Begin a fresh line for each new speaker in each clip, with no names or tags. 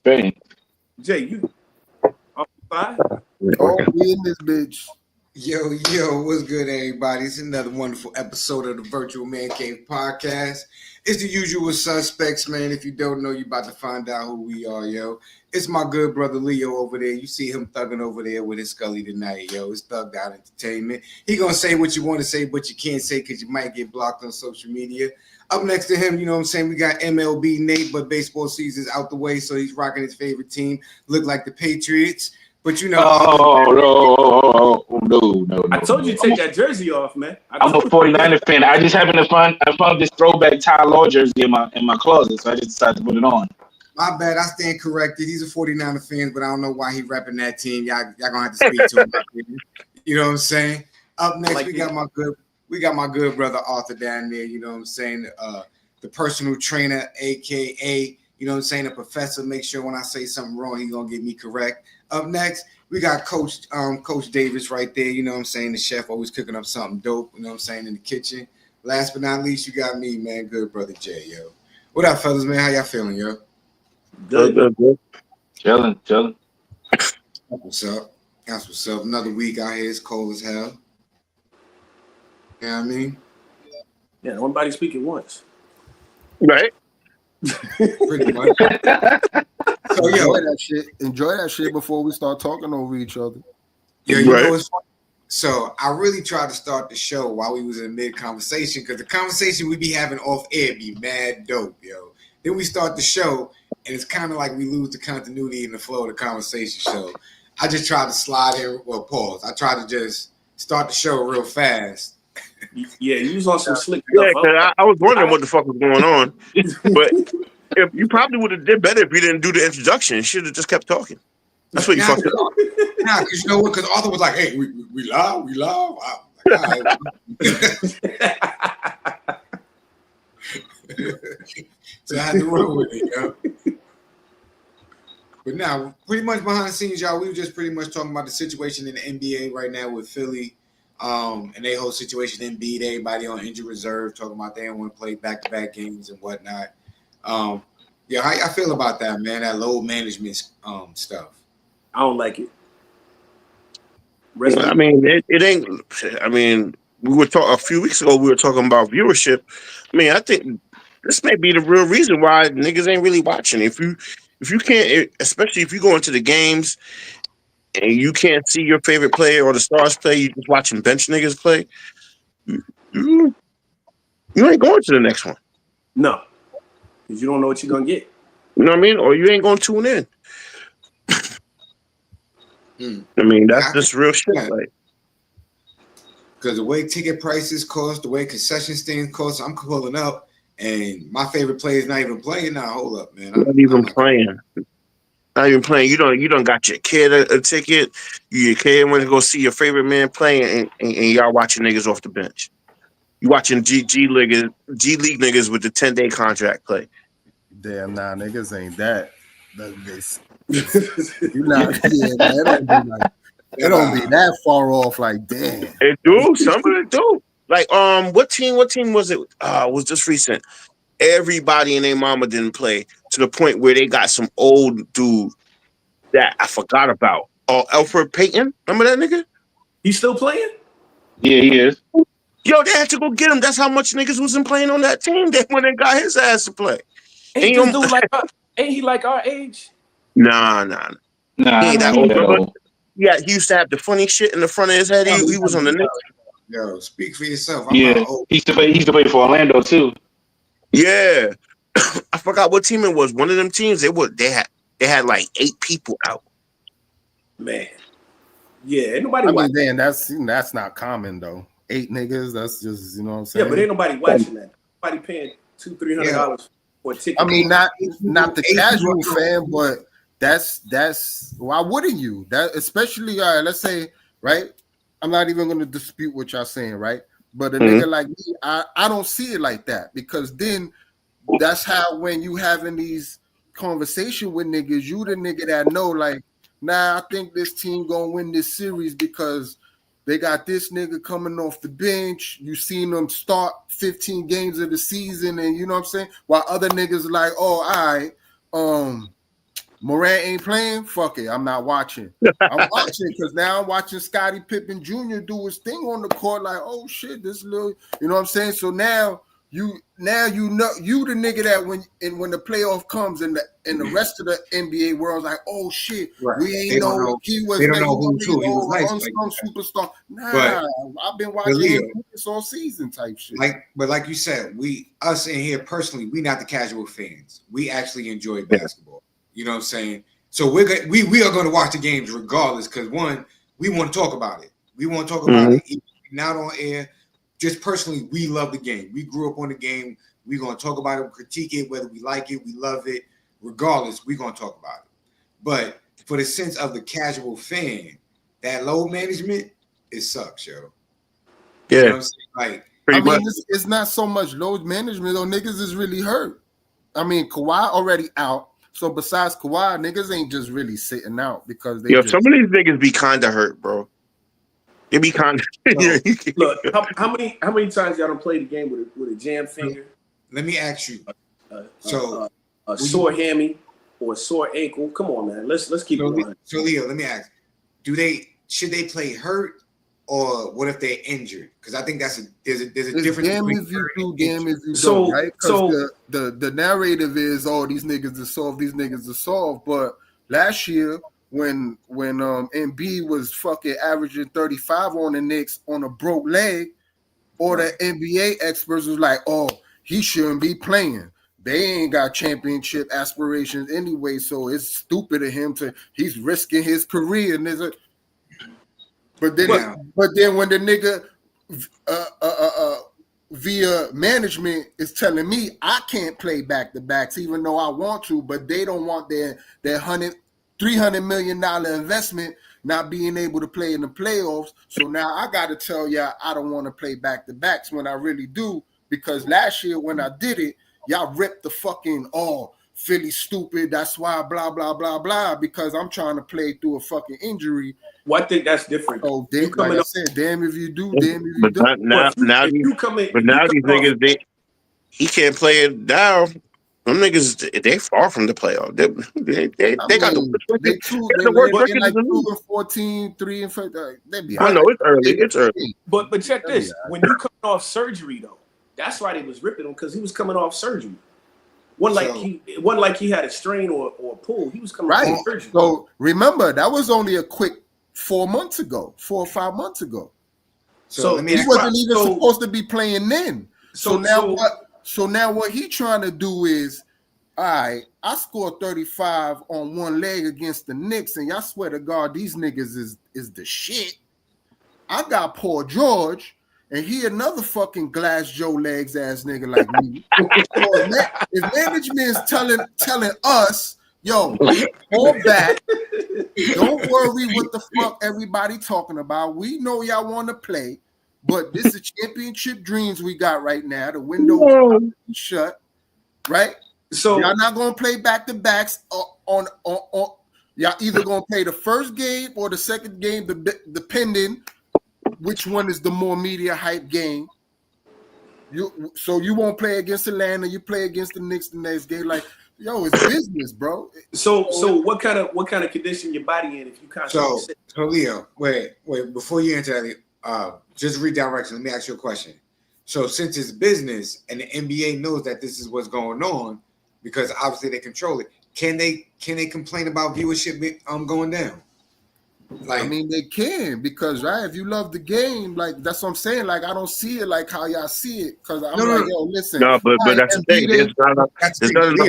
Bang.
Jay, you off the fire?
Oh, we in this bitch.
Yo, what's good, everybody? It's another wonderful episode of the Virtual Mancave podcast. It's the usual suspects, man. If you don't know, you about to find out who we are, yo. It's my good brother Leo over there. You see him thugging over there with his Scully tonight, yo. It's Thugged Out Entertainment. He gonna say what you want to say, but you can't say because you might get blocked on social media. Up next to him, you know what I'm saying? We got MLB Nate, but baseball season's out the way, so he's rocking his favorite team. Look like the Patriots. But you know,
no.
I told you to take that jersey off, man.
I'm a 49er fan. I just happened to find this throwback Ty Law jersey in my closet, so I just decided to put it on.
My bad, I stand corrected. He's a 49er fan, but I don't know why he repping that team. Y'all gonna have to speak to him. You know what I'm saying? Up next, we got my good brother Arthur down there. You know what I'm saying? The personal trainer, aka you know what I'm saying, a professor. Make sure when I say something wrong, he's gonna get me correct. Up next, we got Coach Davis right there. You know what I'm saying? The chef always cooking up something dope. You know what I'm saying, in the kitchen. Last but not least, you got me, man. Good brother Jay, yo. What up, fellas, man? How y'all feeling, yo?
Good. Chilling.
What's up? That's what's up. Another week out here. It's cold as hell. You know what I mean?
Yeah, nobody speak at once.
Right.
Pretty much. So,
Enjoy that shit before we start talking over each other.
Yeah, you know what's funny? So I really tried to start the show while we was in mid-conversation because the conversation we be having off air be mad dope, yo. Then we start the show, and it's kind of like we lose the continuity and the flow of the conversation. So I just tried to slide in, pause. I tried to just start the show real fast.
Yeah, you was on some slick
stuff.
Yeah,
I was wondering what the fuck was going on. But if you probably would have did better if you didn't do the introduction. You should have just kept talking. That's what you fucked up.
Nah, because you know what? Because Arthur was like, hey, we live. I'm like, all right. So I had to roll with it, yo. But now, pretty much behind the scenes, y'all, we were just pretty much talking about the situation in the NBA right now with Philly. And they whole situation in Embiid, everybody on injured reserve, talking about they don't want to play back-to-back games and whatnot. Yeah, how y'all feel about that, man? That load management stuff.
I don't like it.
I mean, it ain't. I mean, we were talking a few weeks ago. We were talking about viewership. I mean, I think this may be the real reason why niggas ain't really watching. If you can't, especially if you go into the games and you can't see your favorite player or the stars play, you just watching bench niggas play. You ain't going to the next one.
No, because you don't know what you're gonna get.
You know what I mean? Or you ain't gonna tune in. I mean, that's just real shit. Like,
because the way ticket prices cost, the way concession stands cost, I'm pulling up, and my favorite player is not even playing. Now, hold up, man.
Not even playing. You don't got your kid a ticket. Your kid went to go see your favorite man play, and y'all watching niggas off the bench. You watching G League niggas with the 10-day contract play.
Damn, nah, niggas ain't that. You not, yeah, it don't be that far off. Like, damn,
it do. Some of it do. Like, what team was it? Was just recent. Everybody and their mama didn't play to the point where they got some old dude that I forgot about. Alfred Payton, remember that nigga?
He's still playing?
Yeah, he is.
Yo, they had to go get him. That's how much niggas wasn't playing on that team. They went and got his ass to play.
Ain't he like our age?
Nah. He ain't that old. Yeah, he used to have the funny shit in the front of his head. He was on the Knicks.
Yo, speak for yourself.
He used to play for Orlando too.
Yeah, I forgot what team it was. One of them teams. They had like 8 people out.
Man, yeah, ain't nobody.
I mean, damn, that's not common though. 8 niggas. That's just, you know what I'm saying.
Yeah, but ain't nobody watching that. Nobody paying $200-$300 for a ticket.
I mean, not the casual fan, but that's why wouldn't you? That especially let's say, right? I'm not even gonna dispute what y'all saying, right? But a nigga like me, I don't see it like that, because then that's how when you having these conversations with niggas, you the nigga that know, like, nah, I think this team gonna win this series because they got this nigga coming off the bench. You seen them start 15 games of the season, and you know what I'm saying? While other niggas like, oh, all right, Morant ain't playing. Fuck it, I'm not watching. I'm watching because now I'm watching Scottie Pippen Jr. do his thing on the court. Like, oh shit, this little, you know what I'm saying? So now you know you the nigga that when the playoff comes and the rest of the NBA world's like, oh shit,
Right.
we ain't know he was.
They don't know who too. He was nice,
unsung superstar. Nah,
but,
I've been watching this all season type shit.
Like you said, us in here personally, we not the casual fans. We actually enjoy basketball. You know what I'm saying? So we are going to watch the games regardless because one, we want to talk about it. We want to talk about it even not on air. Just personally, we love the game. We grew up on the game. We're going to talk about it, critique it, whether we like it, we love it. Regardless, we're going to talk about it. But for the sense of the casual fan, that load management, it sucks, yo.
Yeah.
You know what I'm saying? Like,
it's not so much load management, though. Niggas is really hurt. I mean, Kawhi already out. So besides Kawhi, niggas ain't just really sitting out because they.
Some of these niggas be kind of hurt, bro. They be kind of.
Look, how many times y'all done played the game with a jam finger?
Let me ask you.
A sore hammy or a sore ankle. Come on, man. Let's keep it going.
So Leo, let me ask: should they play hurt? Or what if they're injured? Because I think there's a difference.
Damn if you do, damn if you don't, right? Because the narrative is, oh, these niggas are soft. But last year, when MB was fucking averaging 35 on the Knicks on a broke leg, or the NBA experts was like, oh, he shouldn't be playing. They ain't got championship aspirations anyway, so it's stupid of him he's risking his career. And But then when the nigga via management is telling me I can't play back-to-backs even though I want to, but they don't want their $300 million investment not being able to play in the playoffs. So now I got to tell y'all I don't want to play back-to-backs when I really do, because last year when I did it, y'all ripped the fucking Philly stupid. That's why blah, blah, blah, blah, because I'm trying to play through a fucking injury.
Well, I think that's different.
Oh, like I said, damn if you do, damn if you don't.
Now these niggas, he can't play it down. Them niggas, they far from the playoff. They got the worst record
like 2-14, 3-5. They be.
I know it's early. It's early.
But check this: when you coming off surgery, though, that's why they was ripping him, because he was coming off surgery. He wasn't like he had a strain or a pull. He was coming off surgery.
So remember, that was only a quick 4 months ago, 4 or 5 months ago. So he wasn't even supposed to be playing then. So now what he trying to do is, all right, I scored 35 on one leg against the Knicks, and y'all swear to God, these niggas is the shit. I got Paul George, and he another fucking glass Joe legs ass nigga like me. So if management's telling us, yo, fall back. Don't worry what the fuck everybody talking about. We know y'all want to play, but this is championship dreams we got right now. The window is shut, right? So y'all not gonna play back-to-backs on y'all either gonna play the first game or the second game, depending which one is the more media hype game. So you won't play against Atlanta, you play against the Knicks the next game. Like, yo, it's business, bro.
So what kind of condition your body in if you constantly sit?
So Leo, wait, before you answer that, just redirection. Let me ask you a question. So since it's business and the NBA knows that this is what's going on, because obviously they control it, can they complain about viewership going down?
Like, I mean, they can, because if you love the game, like that's what I'm saying. Like, I don't see it like how y'all see it, because I'm yo, listen.
No, but that's the thing. There's not enough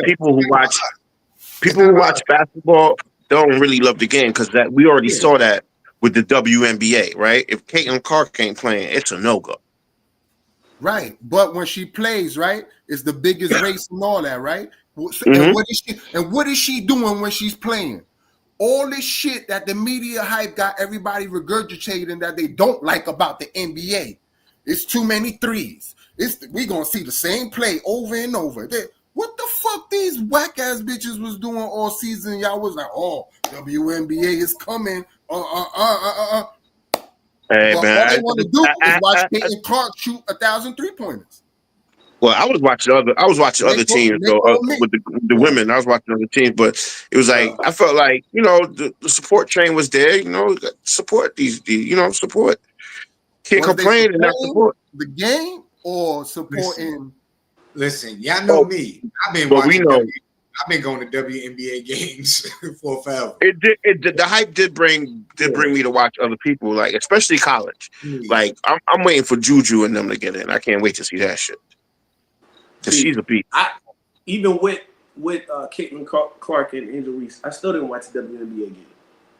people who watch basketball don't really love the game, because we already saw that with the WNBA, right? If Caitlin Clark ain't playing, it's a no-go.
Right, but when she plays, right, it's the biggest race and all that, right? And what is she doing when she's playing? All this shit that the media hype got everybody regurgitating that they don't like about the NBA. It's too many threes. We gonna see the same play over and over. What the fuck these whack ass bitches was doing all season? Y'all was like, oh, WNBA is coming.
Hey,
but
man,
all they want to do is watch Caitlin Clark shoot 1,000 3-pointers.
Well, I was watching other teams though with the women. I was watching other teams, but it was like I felt like the support train was there. Support these support. Can't complain and not support
the game or supporting.
Listen, y'all know me. I've been watching. I've been going to WNBA games for forever.
It did. The hype did bring me to watch other people, like especially college. Like I'm waiting for Juju and them to get in. I can't wait to see that shit. Cause she's a beast.
Even with Caitlin Clark and Angel Reese, I still didn't watch the WNBA game.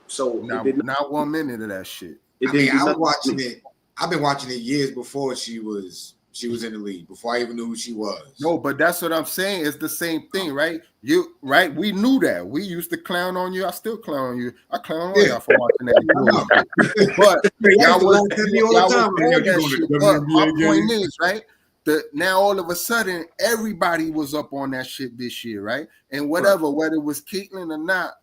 So
not 1 minute of that shit.
I was watching it. I've been watching it years before she was in the league, before I even knew who she was.
No, but that's what I'm saying. It's the same thing, right? We knew that. We used to clown on you. I still clown on you. I clown on y'all for watching that. But my point is, right? Now all of a sudden, everybody was up on that shit this year, right? And whether it was Caitlin or not,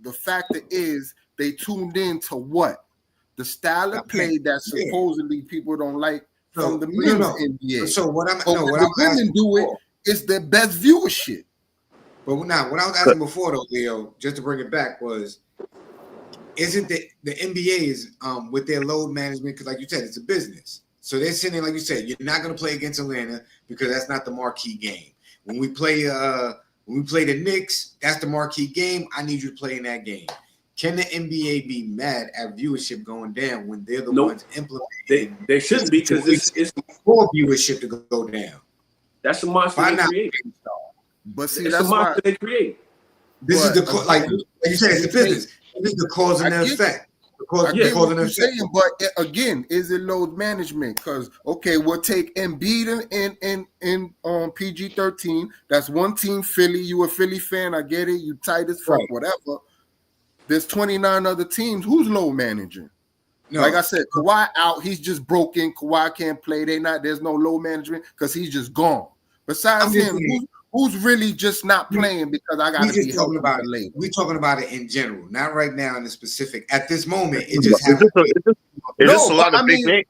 the factor is they tuned in to what? The style of play that supposedly people don't like from the men's NBA.
So what I'm
women do it is the best viewership.
But now, what I was asking before though, Leo, just to bring it back, was isn't the NBA is with their load management, because like you said, it's a business. So they're sitting, like you said, you're not going to play against Atlanta because that's not the marquee game. When we play the Knicks, that's the marquee game. I need you to play in that game. Can the NBA be mad at viewership going down when they're the ones implementing?
They shouldn't be, because it's
for viewership to go down.
That's a monster they create.
But see,
that's a monster they create.
This is like you said, it's a business. This is the cause and the effect. But
again, is it load management? Because we'll take Embiid in PG-13. That's one team, Philly. You a Philly fan? I get it. You tight as fuck, whatever. There's 29 other teams. Who's load managing? No. Like I said, Kawhi out. He's just broken. Kawhi can't play. There's no load management because he's just gone. Besides him, who's really just not playing because I got to be talking about it later?
We're talking about it in general, not right now in the specific. At this moment, it just happens.
It's a lot of big names.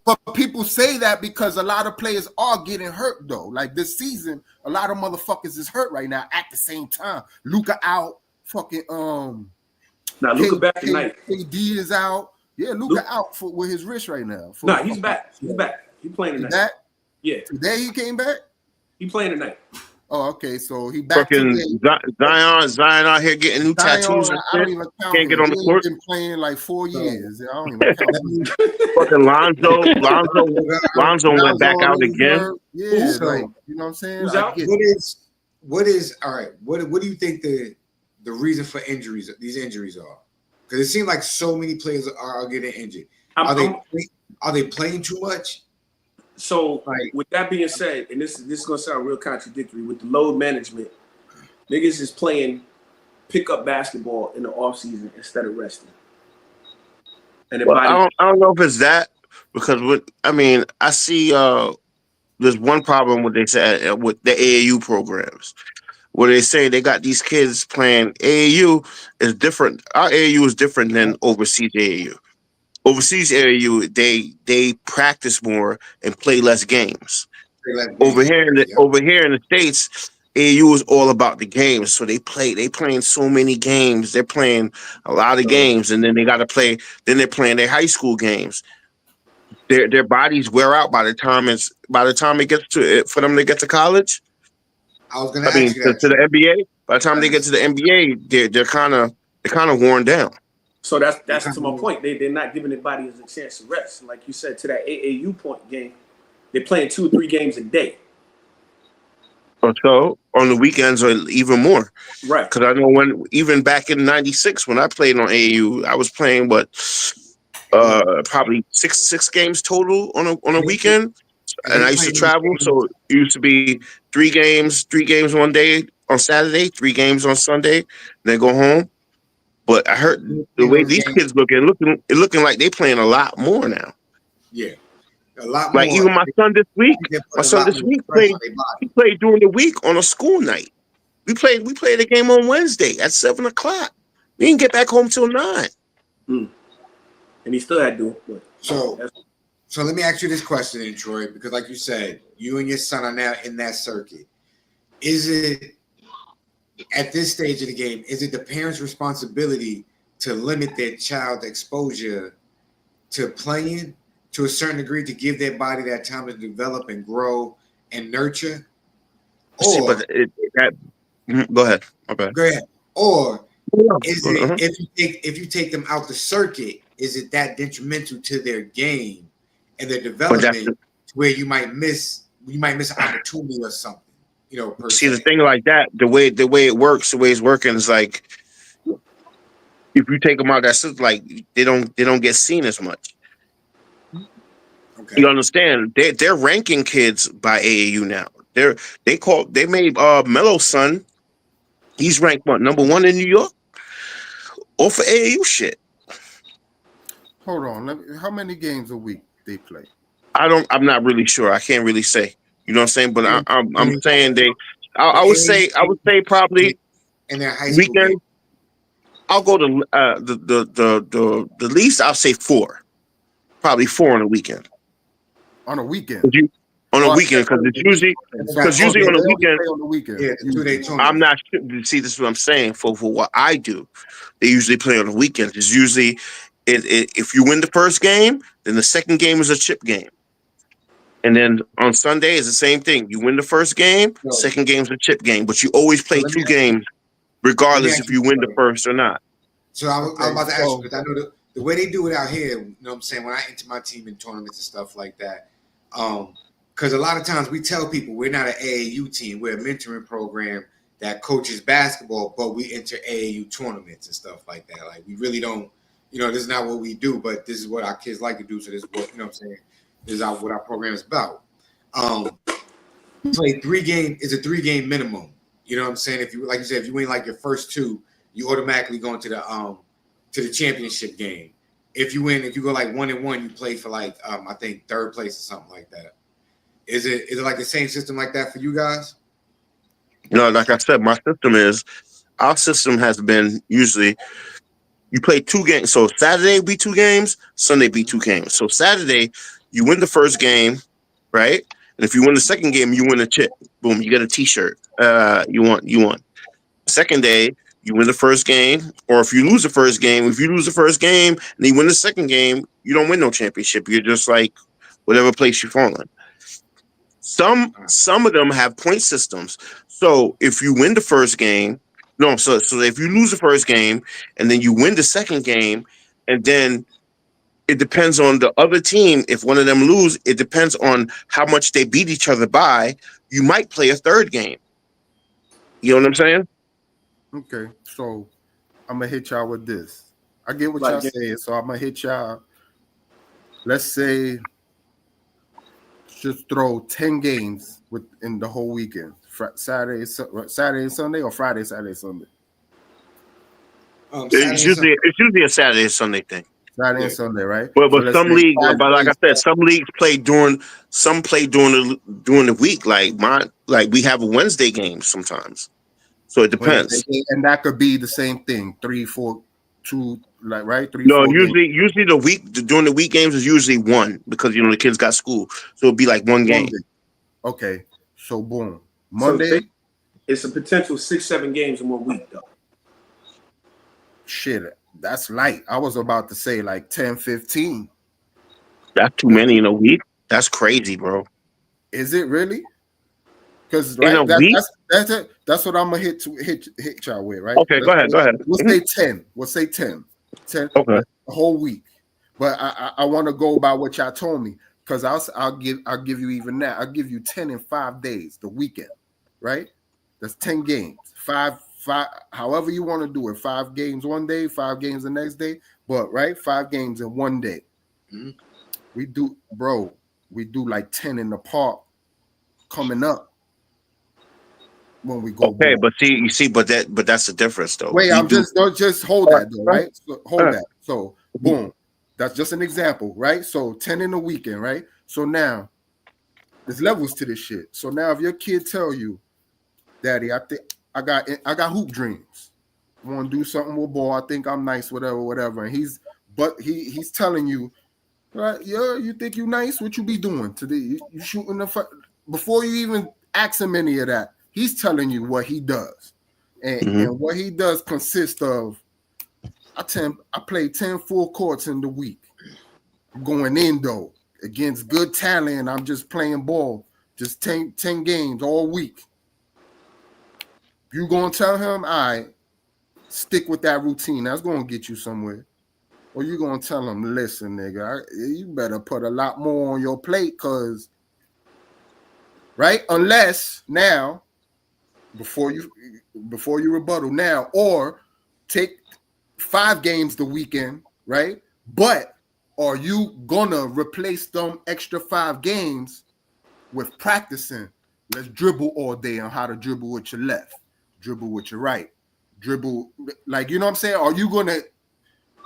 But people say that because a lot of players are getting hurt, though. Like this season, a lot of motherfuckers is hurt right now at the same time. Luka out. Fucking
Now Luka back tonight.
KD is out. Yeah, Luka out with his wrist right now.
He's back. He's back. He's playing tonight.
Back?
Yeah.
Today he came back?
He playing tonight.
Oh, okay. So he back
fucking Zion out here getting new tattoos and shit. Can't get on the court.
Been playing like 4 years. I don't even count.
Fucking Lonzo went back out again.
Yeah, like, you know what I'm saying?
Who's out?
What is all right? What do you think the reason for these injuries are? Because it seems like so many players are getting injured. Are they playing too much?
So with that being said, and this is gonna sound real contradictory, with the load management, niggas is playing pickup basketball in the offseason instead of resting. And
I don't know if it's that, because I see there's one problem what they said with the AAU programs, where they say they got these kids playing. AAU is different. Our AAU is different than overseas AAU. Overseas AAU, they practice more and play less games. Over here in the States, AAU is all about the games. So they playing so many games. They're playing a lot of games, and then they got to play. Then they're playing their high school games. Their bodies wear out by the time it gets to for them to get to college.
I was going to ask you that.
To the NBA. By the time they get to the NBA, they're kind of worn down.
So that's to my point. They're not giving their bodies a chance to rest. Like you said, to that AAU point game, they're playing 2 or 3 games a day.
So on the weekends, or even more.
Right.
Because I know even back in '96 when I played on AAU, I was playing probably six games total on a weekend, and I used to travel. So it used to be 3 games one day on Saturday, 3 games on Sunday, then go home. But I heard the way these kids looking like they playing a lot more now.
Yeah, a lot more.
Like even my son this week played during the week on a school night. We played a game on Wednesday at 7:00. We didn't get back home till 9.
And he still had to do it.
So let me ask you this question, then, Troy, because like you said, you and your son are now in that circuit. Is it at this stage of the game? Is it the parents' responsibility to limit their child's exposure to playing to a certain degree to give their body that time to develop and grow and nurture? Or
go ahead. Okay.
Go ahead. Or is it if you take them out the circuit, is it that detrimental to their game and their development where you might miss an opportunity or something? You know,
the thing like that, the way it works, the way it's working is like if you take them out, that's like they don't get seen as much. Okay. You understand? They're ranking kids by AAU now. They made Melo's son. He's ranked what, number 1 in New York? Or for AAU shit.
Hold on. How many games a week they play?
I'm not really sure. I can't really say. You know what I'm saying? But I'm saying I would say probably
in their high school weekend.
I'll go to the least. I'll say 4. Probably 4 on a weekend.
On a weekend.
On a weekend, because usually on the weekend.
Yeah, 2-day tournament.
I'm not sure. See, this is what I'm saying. For what I do, they usually play on the weekends. It's usually if you win the first game, then the second game is a chip game. And then on Sunday is the same thing. You win the first game, second game's a chip game, but you always play 2 games, regardless if you win the first or not.
So I was about to ask you, because I know the way they do it out here, you know what I'm saying, when I enter my team in tournaments and stuff like that, because a lot of times we tell people we're not an AAU team, we're a mentoring program that coaches basketball, but we enter AAU tournaments and stuff like that. Like, we really don't, this is not what we do, but this is what our kids like to do. So this is what, you know what I'm saying, this is what our program is about. Play 3 games is a 3-game minimum. You know what I'm saying? If you, like you said, if you win like your first 2, you automatically go into the championship game. If you go like 1-1, you play for like I think 3rd place or something like that. Is it like the same system like that for you guys?
No, like I said, our system has been usually you play 2 games. So Saturday be 2 games, Sunday be 2 games. So Saturday you win the first game, right? And if you win the second game, you win a chip. Boom, you get a T-shirt. You won. Second day, you win the first game, or if you lose the first game, and you win the second game, you don't win no championship. You're just like whatever place you fall in. Some of them have point systems. So if you win the first game, so if you lose the first game and then you win the second game, and then it depends on the other team. If one of them lose, it depends on how much they beat each other by. You might play a 3rd game. You know what I'm saying?
Okay, so I'm gonna hit y'all with this. I get what y'all saying, so I'm gonna hit y'all. Let's say just throw 10 games in the whole weekend. Saturday and Sunday, or Friday, Saturday, Sunday.
It's usually a Saturday and Sunday thing.
Saturday and Sunday, right?
But some leagues, but like I said, some leagues play during the week. Like we have a Wednesday game sometimes. So it depends.
And that could be the same thing. 3, 4, 2, like right? 3.
No,
4
usually during the week games is usually 1 because the kids got school. So it'll be like 1 game.
Okay. So boom. Monday.
So it's a potential 6-7 games in 1 week though.
Shit, that's light. I was about to say like 10, 15.
That's too many in a week. That's crazy, bro.
Is it really? Because that's what I'm gonna hit y'all with, right?
Okay, go ahead.
We'll say 10. We'll say 10. 10
okay.
The whole week. But I want to go by what y'all told me, because I'll give you even that. I'll give you 10 in 5 days, the weekend, right? That's 10 games. 5, however you want to do it. 5 games one day, 5 games the next day, but right, 5 games in 1 day. Mm-hmm. We do like 10 in the park coming up. When we go,
okay, but that's the difference, though.
Wait, just hold that, though, right? So hold that. So, boom, that's just an example, right? So, 10 in a weekend, right? So now, there's levels to this shit. So now, if your kid tell you, "Daddy, I think I got hoop dreams. I want to do something with ball. I think I'm nice, whatever," and he's telling you, Right? Yeah, you think you nice? What you be doing today? You shooting before you even ask him any of that. He's telling you what he does, and what he does consists of. I play 10 full courts in the week. I'm going in though against good talent. I'm just playing ball, just 10 games all week. You gonna tell him, all right, stick with that routine. That's gonna get you somewhere. Or you gonna tell him, listen, nigga, you better put a lot more on your plate, cause right? Unless now, before you rebuttal now, or take 5 games the weekend, right? But are you gonna replace them extra 5 games with practicing? Let's dribble all day on how to dribble with your left, dribble with your right, dribble, like, you know what I'm saying? Are you gonna,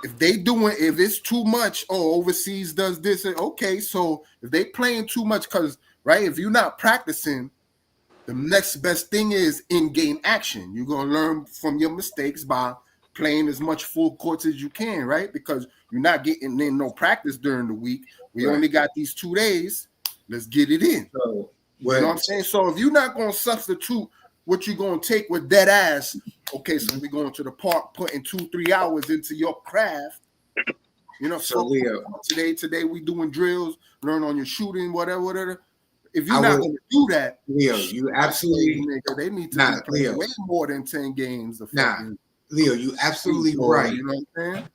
if it's too much, overseas does this, okay, so if they playing too much, because right, if you're not practicing, the next best thing is in-game action. You're gonna learn from your mistakes by playing as much full courts as you can, right? Because you're not getting in no practice during the week. We only got these 2 days. Let's get it in.
So,
you know what I'm saying? So if you're not gonna substitute what you're gonna take with dead ass, okay, so we're going to the park, putting 2-3 hours into your craft. You know, so today we doing drills, learn on your shooting, whatever. If you're not going to do that,
Leo, you absolutely,
nigga, they need to be playing way more than 10 games.
Leo, you absolutely right.
You know what I'm saying?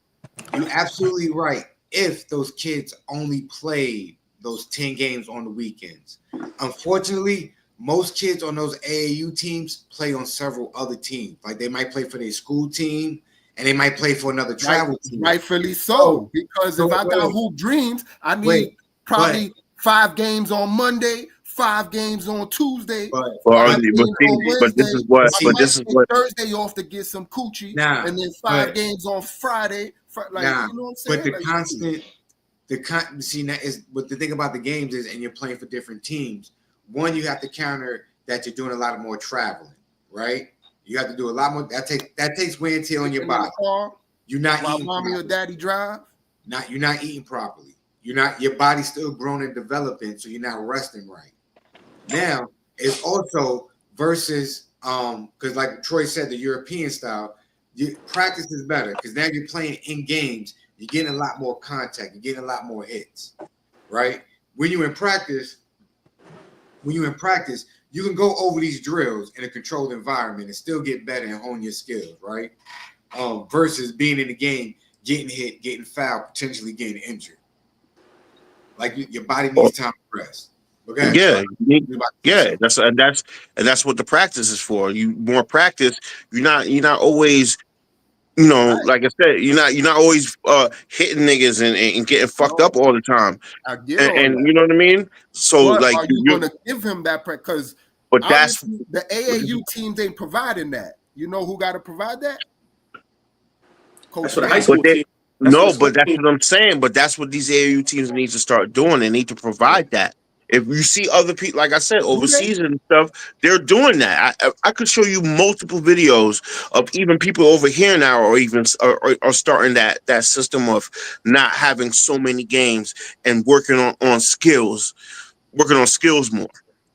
You absolutely right. If those kids only played those 10 games on the weekends, unfortunately, most kids on those AAU teams play on several other teams. Like they might play for their school team, and they might play for another travel team.
Rightfully so, because if I got hoop dreams, I need probably 5 games on Monday, 5 games on Tuesday.
But this is what
Thursday off to get some coochie, and then 5 games on Friday. Like, you know what I'm saying?
But see, that is what the thing about the games is, and you're playing for different teams. One, you have to counter that you're doing a lot more traveling, right? You have to do a lot more. That takes wear and tear on your body. You're not eating.
Mommy or daddy drive.
You're not eating properly. Your body's still growing and developing, so you're not resting right. Now it's also versus because like Troy said, the European style, practice is better because now you're playing in games. You're getting a lot more contact. You're getting a lot more hits, right? When you're in practice, you can go over these drills in a controlled environment and still get better and hone your skills, right? Versus being in the game, getting hit, getting fouled, potentially getting injured. Like your body needs time to rest. Okay.
Yeah. That's what the practice is for. You more practice. You're not always. You know, like I said, you're not always hitting niggas and getting fucked up all the time. And you know what I mean? So
but
like
are you gonna give him that because that's the AAU teams ain't providing that. You know who gotta provide that?
That's what the high school team.
But that's what I'm saying. But that's what these AAU teams need to start doing. They need to provide that. If you see other people, like I said, overseas and stuff, they're doing that. I could show you multiple videos of even people over here now, or even are starting that system of not having so many games and working on skills more.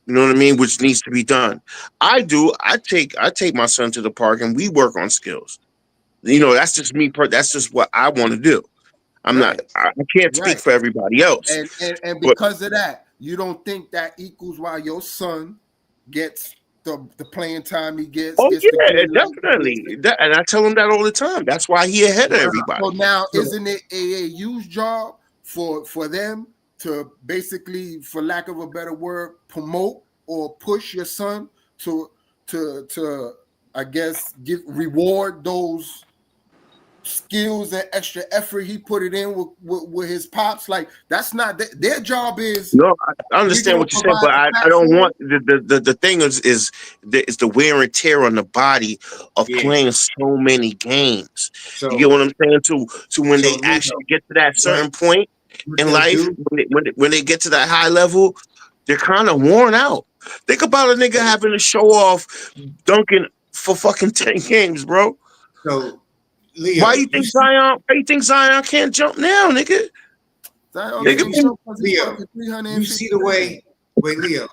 You know what I mean? Which needs to be done. I do. I take my son to the park and we work on skills. You know, that's just me. That's just what I want to do. I'm not. I can't speak for everybody else.
And because of that. You don't think that equals why your son gets the playing time he gets?
Oh, yeah, definitely. And I tell him that all the time. That's why he ahead of everybody.
So now, isn't it AAU's job for them to basically, for lack of a better word, promote or push your son to I guess, reward those skills and extra effort he put it in with his pops? Like, that's not their job. Is
no, I understand what you're saying, but I don't want the thing is the wear and tear on the body of playing so many games. So, you get what I'm saying? To when they actually get to that certain point in life, when they get to that high level, they're kind of worn out. Think about a nigga having to show off dunking for fucking 10 games, bro.
So Leo,
why you think Zion can't jump now, nigga?
Leo, you see the way. Wait, Leo.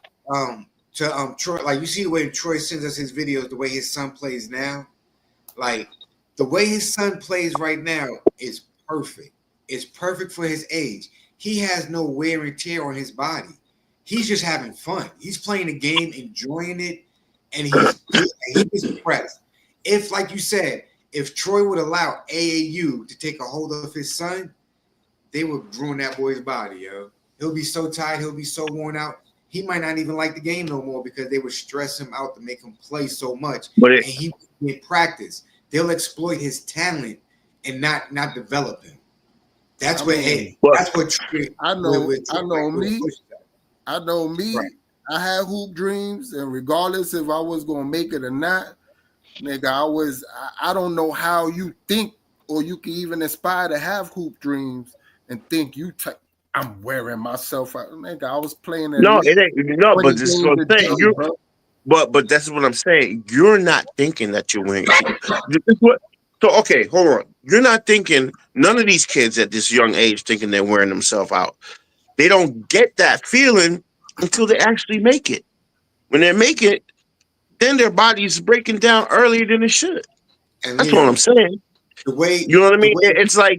Troy, like you see the way Troy sends us his videos, the way his son plays now, like the way his son plays right now is perfect. It's perfect for his age. He has no wear and tear on his body. He's just having fun. He's playing the game, enjoying it, and he's impressed. If, like you said, if Troy would allow AAU to take a hold of his son, they would ruin that boy's body, yo. He'll be so tired. He'll be so worn out. He might not even like the game no more because they would stress him out to make him play so much. And he in practice, they'll exploit his talent and not develop him. That's that's what
I know me. Right. I had hoop dreams, and regardless if I was gonna make it or not, nigga, I don't know how you think or you can even aspire to have hoop dreams and think I'm wearing myself out. Nigga, I was playing that.
No, it ain't. No, but this is what I'm saying. But that's what I'm saying. You're not thinking that you're wearing. So okay, hold on. You're not thinking. None of these kids at this young age thinking they're wearing themselves out. They don't get that feeling until they actually make it. When they make it, then their body's breaking down earlier than it should. And that's what I'm saying.
The way
you know what I mean? It's like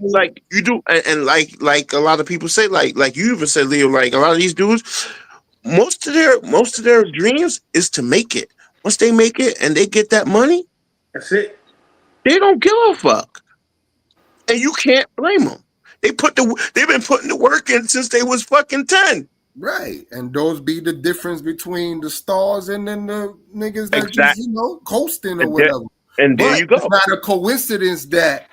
you do, and like a lot of people say, like you even said, Leo, like a lot of these dudes, most of their dreams is to make it. Once they make it and they get that money,
that's it.
They don't give a fuck, and you can't blame them. They've been putting the work in since they was fucking 10.
Right, and those be the difference between the stars and then the niggas that just coasting or whatever.
And there you go.
It's not a coincidence that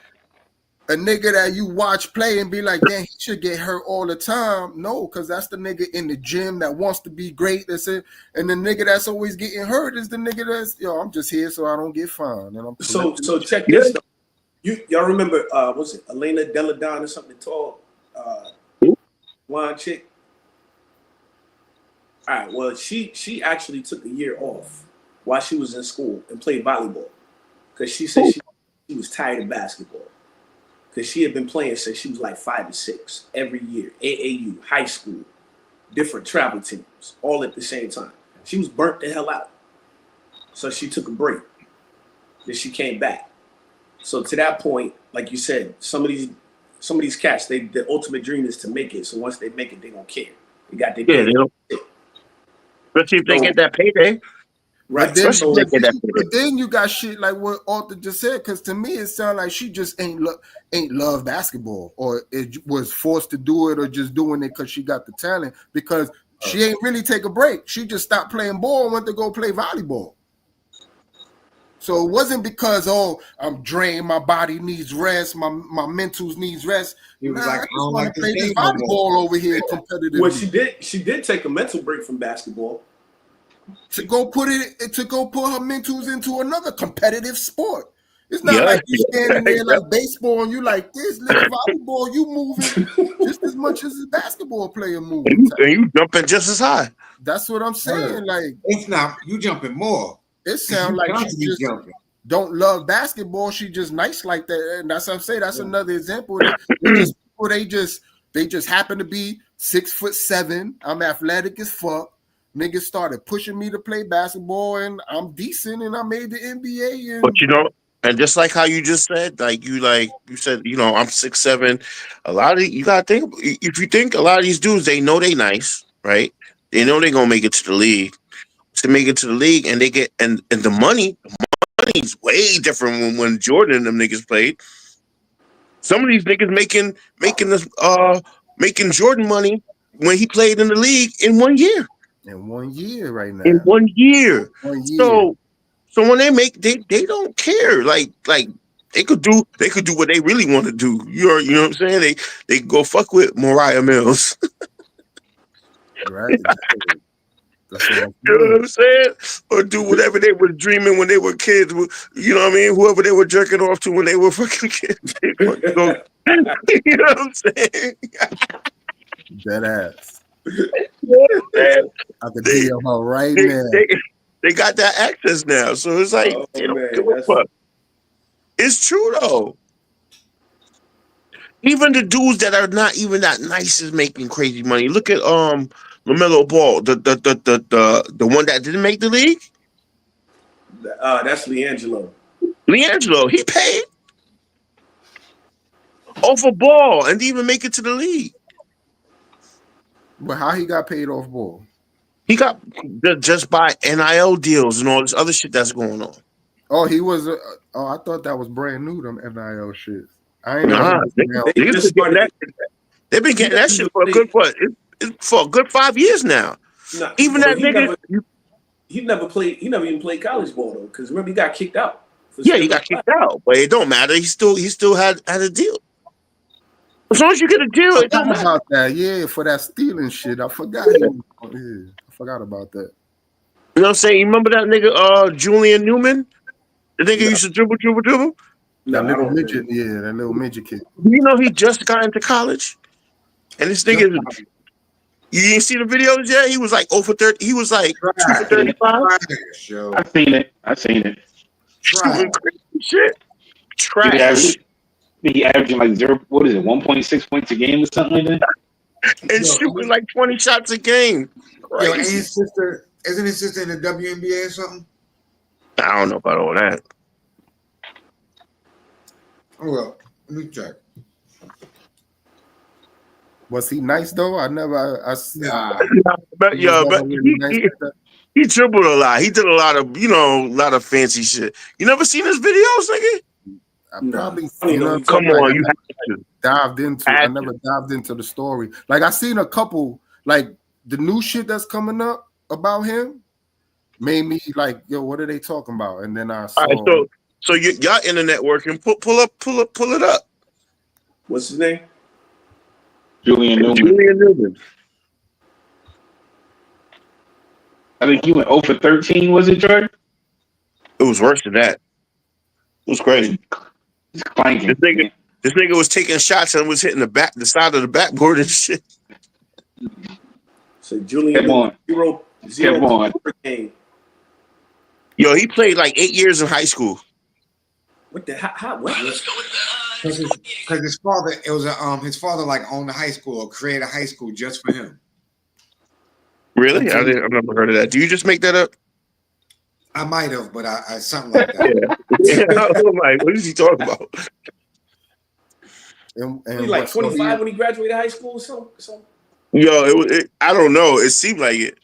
a nigga that you watch play and be like, damn, he should get hurt all the time. No, because that's the nigga in the gym that wants to be great. That's it. And the nigga that's always getting hurt is the nigga that's, I'm just here so I don't get fined. And
so check this out. Y'all remember, what's it, Elena Deladon or something tall? Blonde chick. All right, well, she actually took a year off while she was in school and played volleyball. Because she said she was tired of basketball. Because she had been playing since she was like 5 or 6 every year. AAU, high school, different travel teams, all at the same time. She was burnt the hell out. So she took a break. Then she came back. So to that point, like you said, some of these cats, the ultimate dream is to make it. So once they make it, they don't care. They got their pay.
Especially if they get that payday.
Right. But then you got shit like what Arthur just said, because to me it sounds like she just ain't love basketball, or it was forced to do it, or just doing it because she got the talent, because she ain't really take a break. She just stopped playing ball and went to go play volleyball. So it wasn't because, I'm drained, my body needs rest, my mentals needs rest.
He was like, I don't want to
play this volleyball over here competitively.
Well, she did take a mental break from basketball.
To go put her mentals into another competitive sport. It's not like you standing there like baseball and you like this little volleyball, you moving just as much as a basketball player moving.
And you jumping just as high.
That's what I'm saying. Like,
it's not you jumping more.
It sounds like she just don't love basketball. She just nice like that, and that's what I'm saying. That's another example. They just happen to be 6'7". I'm athletic as fuck. Niggas started pushing me to play basketball, and I'm decent, and I made the NBA.
But and just like how you just said, you said, I'm 6'7". A lot of you gotta think. If you think a lot of these dudes, they know they nice, right? They know they gonna make it to the league. To make it to the league, and they get and the money's way different when Jordan and them niggas played. Some of these niggas making Jordan money when he played in the league in 1 year.
In 1 year, right now.
In 1 year. So when they don't care. Like they could do what they really want to do. You know what I'm saying? They go fuck with Mariah Mills.
Right.
You know what I'm saying? Or do whatever they were dreaming when they were kids. You know what I mean? Whoever they were jerking off to when they were fucking kids. You know what I'm saying?
Dead ass.
I
could be on her right now.
They got that access now. So it's like, they don't give a fuck. It's true though. Even the dudes that are not even that nice is making crazy money. Look at LaMelo Ball, the one that didn't make the league.
That's LiAngelo.
LiAngelo, he paid off a ball and didn't even make it to the league.
But how he got paid off ball?
He got just by NIL deals and all this other shit that's going on.
Oh, he was. I thought that was brand new. Them NIL shit. I ain't
Nah,
know.
they've been getting that shit for a good what? It's for a good 5 years now.
Nah,
even that nigga,
he never even played college ball though. Because remember, he got kicked out.
Yeah, he got kicked out, but it don't matter. He still had a deal. As long as you get a deal, it don't matter.
About that, yeah, for that stealing shit. I forgot. I forgot about that.
You know what I'm saying? You remember that nigga, Julian Newman? The nigga used to dribble.
That little midget, that little midget kid.
You know he just got into college, and this nigga. You didn't see the videos yet? He was like 0 for 30. He was like 2 for 35.
I seen it.
Shooting crazy shit. Trash.
He averaging like 1.6 points a game or something like that.
And shooting like 20 shots a game.
Yo, and isn't his sister in the WNBA or something?
I don't know about all that.
Oh well, let me check.
Was he nice though? I
he dribbled a lot. He did a lot of fancy shit. You never seen his videos, nigga?
I probably
come on, you have to
dived into. I never dived into the story. Like I seen a couple, like the new shit that's coming up about him made me like, yo, what are they talking about? And then I saw.
All right, so y'all internet working. Pull it up.
What's his name?
Julian Newman. I think he went 0 for 13, was it, Jordan?
It was worse than that. It was crazy.
He's clanking.
This nigga was taking shots and was hitting the side of the backboard and shit.
So Julian Newman, zero per game.
Yo, he played like 8 years in high school.
What the how what?
Because his father, his father like owned a high school or created a high school just for him.
Really? I've never heard of that. Do you just make that up?
I might have, but I something like that.
I'm like, what is he talking about?
And he like 25 when he graduated high school or something?
Yo, I don't know. It seemed like it.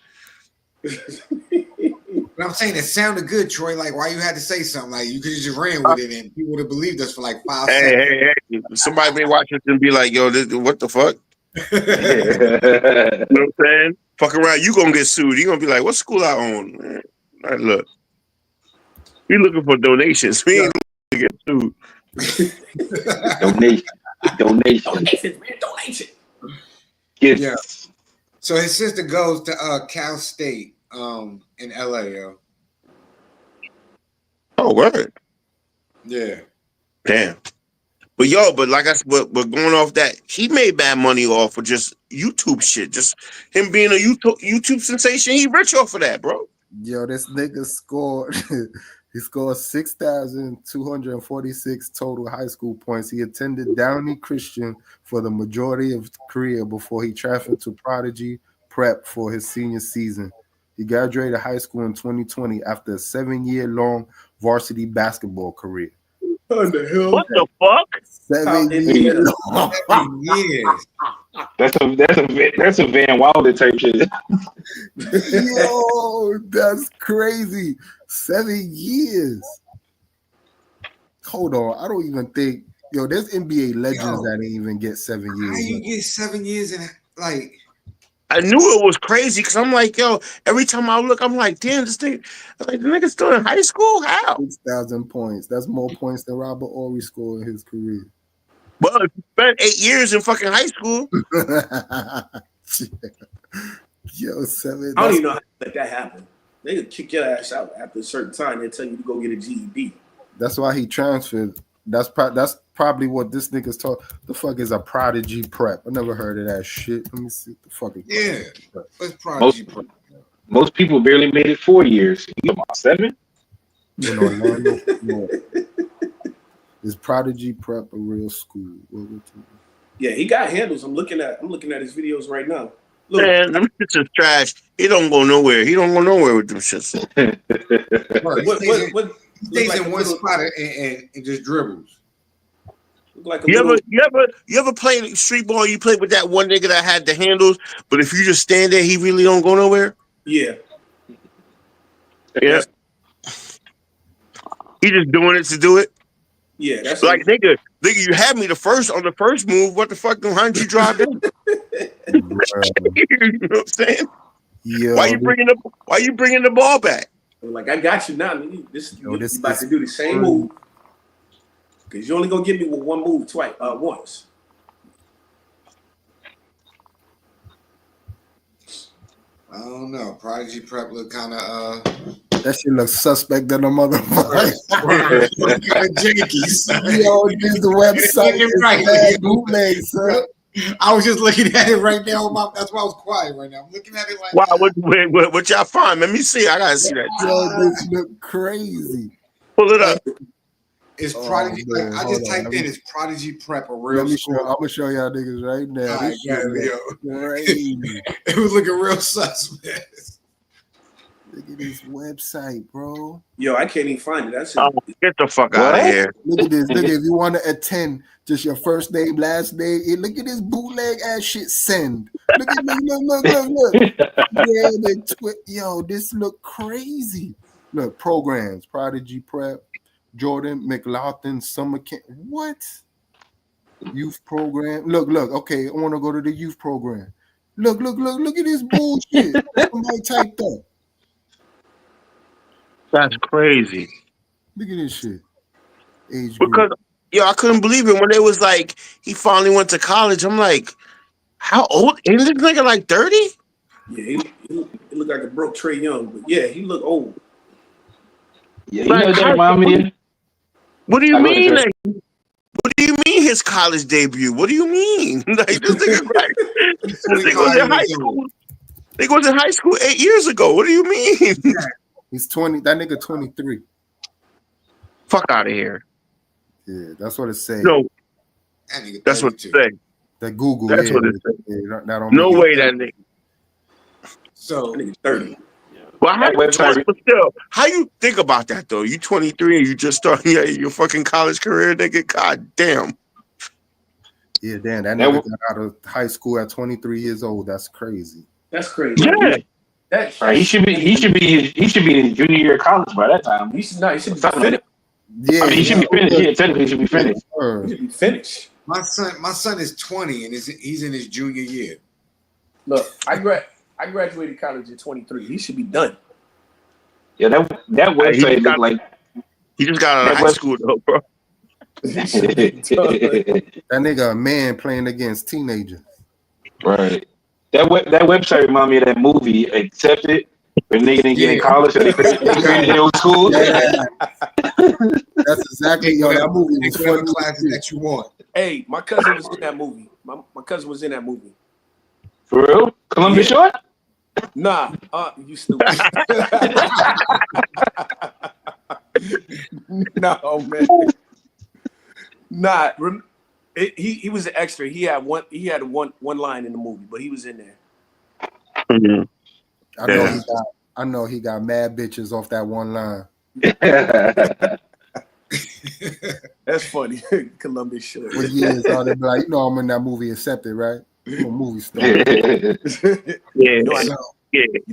But I'm saying it sounded good, Troy. Like, why you had to say something? Like, you could have just ran with it and people would have believed us for like 5 seconds.
Hey. Somebody may watch this and be like, yo, what the fuck? You know what I'm saying? Fuck around, you gonna get sued. You gonna be like, what school I own? Man, right, look. We looking for donations. We ain't to get sued.
Donation.
Yes.
Yeah. So his sister goes to Cal State in LA, yo.
Oh, word.
Yeah.
Damn. But like I said, but going off that, he made bad money off of just YouTube shit. Just him being a YouTube sensation. He rich off of that, bro.
Yo, this nigga scored. He scored 6,246 total high school points. He attended Downey Christian for the majority of his career before he transferred to Prodigy Prep for his senior season. He graduated high school in 2020 after a 7-year-long varsity basketball career.
What the hell?
What the fuck?
7 years.
7 years.
That's a Van Wilder type shit.
Yo, that's crazy. 7 years. Hold on. I don't even think, there's NBA legends that didn't even get 7 years.
How you get 7 years and like?
I knew it was crazy because I'm like, yo, every time I look, I'm like, damn, this thing, like, the nigga's still in high school? How?
6,000 points. That's more points than Robert Horry scored in his career.
Well, if you spent 8 years in fucking high school.
Yo, 7.
I don't even know how to let that happen. They could kick your ass out after a certain time. They tell you to go get a GED.
That's why he transferred. That's probably what this nigga's talking. The fuck is a Prodigy Prep? I never heard of that shit. Let me see what the fuck is
what's Prodigy Prep?
Most people barely made it 4 years. You about 7?
Is Prodigy Prep a real school?
Yeah, he got handles. I'm looking at his videos right now. Look.
Man, them shits is trash. He don't go nowhere. He don't go nowhere with them shits.
He stays in one spot and just dribbles.
Like
you ever play street ball? You play with that one nigga that had the handles, but if you just stand there, he really don't go nowhere.
Yeah.
Yeah. He just doing it to do it.
Yeah, that's
like nigga, you had me on the first move. What the fuck? How did you drive in? You know what I'm saying?
Yo,
why you bringing the ball back?
Like, I got you now. This about to do the same move. Because you only gonna get me with one move once.
I don't know. Prodigy Prep look kind of
that shit looks suspect than a motherfucker.
Kind of janky.
Yo, this is the website.
Right.
Bootleg, son.
I was just looking at it right now. That's why I was quiet right now. I'm looking at it like,
wow, what y'all find? Let me see. I gotta see that.
Yo, this look crazy.
Pull it up.
It's Prodigy.
Man,
I just typed in "Is Prodigy Prep a real?"
I'm gonna show y'all niggas right now.
Right,
Crazy.
It was looking real suspect.
Look at this website, bro.
Yo, I can't even find it. That's
get the fuck out of here.
Look at this. Look, if you want to attend, just your first name, last name. Look at this bootleg ass shit. Send. Look at me. Look. Yeah, yo, this look crazy. Look, programs, Prodigy Prep, Jordan, McLaughlin, Summer Camp. What? Youth program. Look. Okay, I want to go to the youth program. Look at this bullshit. Somebody typed up.
That's crazy.
Look at this shit. Age
because
group.
Yo, I couldn't believe it when they was like he finally went to college. I'm like, how old? Ain't this nigga like 30?
Yeah, he looked like a broke Trey Young, but yeah, he looked old.
Yeah, you know that remind me.
What do you mean? Like, what do you mean his college debut? What do you mean? Like this nigga, like, this nigga was in high school. They was in high school 8 years ago. What do you mean?
He's 20. That nigga 23.
Fuck out of here.
Yeah, that's what it says.
No, that's what it say.
That Google.
That's what it says.
Yeah,
no way that nigga.
So 30.
Well, but still, how you think about that though? You 23 and you just starting your fucking college career, nigga. God damn.
Yeah, damn. That nigga got out of high school at 23 years old. That's crazy.
That's crazy.
Yeah.
He should be in junior year of college by that time.
He should be finished.
Yeah,
I mean, he should be finished. Yeah, technically, he should be finished.
He should be finished.
My son is 20 and he's in his junior year.
Look, I graduated college at 23. He should be done.
Yeah, that website looked like
he just got out of high school though, bro.
That nigga a man playing against teenagers.
Right. That website remind me of that movie Accepted. When nigga didn't get in college, so they created their own school.
Yeah. That's exactly that movie was
whatever classes that you want.
Hey, my cousin was in that movie. My cousin was in that movie.
For real? Columbia Short?
Nah, you stupid. No, man. Nah, he was an extra. He had one line in the movie, but he was in there.
Mm-hmm.
I know he got mad bitches off that one line.
That's funny. Columbia Short.
For years, they be like, I'm in that movie Accepted, right? I'm a movie star.
Yeah.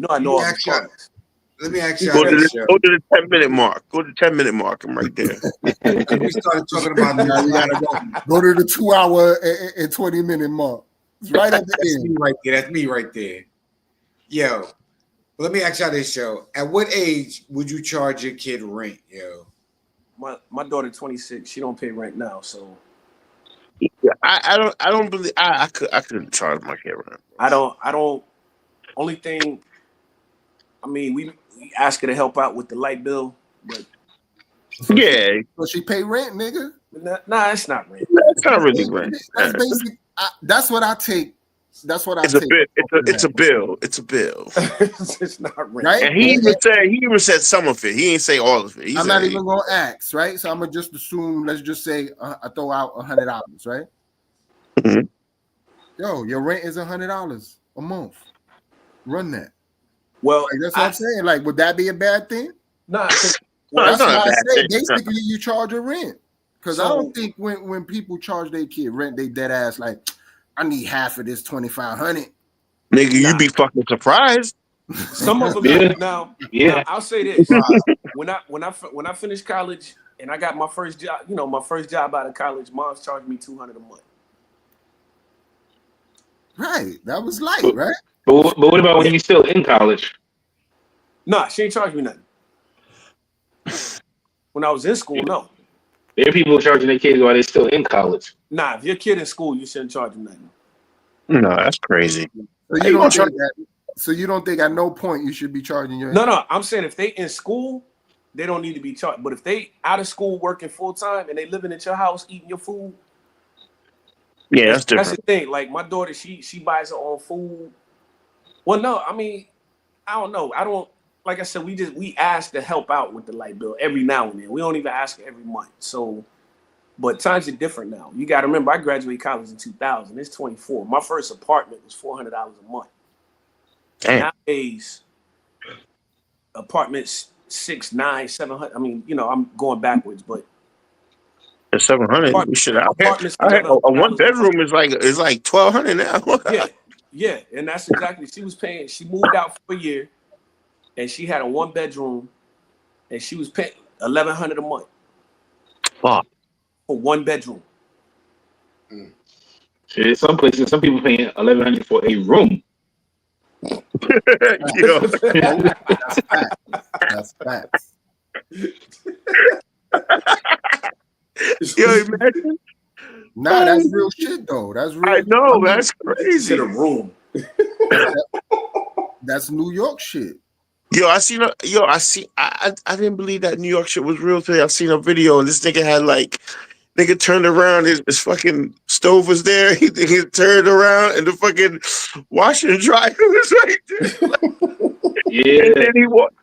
I know all the parts.
Let me ask you.
Go to the 10-minute mark. Go to the 10-minute mark. I'm right there.
We started talking about
now you gotta go to the 2 hour and 20-minute mark. It's right at the end.
That's me right there. Yo, let me ask y'all this, show. At what age would you charge your kid rent, yo?
My daughter 26. She don't pay rent now, so
yeah, I don't believe I couldn't charge my kid rent.
I don't. Only thing, I mean, we ask her to help out with the light bill, but
yeah,
so she pay rent, nigga.
Nah, it's not rent.
It's not really rent.
That's basic. That's what I take. That's what I take.
It's a bill. It's a bill.
It's not rent.
Right?
And he even said some of it. He ain't say all of it.
I'm not even gonna ask, right? So I'm gonna just assume. Let's just say I throw out $100, right?
Mhm.
Yo, your rent is $100 a month. Run that.
Well,
Like, that's what I'm saying. Like, would that be a bad thing?
nah,
No,
That's
it's not
why
a
I
bad
say
thing.
basically you charge a rent. Because I
So-
don't think when people charge their kid rent, they dead ass like, I need half of this $2,500.
Nigga, you
Nah.
be fucking surprised.
some of them
Yeah.
now.
Yeah.
Now, I'll say this:
Right.
when I finished college and I got my first job, my first job out of college, mom's charged me $200 a month.
Right. That was light, right?
But what about when you still in college?
Nah, she ain't charged me nothing. When I was in school, no.
There are people charging their kids while they're still in college.
Nah, if your kid in school, you shouldn't charge them nothing.
No, that's crazy.
So
How
you
you
don't
gonna
think that, so you don't think at no point you should be charging your
No, I'm saying if they in school, they don't need to be charged. But if they out of school working full time and they living at your house eating your food,
Yeah, that's
that's
different.
the thing. Like my daughter, she buys her own food. Well, no, I mean, I don't know. I don't, like I said, we ask to help out with the light bill every now and then. We don't even ask every month. So, but times are different now. You got to remember, I graduated college in 2000. It's 24. My first apartment was $400 a month.
Damn.
Nowadays, apartments 600, 700. I mean, I'm going backwards, but
The 700.
Apartment-
Shit, I
apartments
had a
together,
one bedroom is like $1,200 now.
yeah, and that's exactly. She was paying. She moved out for a year, and she had a 1-bedroom, and she was paying $1,100 a month
Fuck.
for 1 bedroom.
Shit, some places, some people paying $1,100 for a room.
Yo.
That's facts. That's facts.
Yo, imagine.
Nah, that's real shit though. That's real.
I know, that's
It's
crazy.
in a room.
That's New York shit.
Yo, I didn't believe that New York shit was real today. I seen a video and this nigga had nigga turned around, his fucking stove was there. He turned around and the fucking washer and dryer was right there.
Yeah.
And then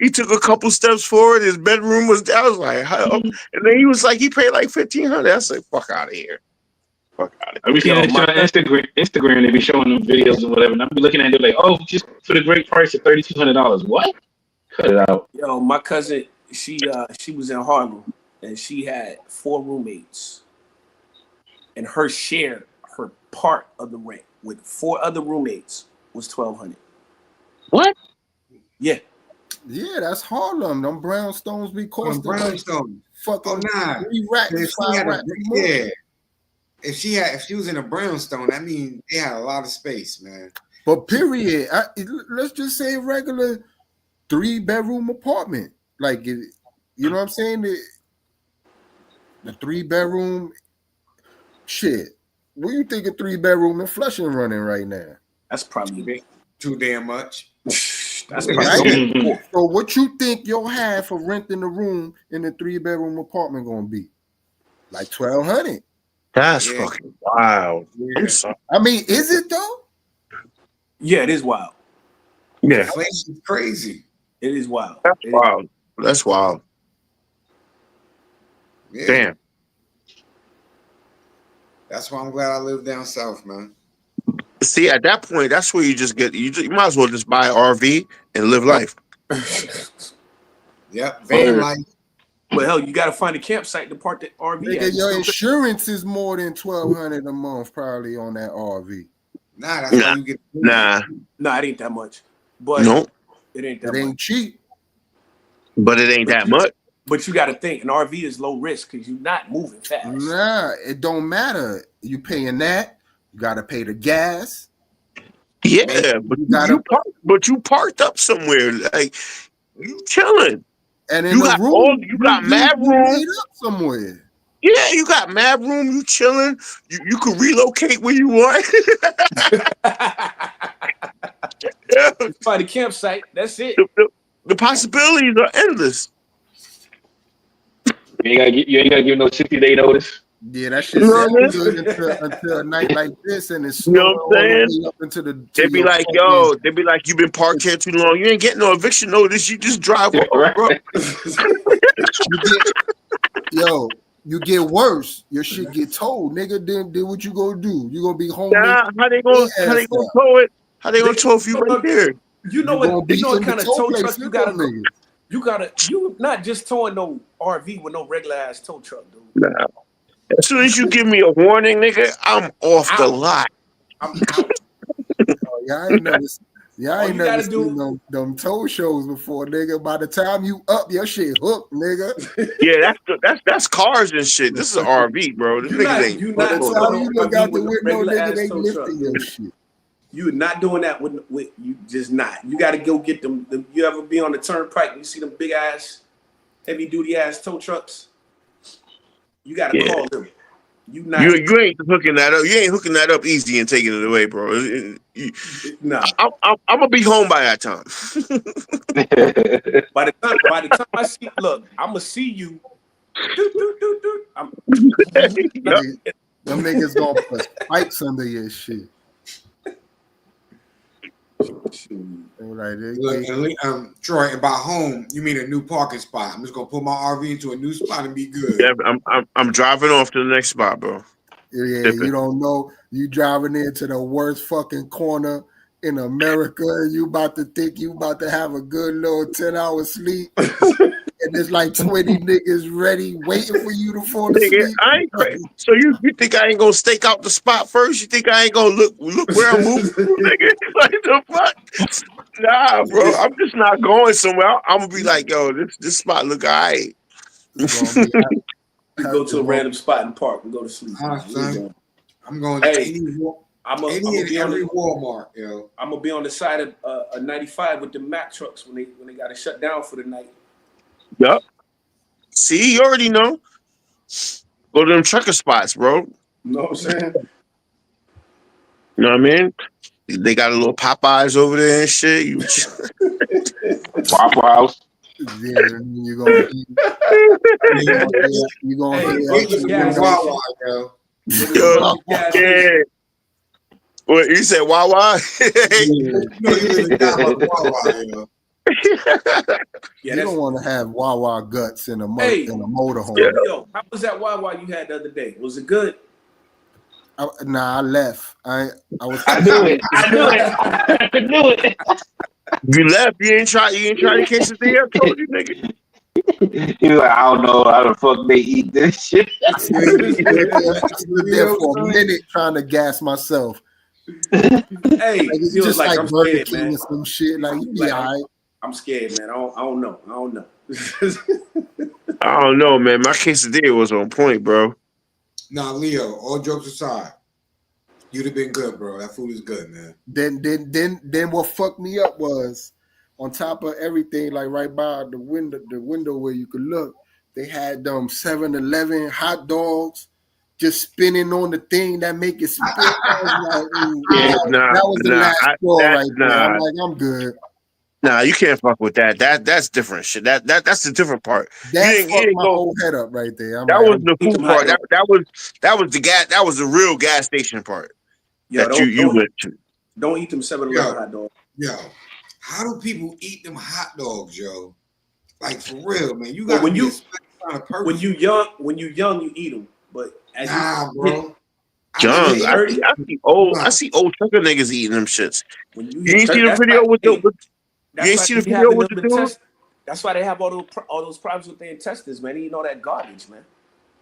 he took a couple steps forward. His bedroom was there. I was like, how? And then he was like, he paid like $1,500. I said, fuck out of here. Fuck out of
I be seeing that shit on Instagram. They be showing them videos or whatever, and I be looking at it like, oh, just for the great price of $3,200. What? Cut it out.
Yo, my cousin, she was in Harlem, and she had 4 roommates, and her part of the rent with 4 other roommates was $1,200.
What?
Yeah.
Yeah, that's Harlem. Them brownstones be costing
Brownstone.
fucking
Nah.
3 racks,
If she
5
had a,
racks. a month.
yeah. If she was in a brownstone, that means they had a lot of space, man.
But period. Let's just say a regular 3-bedroom apartment. Like, you know what I'm saying? The 3-bedroom shit. What do you think a 3-bedroom in Flushing running right now?
That's probably
Too damn much.
that's
Right?
probably
So what you think your half of renting a room in a 3-bedroom apartment gonna be? Like $1,200.
That's
Yeah.
fucking wild.
Yeah.
I'm sorry.
I mean, is it though?
Yeah, it is wild.
Yeah,
Inflation's crazy.
It is wild.
that's
It is-
wild. That's wild.
Yeah.
Damn.
That's why I'm glad I live down south, man.
See, at that point, that's where you might as well just buy an RV and live life.
Yep. Van
Word.
life.
But hell, you got to find a campsite to park the RV
Nigga,
at.
your insurance is more than $1,200 a month probably on that RV.
Nah, that's why you get
Nah,
Nah, it ain't that much. But
no,
it ain't
It
that
ain't
much.
cheap.
but it ain't that much.
But you got to think an RV is low risk because you're not moving fast.
Nah, it don't matter. You paying that. You gotta pay the gas.
Yeah, but you parked up somewhere. Like you chilling.
And in
You
the
got
room,
you got mad room.
laid up somewhere.
Yeah, you got mad room. You chilling. You can relocate where you want. Yeah.
Find a campsite. That's it.
The possibilities are endless.
You ain't gotta give no 60-day notice.
Yeah, that shit
You know what I
sounds
mean?
good until a night like this and it's
You know
snowing
what
all
I'm
the
saying?
way up into the.
They be like, yo, they be like, you been parked here too long. You ain't getting no eviction notice. You just drive off, bro.
Right.
Yo, you get worse. Your shit get towed, nigga. Then what you gonna do? You gonna be homeless?
Nah, how they gonna tow it? How they gonna tow if you right there?
You know what? You know what kind of tow truck you gotta go.
Niggas.
You not just towing no RV with no regular ass tow truck, dude.
Nah. As soon as you give me a warning, nigga, I'm off the lot.
I'm out.
Oh, y'all ain't never seen them tow shows before, nigga. By the time you up, your shit hooked, nigga.
Yeah, that's cars and shit. This is an RV, bro. This niggas ain't.
By the time you look out the window, nigga, they lifting your shit.
You're not doing that with you. Just not. You got to go get them. You ever be on the turnpike and you see them big ass, heavy duty ass tow trucks? You got to call them. You
ain't hooking that up. You ain't hooking that up easy and taking it away, bro.
Nah.
I'm gonna be home by that time.
by the time I see, look, I'm gonna see you.
Them niggas gonna put spikes under your shit.
Look, Troy, and by home, you mean a new parking spot. I'm just gonna put my RV into a new spot and be good.
Yeah, I'm driving off to the next spot, bro.
Yeah, you don't know. You driving into the worst fucking corner in America, and you about to think you about to have a good little 10-hour sleep. And there's like 20 niggas ready, waiting for you to fall asleep.
I ain't crazy. So you think I ain't gonna stake out the spot first? You think I ain't gonna look where I'm moving? Nigga, like the fuck? Nah, bro. I'm just not going somewhere. I'm gonna be like, yo, this spot look alright.
You go to a random spot and park and go to sleep.
I'm going to any every Walmart, yo.
I'm gonna be on the side of 95 with the Mack trucks when they got to shut down for the night.
Yep. See, you already know. Go to them trucker spots, bro.
You know what I'm saying?
You know what I mean? They got a little Popeyes over there and shit.
Waffle House.
Yeah, you're gonna
yeah. What you said, Wawa?
You don't want to have Wawa guts in a motorhome.
Yo, how was that Wawa you had the other day? Was it good?
I left. I
knew it. I knew it.
You left. You ain't try the quesadilla. I told you, nigga.
He was like, I don't know how the fuck they eat this shit.
I stood there for a minute trying to gas myself.
Hey,
it's just like
I'm
Burger
scared,
King
man.
or some shit. Like you be all right.
I'm scared, man. I don't know.
I don't know, man. My quesadilla was on point, bro.
Nah, Leo, all jokes aside, you'd have been good, bro. That food is good, man.
Then what fucked me up was on top of everything, like right by the window where you could look, they had them 7-Eleven hot dogs just spinning on the thing that make it spin. That was the last straw right there. I'm like, I'm good.
Nah, you can't fuck with that. That's different shit. That's the different part.
That fucked my whole head up right there.
That was the food part. That was the gas. That was the real gas station part.
Yo,
that you went to.
Don't eat them 7-Eleven hot dogs.
Yo, how do people eat them hot dogs, yo? Like for real, man. You got when you young, you eat them. But as bro.
Young, I see old trucker niggas eating them shits. You ain't see the video with the. You ain't see the video with the dude?
That's why they have all those problems with their intestines, man. You know that garbage, man.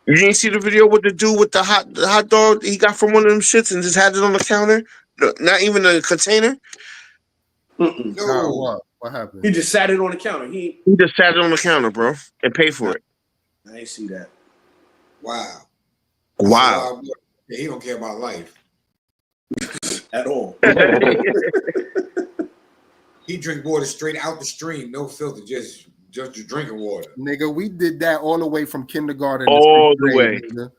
You ain't see the video with the dude with the hot dog he got from one of them shits and just had it on the counter? Not even a container?
No. What happened?
He just sat it on the counter. He
just sat it on the counter, bro, and paid for it.
I ain't see that.
Wow. Yeah, he don't care about life.
At all.
He drink water straight out the stream, no filter, just drinking water.
Nigga, we did that all the way from kindergarten.
All the way.
Nigga.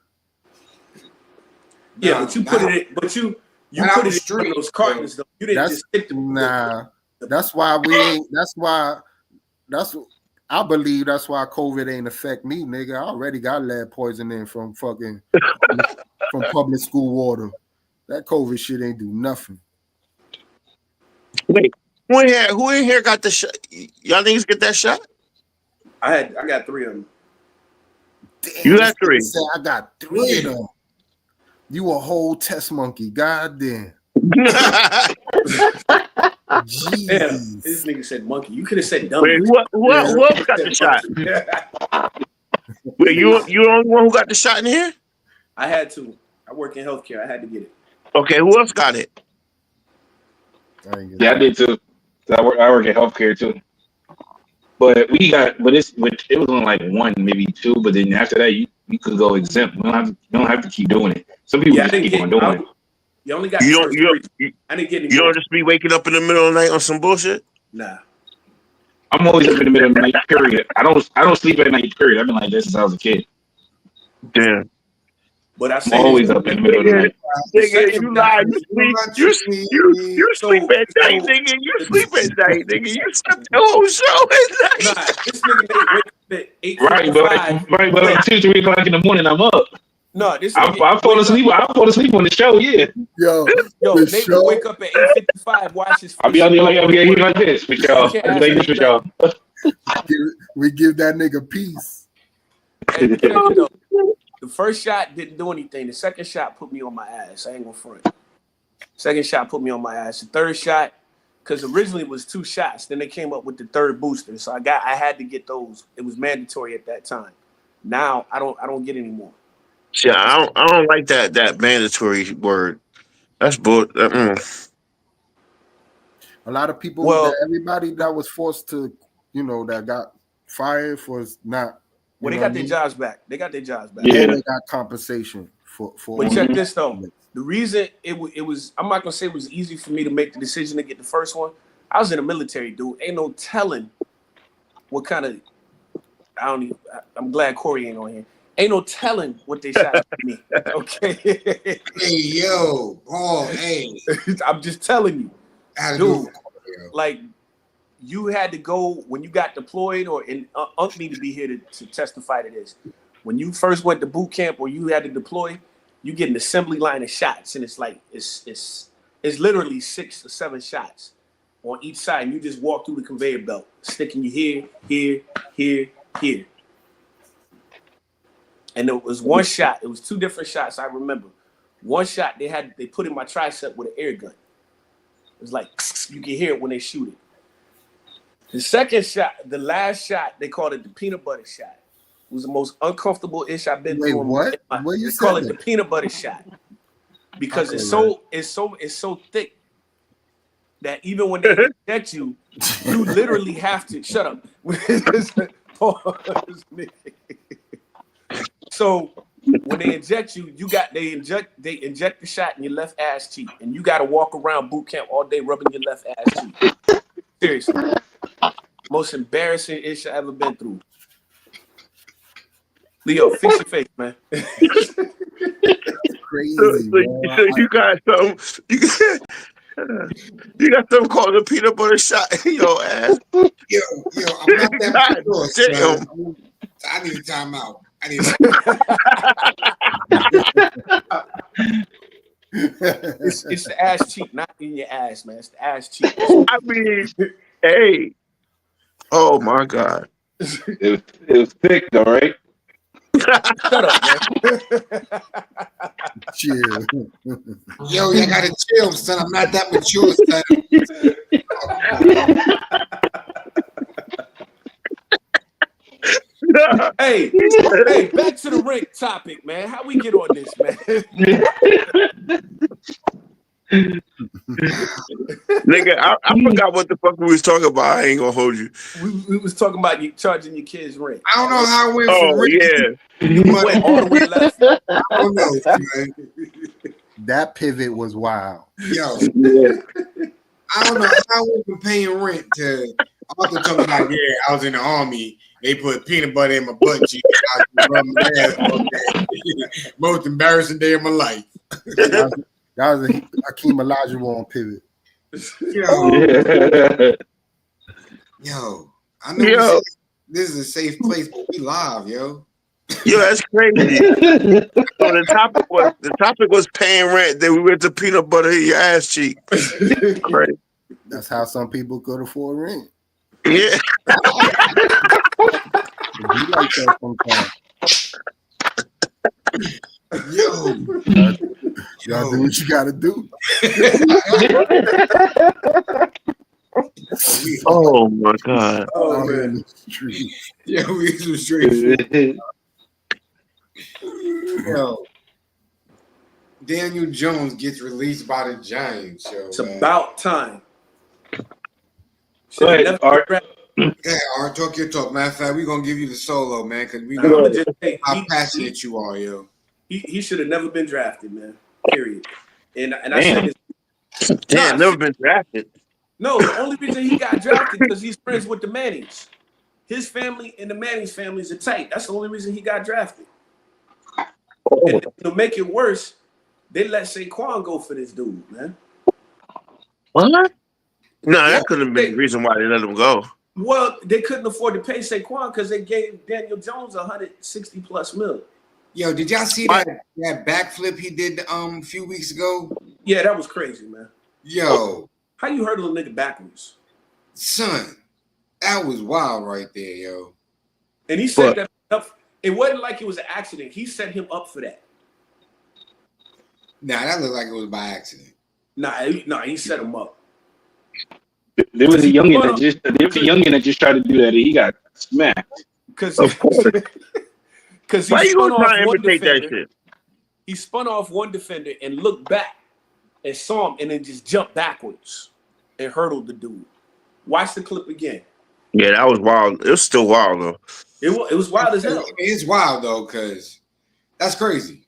Yeah, but you put it in, but you put it in those cartons though. You didn't just stick them.
Nah. That's why we ain't. I believe that's why COVID ain't affect me, nigga. I already got lead poisoning from fucking from public school water. That COVID shit ain't do nothing.
Wait, who in here got the shot? Y'all niggas get that shot?
I got 3 of them.
Damn,
You got 3.
Say I got 3 of them. You a whole test monkey. God damn. Jesus.
Damn, this nigga said monkey. You could have said dumb.
Wait, who else got the shot? Wait, you the only one who got the shot in here?
I had to. I work in healthcare. I had to get it.
Okay, who else got it?
Yeah, I did too. So I work in healthcare too. But it was only like 1, maybe 2. But then after that, you could go exempt. You don't have to keep doing it. Some people just keep on doing it.
You only got.
I didn't get any. You don't just be waking up in the middle of the night on some bullshit.
Nah.
I'm always up in the middle of the night. Period. I don't sleep at night. Period. I've been like this since I was a kid.
Damn.
But
I'm always up in the middle of the night.
Nigga, you lie. You sleep at night, nigga. You sleep at night, nigga. You slept the whole show at night.
Nah, this nigga made wake up at 8:55.
But like 2, 3 o'clock in the morning, I'm up.
No, this
I fall asleep. I fall asleep on the show. Yeah.
Yo, Nate would wake up at 8:55. Watch his.
I'll be on the like this with y'all.
We give that nigga peace.
And, the first shot didn't do anything. The second shot put me on my ass. I ain't gonna front. Second shot put me on my ass. The third shot, because originally it was 2 shots. Then they came up with the third booster, so I had to get those. It was mandatory at that time. Now I don't get any more.
Yeah, I don't like that mandatory word. That's bull.
A lot of people, everybody that was forced to, that got fired for not.
Well, they got their jobs back. They got their jobs back.
Yeah, they got compensation for.
But check this though. The reason it was, I'm not gonna say it was easy for me to make the decision to get the first one. I was in the military, dude. Ain't no telling what kind of. I'm glad Corey ain't on here. Ain't no telling what they shot at me. Okay.
Hey yo, Paul. Hey,
I'm just telling you, dude. Like. You had to go when you got deployed, Unc need to be here to testify to this. When you first went to boot camp or you had to deploy, you get an assembly line of shots, and it's like it's literally 6 or 7 shots on each side, and you just walk through the conveyor belt, sticking you here. And it was one shot. It was 2 different shots. I remember. One shot they put in my tricep with an air gun. It was like you can hear it when they shoot it. The second shot, the last shot, they called it the peanut butter shot. It was the most uncomfortable ish I've been through.
What? What you
call it the peanut butter shot because it's so thick that even when they inject you, you literally have to shut up. So when they inject you, they inject the shot in your left ass cheek, and you got to walk around boot camp all day rubbing your left ass cheek. Seriously. Most embarrassing ish I ever been through. Leo, fix your face, man.
Crazy.
So you got something. You got something called a peanut butter shot in your ass.
Yo, I'm not that sure. I need a timeout.
It's the ass cheek, not in your ass, man. It's the ass cheek.
I mean, hey. Oh my God.
It was thick though, right?
Shut up, man.
Chill.
Yo, you gotta chill, son. I'm not that mature, son.
Hey, back to the rank topic, man. How we get on this, man?
Nigga, I forgot what the fuck we was talking about. I ain't gonna hold you.
We was talking about you charging your kids rent.
I don't know how it went.
You went all the way left.
I don't know, man.
That pivot was wild.
Yo, I don't know how I went from paying rent to also talking about I was in the army. They put peanut butter in my butt cheek. I was rubbing my ass all day. Most embarrassing day of my life.
That was a Hakeem Olajuwon pivot.
Yo, I know this is a safe place, but we live, yo.
Yo, that's crazy. So the topic was paying rent. Then we went to peanut butter in your ass cheek. Crazy.
That's how some people could afford rent.
Yeah.
Be like that sometimes. Yo, y'all do what you gotta do.
Oh my God.
Oh man.
Yeah, we some straight. Yo, Daniel Jones gets released by the Giants. Yo,
It's about time.
Go ahead, Art.
Yeah, Art, talk your talk. Matter of fact, we're gonna give you the solo, man, because we
I'm
know
gonna just say,
how passionate you are, yo.
He should have never been drafted, man. Period. And I said this.
Damn, never been drafted.
No, the only reason he got drafted because he's friends with the Mannings. His family and the Mannings families are tight. That's the only reason he got drafted. And to make it worse, they let Saquon go for this dude, man.
What? No, that couldn't have been the reason why they let him go.
Well, they couldn't afford to pay Saquon because they gave Daniel Jones $160+ million.
Yo, did y'all see that backflip he did a few weeks ago?
Yeah, that was crazy, man.
Yo,
how you hurdle a nigga backwards?
Son, that was wild right there, yo.
And he set that up. It wasn't like it was an accident. He set him up for that.
Nah, that looked like it was by accident.
Nah, he set him up.
There was a youngin that just tried to do that, and he got smacked.
Because
why you gonna try and imitate that shit?
He spun off one defender and looked back and saw him, and then just jumped backwards and hurdled the dude. Watch the clip again.
Yeah, that was wild. It was still wild though.
It was wild as hell.
It's wild though, because that's crazy.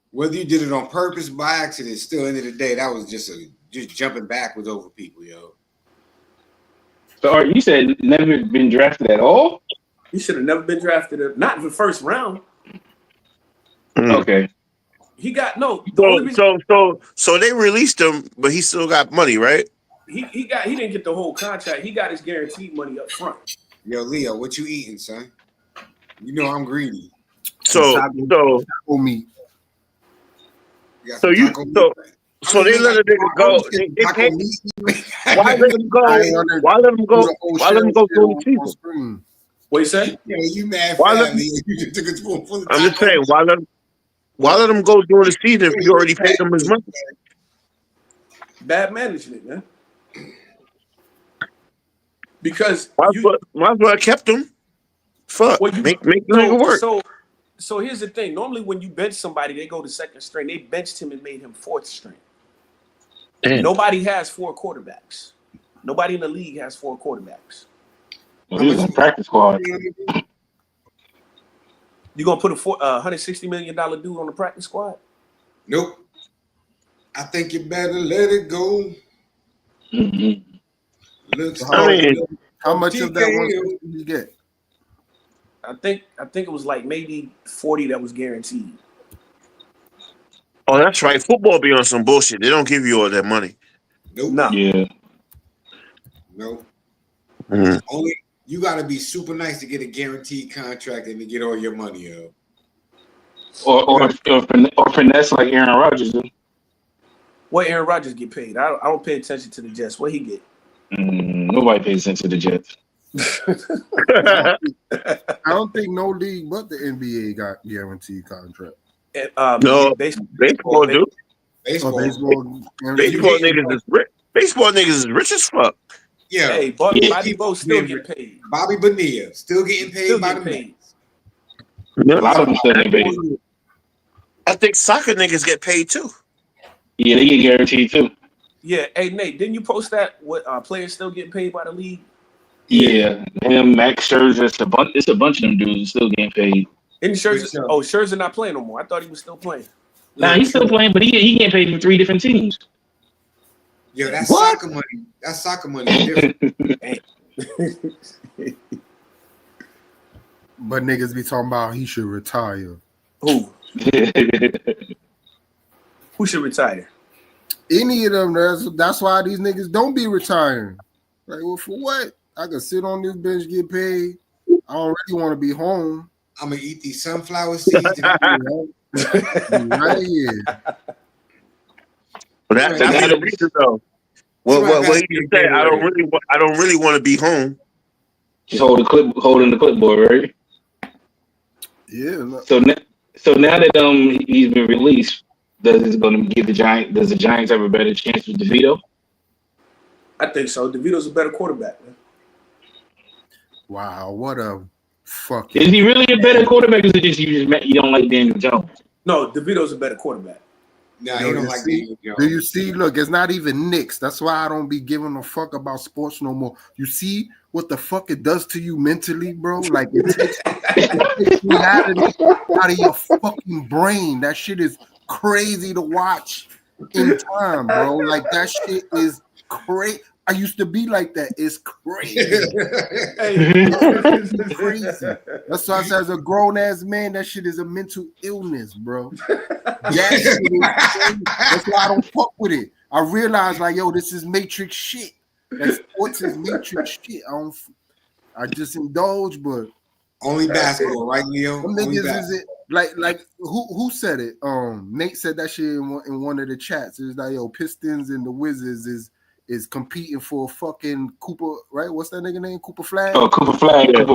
Whether you did it on purpose, by accident, still end of the day, that was just jumping backwards over people, yo.
So, Art, you said never been drafted at all?
He should have never been drafted. Not in the first round.
Okay.
He got no.
So they released him, but he still got money, right?
He didn't get the whole contract. He got his guaranteed money up front.
Yo, Leo, what you eating, son? You know I'm greedy.
So they let a nigga go. Why let him go? Why let him go? Why let him go through the season?
What you say?
Yeah, you mad? You just took a spoonful of
I'm just saying, why let him go during the season if you already paid him his money?
Bad management, man. Because
might as well kept him. Fuck, make the nigga work.
So here's the thing. Normally, when you bench somebody, they go to second string. They benched him and made him fourth string. Damn. Nobody has 4 quarterbacks. Nobody in the league has 4 quarterbacks.
Well, he was on practice squad.
You gonna put a $160 million dude on the practice squad?
Nope. I think you better let it go.
Mm-hmm.
How much of that one did you get?
I think it was like maybe 40 that was guaranteed.
Oh, that's right. Football be on some bullshit. They don't give you all that money.
Nope.
No.
Yeah.
Nope.
Mm.
Only you got to be super nice to get a guaranteed contract and to get all your money, yo.
Or finesse like Aaron Rodgers do.
What Aaron Rodgers get paid? I don't pay attention to the Jets. What he get?
Nobody pays attention to the Jets.
I don't think no league but the NBA got guaranteed contract.
No, baseball do.
Baseball
niggas is rich. Baseball niggas is rich as fuck.
Yeah.
Hey, Bobby Bo still get paid.
Bobby Bonilla still getting paid by the paid.
A lot of them still get paid.
I think soccer niggas get paid too.
Yeah, they get guaranteed too.
Yeah. Hey, Nate, didn't you post that? What players still getting paid by the league?
Yeah, him, Max Scherzer, it's a bunch of them dudes still getting paid.
And Scherzer not playing no more. I thought he was still playing.
Nah, he's still playing, but he getting paid for 3 different teams.
Yo, that's soccer money. That's soccer money. Different.
But niggas be talking about he should retire.
Who? Who should retire?
Any of them. That's why these niggas don't be retiring. Like, well, for what? I can sit on this bench, get paid. I don't really want to be home.
I'm gonna eat these sunflower seeds.
Right here.
But that's the reason though. What you say? I don't really want to be home.
Just holding the clipboard, right?
Yeah.
So now that he's been released, does the Giants have a better chance with DeVito?
I think so. DeVito's a better quarterback, man.
Wow, what a fucking.
Is he really a better quarterback? Or is it just you don't like Daniel Jones?
No, DeVito's a better quarterback.
Nah, he don't like
Do you see? Look, it's not even Knicks. That's why I don't be giving a fuck about sports no more. You see what the fuck it does to you mentally, bro? Like it takes you out of your fucking brain. That shit is crazy to watch in time, bro. Like that shit is crazy. I used to be like that. It's crazy. It's crazy. That's why I say as a grown ass man, that shit is a mental illness, bro. That shit is crazy. That's why I don't fuck with it. I realize like, yo, this is Matrix shit. That sports is Matrix shit. I just indulge, but
only basketball, right, Leo?
Niggas is it like who said it? Nate said that shit in one of the chats. It's like, yo, Pistons and the Wizards is competing for fucking Cooper, right? What's that nigga name? Cooper Flag?
Oh, Cooper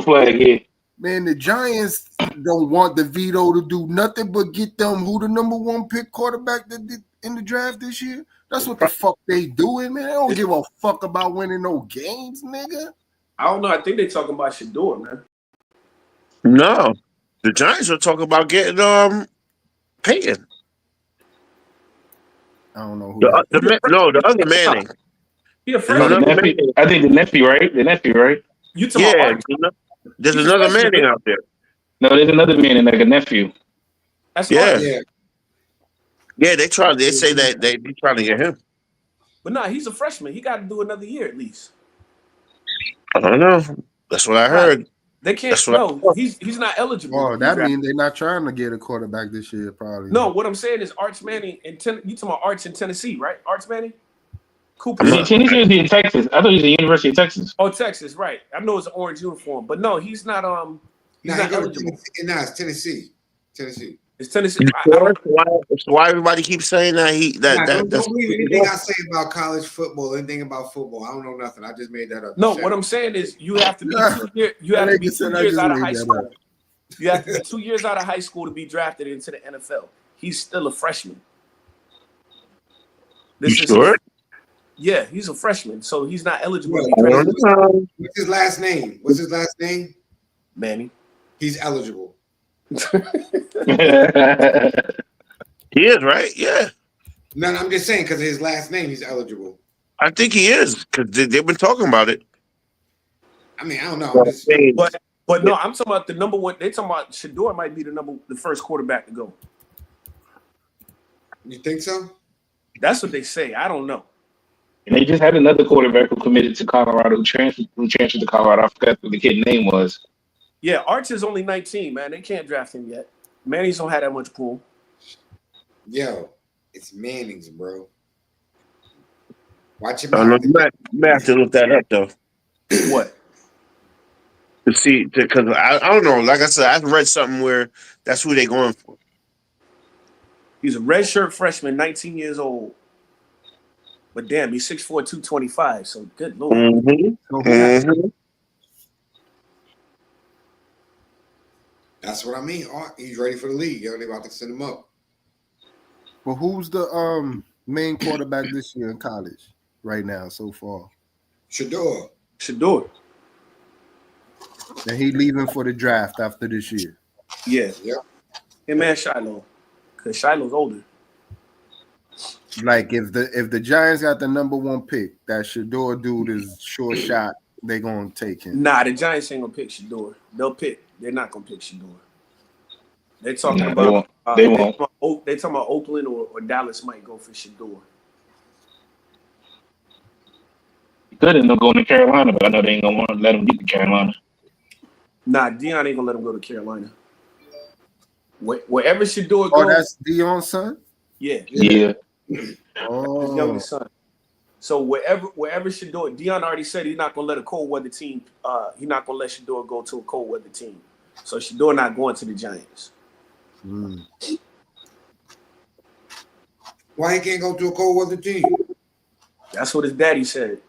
Flag, yeah.
Man, the Giants don't want DeVito to do nothing but get them who the number one pick quarterback that did in the draft this year. That's what the fuck they doing, man. They don't give a fuck about winning no games, nigga.
I don't know. I think they talking about Shador, man.
No, the Giants are talking about getting Peyton.
I don't know who.
The other Manning.
He a freshman.
I think the nephew, right?
You talking about
there's another Manning out there.
No, there's another Manning, like a nephew.
That's
yeah. They say that they be trying to get him.
But nah, he's a freshman. He got to do another year at least.
I don't know. That's what I heard.
They can't. He's not eligible.
Oh, that means they're not trying to get a quarterback this year, probably.
No, what I'm saying is Arch Manning you talking about Arch in Tennessee, right? Arch Manning?
Cooper. Tennessee is in Texas. I thought he was the University of Texas.
Oh, Texas, right. I know it's an orange uniform, but no, he's not he's not eligible.
It's Tennessee.
It's Tennessee.
Why everybody keeps saying that
don't believe anything I say about college football, anything about football. I don't know nothing. I just made that up.
No, what I'm saying is you have to be 2 years. You have to be 2 years out of high school. You have to be 2 years out of high school to be drafted into the NFL. He's still a freshman.
Sure?
Yeah, he's a freshman, so he's not eligible.
What's his last name?
Manny.
He's eligible.
He is, right? Yeah.
No, I'm just saying because of his last name, he's eligible.
I think he is because they've been talking about it.
I mean, I don't know.
But no, I'm talking about the number one. They talking about Shador might be the first quarterback to go.
You think so?
That's what they say. I don't know.
And they just had another quarterback who committed to Colorado, who transferred to Colorado. I forgot what the kid's name was.
Yeah, Arch is only 19, man. They can't draft him yet. Manning's don't have that much pull.
Yo, it's Manning's, bro. Watch him.
You might have to look that up though.
What?
To see, because I don't know. Like I said, I've read something where that's who they're going for.
He's a redshirt freshman, 19 years old. But damn, he's 6'4", 225. So good lord.
Mm-hmm.
That's what I mean. He's ready for the league. Yo, they about to send him up.
Well, who's the main quarterback this year in college right now so far?
Shador.
And he leaving for the draft after this year.
Yeah. Him and Shiloh. Because Shiloh's older.
Like if the Giants got the number one pick, that Shador dude is sure shot. They gonna take him.
Nah, the Giants ain't gonna pick Shador. They're not gonna pick Shador. They're talking about
they won't.
They talking about Oakland or Dallas might go for Shador.
He could end up going to Carolina, but I know they ain't gonna want to let him get to Carolina.
Nah, Deion ain't gonna let him go to Carolina. Wherever Shador goes.
Oh, that's Deion's son?
Yeah.
Yeah.
Oh.
His youngest son. So wherever Shador, Deion already said he's not gonna let a cold weather team. He's not gonna let Shador go to a cold weather team. So Shador not going to the Giants.
Why he can't go to a cold weather team?
That's what his daddy said.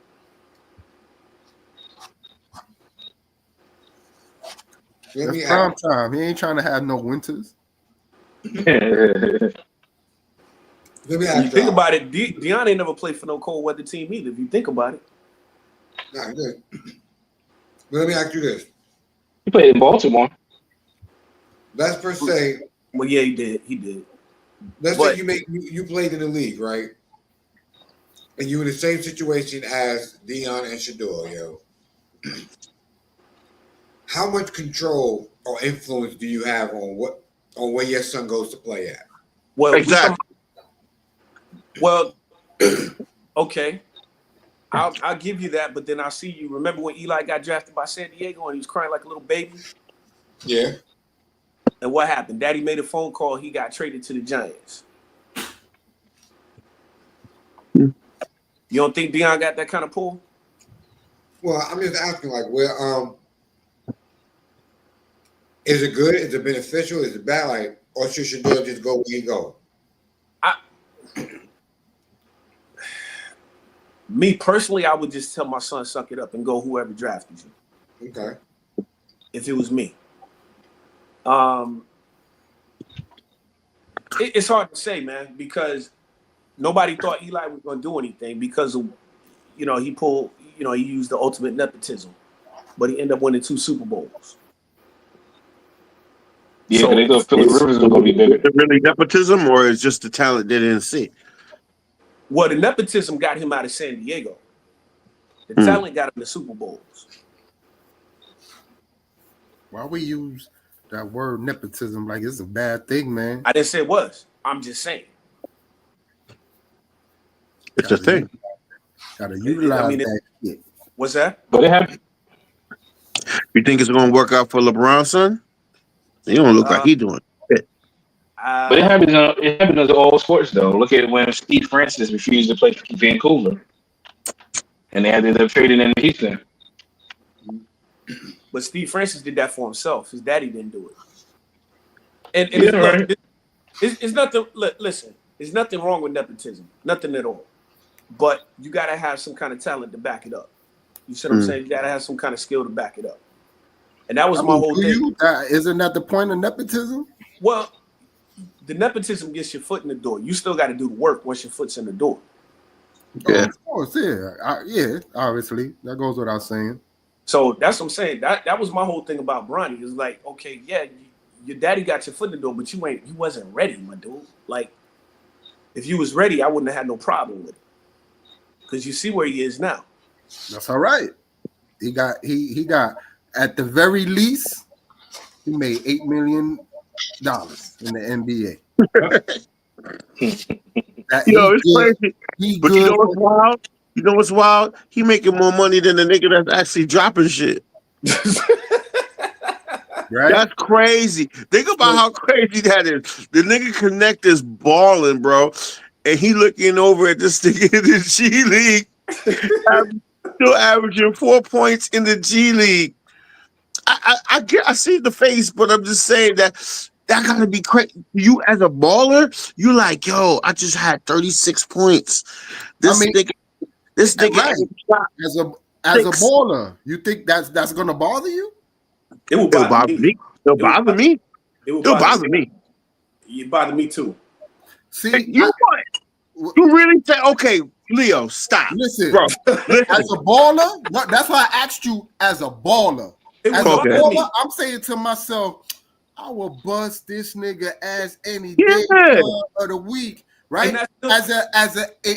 That's prime time. He ain't trying to have no winters.
Let me ask you think about it. Deion ain't never played for no cold weather team either. If you think about it.
Nah, he did. But let me ask you this.
He played in Baltimore.
Let's per se.
Well, yeah, he did. He did.
Let's say you played in the league, right? And you in the same situation as Deion and Shador, yo. How much control or influence do you have on where your son goes to play at?
Well,
exactly.
Okay. I'll give you that, but then I'll see you. Remember when Eli got drafted by San Diego and he was crying like a little baby?
Yeah.
And what happened? Daddy made a phone call. He got traded to the Giants. You don't think Deion got that kind of pull?
Well, I'm just asking, like, where is it good? Is it beneficial? Is it bad? Like, or should Shador just go where he go?
Me personally, I would just tell my son, suck it up and go whoever drafted you.
Okay.
If it was me. It's hard to say, man, because nobody thought Eli was going to do anything because of, he used the ultimate nepotism, but he ended up winning 2 Super Bowls.
Yeah, so they thought Philip Rivers was going to be bigger.
Is it really nepotism, or is just the talent they didn't see?
Well, the nepotism got him out of San Diego. The talent got him the Super Bowls.
Why we use that word nepotism like it's a bad thing, man?
I didn't say it was. I'm just saying.
It's a thing.
Gotta utilize that shit.
What's that?
But it happened.
You think it's going to work out for LeBron's son? He don't look like he doing it.
But it happens in all sports, though. Look at when Steve Francis refused to play for Vancouver. And they had to end up trading in Houston.
But Steve Francis did that for himself. His daddy didn't do it. And it's nothing. Listen, there's nothing wrong with nepotism. Nothing at all. But you got to have some kind of talent to back it up. You see what I'm saying? You got to have some kind of skill to back it up. And that was my whole thing.
Isn't that the point of nepotism?
Well, the nepotism gets your foot in the door. You still got to do the work once your foot's in the door.
Yeah. Of course, yeah. Obviously. That goes without saying.
So that's what I'm saying. That was my whole thing about Bronny. It's like, okay, yeah, your daddy got your foot in the door, but you wasn't ready, my dude. Like, if you was ready, I wouldn't have had no problem with it. Because you see where he is now.
That's all right. He got at the very least, he made $8 million in the NBA.
Yo, it's crazy. But you know what's wild? You know what's wild? He making more money than the nigga that's actually dropping shit. Right? That's crazy. Think about how crazy that is. The nigga Connect is balling, bro. And he looking over at this nigga in the G League. Still averaging 4 points in the G League. I see the face, but I'm just saying that gotta be crazy. You as a baller, you like, yo, I just had 36 points. This nigga
right. as a baller, you think that's gonna bother you?
It'll bother me.
It'll bother me.
It'll bother me. It bothered me too.
See,
you really say, okay, Leo, stop.
Listen, bro. As a baller, that's why I asked you as a baller. As a baller, I'm saying to myself, I will bust this nigga ass any day of the week, right?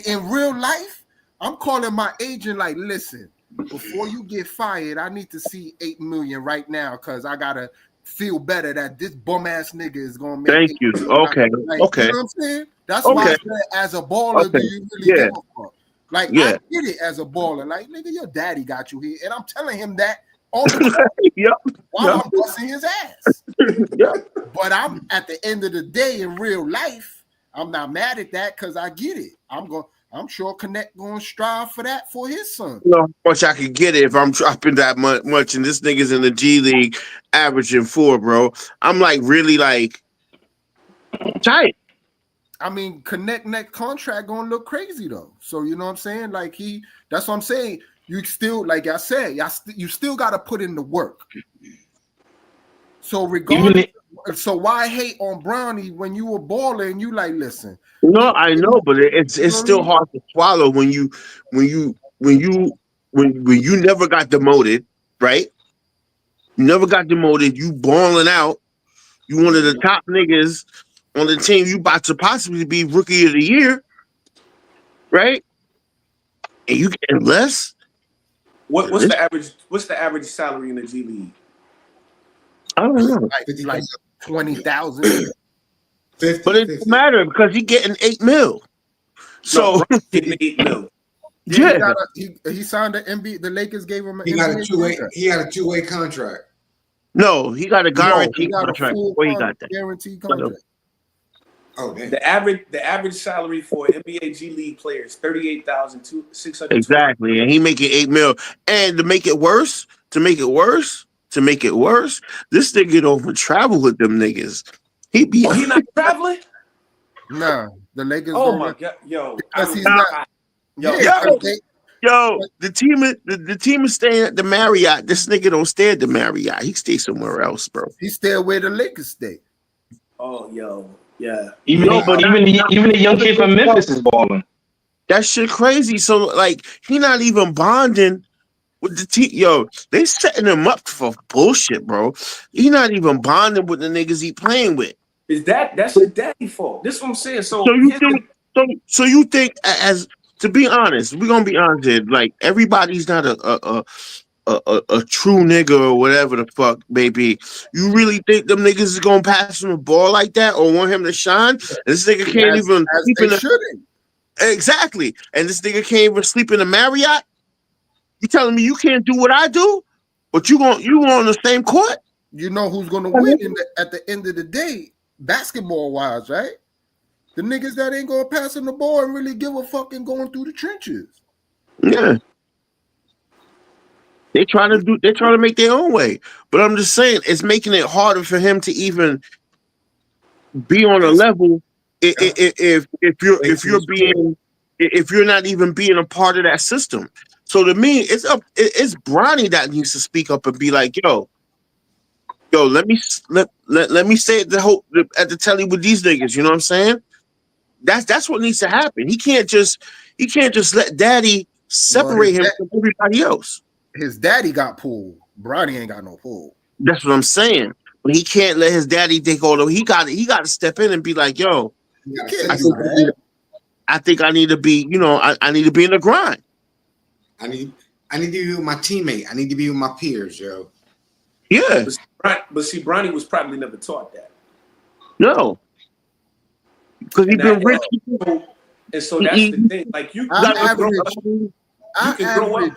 In real life, I'm calling my agent like, listen, before you get fired, I need to see 8 million right now because I gotta feel better that this bum ass nigga is gonna make.
Thank you. Okay.
Like, okay. You know what I'm saying? That's why I said, as a baller, do you really give a fuck? Like, I get it as a baller. Like, nigga, your daddy got you here, and I'm telling him that all the time while I'm busting his ass. But I'm at the end of the day in real life, I'm not mad at that because I get it. I'm sure Connect going to strive for that for his son.
You know how much I could get it if I'm dropping that much, and this nigga's in the G League averaging 4, bro. I'm like really like tight.
I mean, Connect next contract gonna look crazy though. So you know what I'm saying? Like that's what I'm saying. You still, like I said, you still got to put in the work. So regardless, so why hate on Brownie when you were balling? You like, listen.
No, I know, but it's still hard to swallow when you never got demoted, right? You never got demoted. You balling out. You one of the top niggas on the team. You about to possibly be rookie of the year, right? And you getting less.
What's the average? What's the average salary in the G League?
I don't know.
Like 20,000.
But it doesn't matter because he getting $8 million. So
getting $8 million.
Yeah, he signed the NBA. The Lakers gave him.
He got a two-way contract.
No, he got a guaranteed contract. Before he got that
guaranteed contract.
Oh, man.
The average salary for an NBA G League player is $38,600.
Exactly, and he making $8 million. And to make it worse, this nigga don't even travel with them niggas. He
not traveling?
Nah, the Lakers.
Oh my god, yo!
Because he's not.
Yo, the team is staying at the Marriott. This nigga don't stay at the Marriott. He stays somewhere else, bro.
He stay where the Lakers stay.
Oh, yo, yeah.
Even the young kid from Memphis is balling.
That shit crazy. So like, he not even bonding with the team. Yo, they setting him up for bullshit, bro. He not even bonding with the niggas he playing with.
That's his daddy fault. This is what I'm saying. So
you think as to be honest, we're gonna be honest here. Like everybody's not a true nigga or whatever the fuck, baby. You really think them niggas is gonna pass him the ball like that or want him to shine? This nigga can't even sleep in the exactly. And this nigga can't even sleep in the Marriott. You telling me you can't do what I do, but you on the same court?
You know who's gonna win at the end of the day, basketball wise, right? The niggas that ain't gonna pass on the ball and really give a fuck and going through the trenches.
Yeah. They trying to make their own way. But I'm just saying it's making it harder for him to even be on a level if you're not even being a part of that system. So to me, it's Bronny that needs to speak up and be like, yo, let me say it at the telly with these niggas. You know what I'm saying? That's what needs to happen. He can't just let daddy separate him from everybody else.
His daddy got pulled. Bronny ain't got no pull.
That's what I'm saying. But he can't let his daddy take all the. He got to step in and be like, yo, I think I need to be. You know, I need to be in the grind.
I need to be with my teammate. I need to be with my peers, yo.
Yeah.
But see, Bronny was probably never taught that.
No. Because he's been rich.
And so that's the thing. Like you can grow up.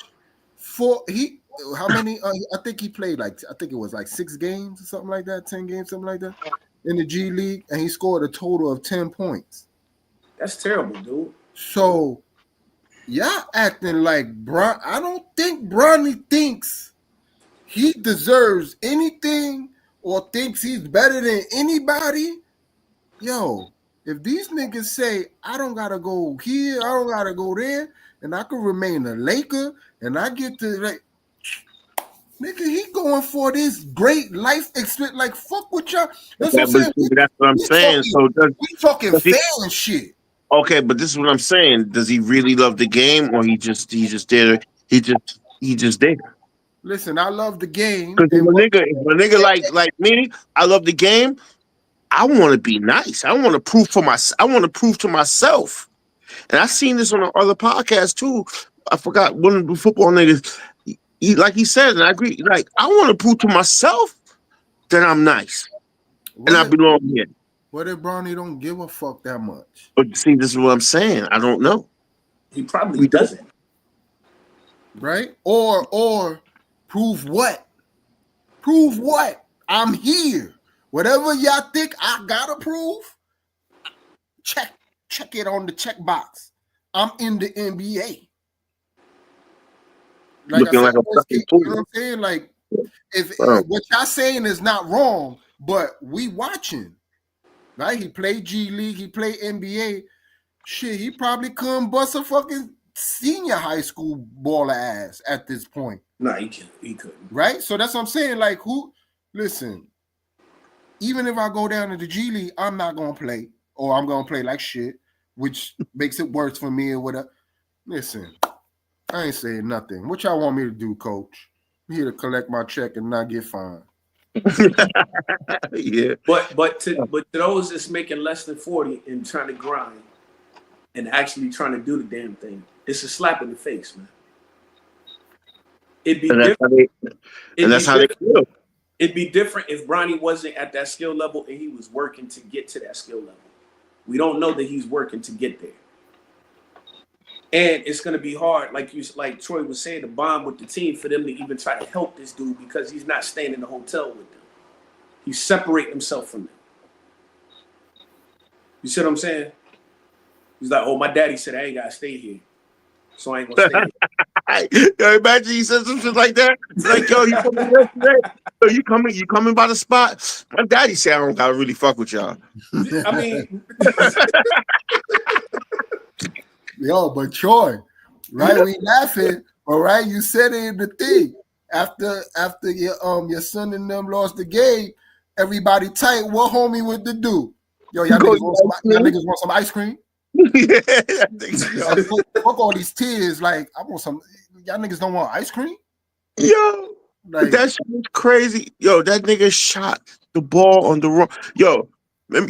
How many? I think he played I think it was 6 games or something like that, 10 games, something like that, in the G League, and he scored a total of 10 points.
That's terrible, dude.
So, y'all acting like I don't think Bronny thinks he deserves anything or thinks he's better than anybody. Yo, if these niggas say I don't gotta go here, I don't gotta go there, and I can remain a Laker, and I get to nigga, he going for this great life experience. Like fuck with y'all. That's what I'm saying.
So
we talking fan shit.
Okay, but this is what I'm saying. Does he really love the game, or he just there? He just there.
Listen, I love the game.
Because if a nigga like me, I love the game. I want to be nice. I want to prove to myself. And I seen this on the other podcast too. I forgot one of the football niggas. Like he said, and I agree. Like I want to prove to myself that I'm nice and I belong here.
What if Bronny don't give a fuck that much?
But see, this is what I'm saying. I don't know.
He probably doesn't.
Right? Or prove what? Prove what? I'm here. Whatever y'all think I gotta prove, check it on the check box. I'm in the NBA.
Looking like a fucking fool.
You know what I'm saying? Like, if what y'all saying is not wrong, but we watching. Right? He played G League, he played NBA. Shit, he probably couldn't bust a fucking senior high school baller ass at this point.
No, he couldn't.
Right? So that's what I'm saying. Like, listen, even if I go down to the G League, I'm not gonna play, or I'm gonna play like shit, which makes it worse for me or whatever. Listen, I ain't saying nothing. What y'all want me to do, coach? I'm here to collect my check and not get fined.
Yeah.
But to those that's making less than 40 and trying to grind and actually trying to do the damn thing, it's a slap in the face, man. It'd be different.
That's how they feel.
It'd be different if Bronny wasn't at that skill level and he was working to get to that skill level. We don't know that he's working to get there. And it's going to be hard, like Troy was saying, to bond with the team for them to even try to help this dude because he's not staying in the hotel with them. He's separating himself from them. You see what I'm saying? He's like, oh, my daddy said I ain't got to stay here, so I ain't going to stay here.
Yo, imagine he said some shit like that. Like, yo, you coming yesterday? Yo, you coming by the spot? My daddy said I don't gotta really fuck with y'all.
I mean,
yo, but Troy, right? We laughing, all right? You said it in the thing. After your son and them lost the game, everybody tight. What homie would to do? Yo, y'all niggas want some ice cream?
Yeah,
fuck all these tears. Like, I want some. Y'all niggas don't want ice cream?
Yo, like, that shit was crazy. Yo, that nigga shot the ball on the wrong.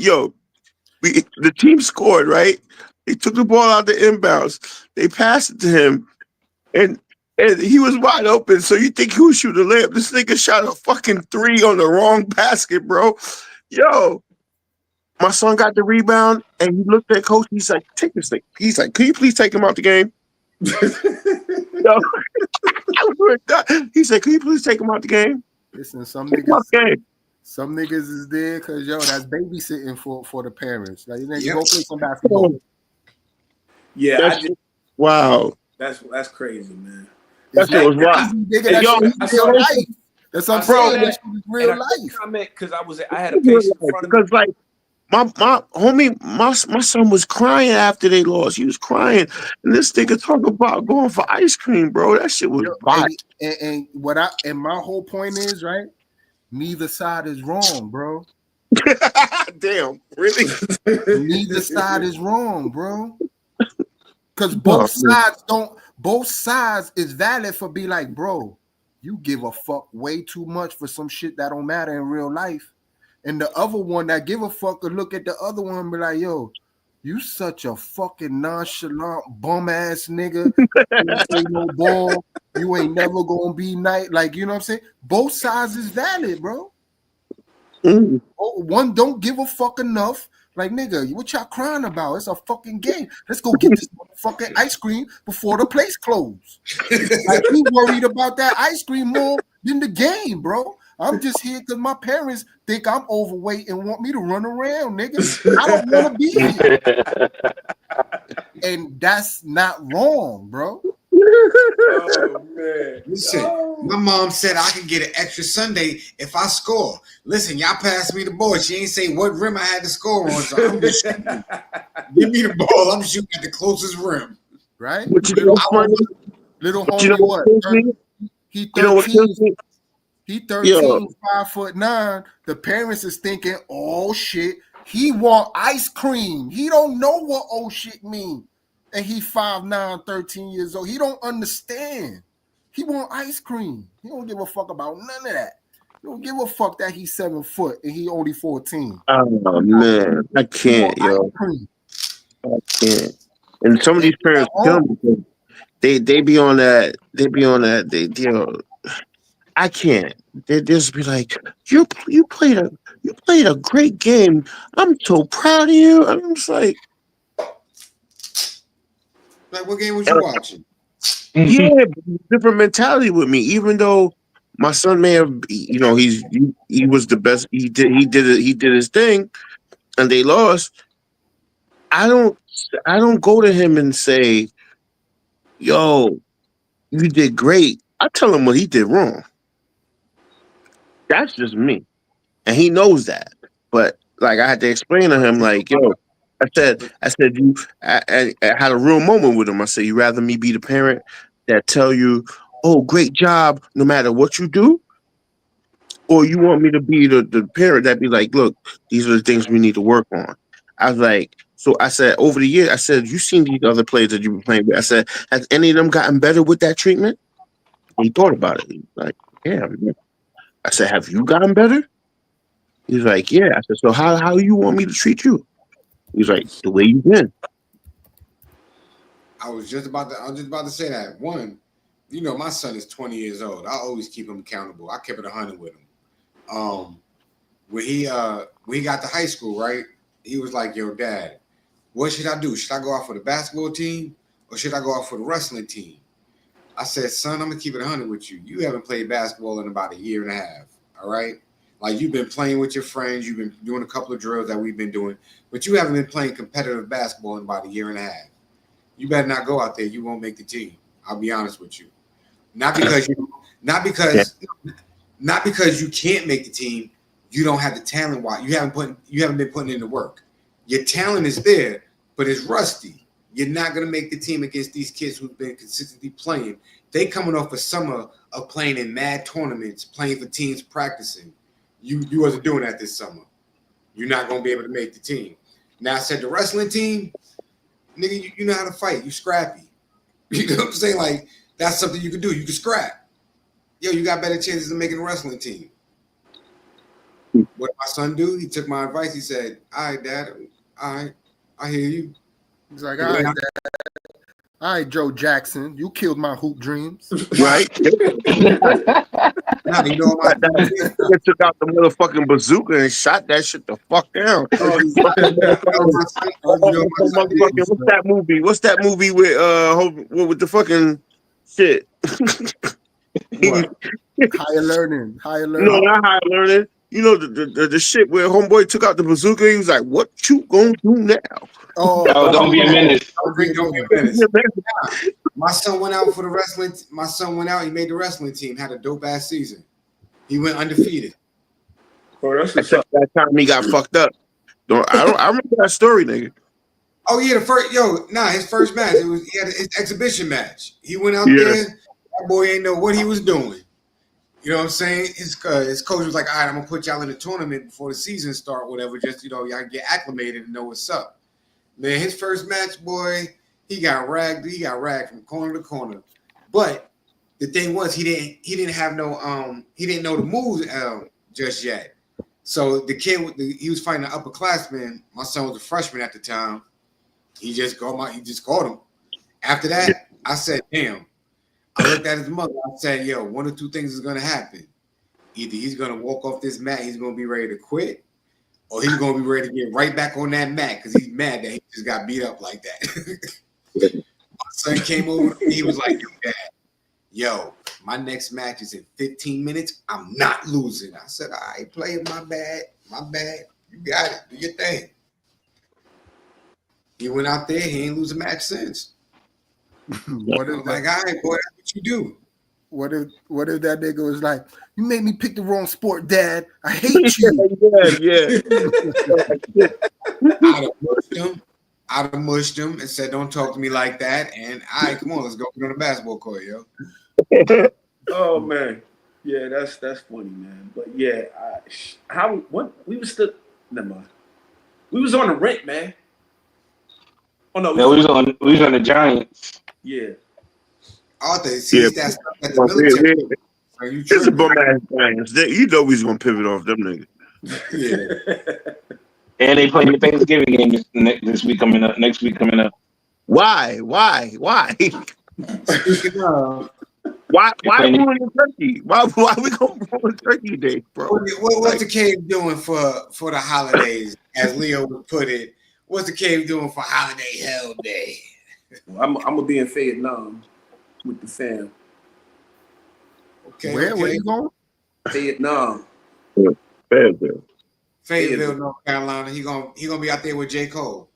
The team scored, right? They took the ball out the inbounds. They passed it to him, and he was wide open. So you think he would shoot a layup? This nigga shot a fucking 3 on the wrong basket, bro. Yo. My son got the rebound, and he looked at coach. He's like, "Take this thing." He's like, "Can you please take him out the game?" He said, "Can you please take him out the game?"
Listen, some niggas is there because that's babysitting for the parents. Like, you go play some basketball.
Yeah,
wow,
that's crazy, man.
That shit was wild.
That's what I'm saying. That shit is real life.
Comment because I had a patient in front of me.
Because like. My homie, my son was crying after they lost. He was crying, and this nigga talk about going for ice cream, bro. That shit was wild.
And my whole point is, right? Neither side is wrong, bro.
Damn, really?
Neither side is wrong, bro. Because both sides is valid for be like, bro, you give a fuck way too much for some shit that don't matter in real life. And the other one that give a fuck could look at the other one and be like, yo, you such a fucking nonchalant bum ass nigga. You ain't play no ball. You ain't never gonna be nice. Like, you know what I'm saying? Both sides is valid, bro. One don't give a fuck enough. Like, nigga, what y'all crying about? It's a fucking game. Let's go get this fucking ice cream before the place closed. Like, he worried about that ice cream more than the game, bro. I'm just here because my parents think I'm overweight and want me to run around, nigga. I don't want to be here. And that's not wrong, bro.
Oh, man.
Listen, my mom said I could get an extra Sunday if I score. Listen, y'all passed me the ball. She ain't say what rim I had to score on, so I'm just shooting. Give me the ball. I'm shooting at the closest rim.
Right?
Little
homie, what? He 13. He 13, 5'9". The parents is thinking, oh shit, he want ice cream. He don't know what oh shit mean. And he 5'9", 13 years old. He don't understand. He want ice cream. He don't give a fuck about none of that. He don't give a fuck that he's 7 foot and he only 14.
Oh man, I can't, yo. I can't. And some of these parents kill me. They be on that. I can't. They just be like, you played a great game. I'm so proud of you. I'm just like
what game was you watching?
Yeah, different mentality with me. Even though my son may have, he was the best. He did his thing, and they lost. I don't go to him and say, "Yo, you did great." I tell him what he did wrong. That's just me, and he knows that. But like, I had to explain to him, like, "Yo," I said, I had a real moment with him. I said, "You rather me be the parent that tell you, oh, great job, no matter what you do, or you want me to be the parent that be like, look, these are the things we need to work on. I was like, so I said, over the years, I said, you seen these other players that you've been playing with? I said, has any of them gotten better with that treatment? He thought about it. He was like, yeah. I said, have you gotten better? He's like, yeah. I said, so how you want me to treat you? He's like, the way you been.
I was just about to say that. One, you know, my son is 20 years old. I always keep him accountable. I kept it 100 with him. When he got to high school, right? He was like, yo, Dad, what should I do? Should I go out for the basketball team or should I go out for the wrestling team? I said, son, I'm gonna keep it 100 with you. You haven't played basketball in about a year and a half. All right. Like, you've been playing with your friends, you've been doing a couple of drills that we've been doing, but you haven't been playing competitive basketball in about a year and a half. You better not go out there. You won't make the team. I'll be honest with you. Not because you can't make the team. You don't have the talent. Why? You haven't been putting in the work. Your talent is there, but it's rusty. You're not gonna make the team against these kids who've been consistently playing. They coming off a summer of playing in mad tournaments, playing for teams, practicing. You wasn't doing that this summer. You're not gonna be able to make the team. Now I said the wrestling team, nigga, you know how to fight. You scrappy. You know what I'm saying? Like, that's something you can do. You can scrap. Yo, you got better chances of making a wrestling team. What did my son do? He took my advice. He said, all right, Dad. All right. I hear you.
He's like, all right, Dad. All right, Joe Jackson. You killed my hoop dreams.
Right?
Now, you know what
They took out the motherfucking bazooka and shot that shit the fuck down. What's that movie? What's that movie with the fucking shit?
Higher learning.
No, not higher learning. You know the shit where homeboy took out the bazooka. He was like, "What you gonna do now?"
Don't be a menace.
Don't be a menace. My son went out for the wrestling. My son went out. He made the wrestling team. Had a dope ass season. He went undefeated.
Except that time he got fucked up. I remember that story, nigga.
Oh yeah, his first match. He had his exhibition match. He went out there. That boy ain't know what he was doing. You know what I'm saying? His coach was like, all right, I'm gonna put y'all in the tournament before the season start, whatever. Just, you know, y'all get acclimated and know what's up. Man, his first match, boy, he got ragged. He got ragged from corner to corner. But the thing was, he didn't know the moves just yet. So the kid, he was fighting an upperclassman. My son was a freshman at the time. He just caught him. After that, I said, damn. I looked at his mother. I said, yo, one or two things is going to happen. Either he's going to walk off this mat, he's going to be ready to quit, or he's going to be ready to get right back on that mat because he's mad that he just got beat up like that. My son came over to me. He was like, Dad, yo, my next match is in 15 minutes. I'm not losing. I said, all right, player, my bad. You got it. Do your thing. He went out there. He ain't lose a match since.
What if
all right, boy, that's what you do.
What if that nigga was like, you made me pick the wrong sport, Dad. I hate you.
I'd have mushed him and said, don't talk to me like that. And all right, come on, let's go put on the basketball court, yo.
Oh man. Yeah, that's funny, man. But yeah, we was still never mind. We was on the rent, man. Oh no,
we was on the Giants.
Yeah.
Arthur, see that stuff at the military. Are you
This is bum ass Giants. You know we's gonna pivot off them niggas.
Yeah.
And they playing the Thanksgiving game next week coming up.
Why?
Speaking of,
why ruin the turkey? Why we gonna ruin Turkey Day, bro?
What's the cave doing for the holidays? As Leo would put it, what's the cave doing for holiday hell day?
Well, I'm gonna be in Vietnam with the fam.
Okay.
Where you going?
Vietnam.
Fayetteville, North Carolina. He gonna be out there with J. Cole.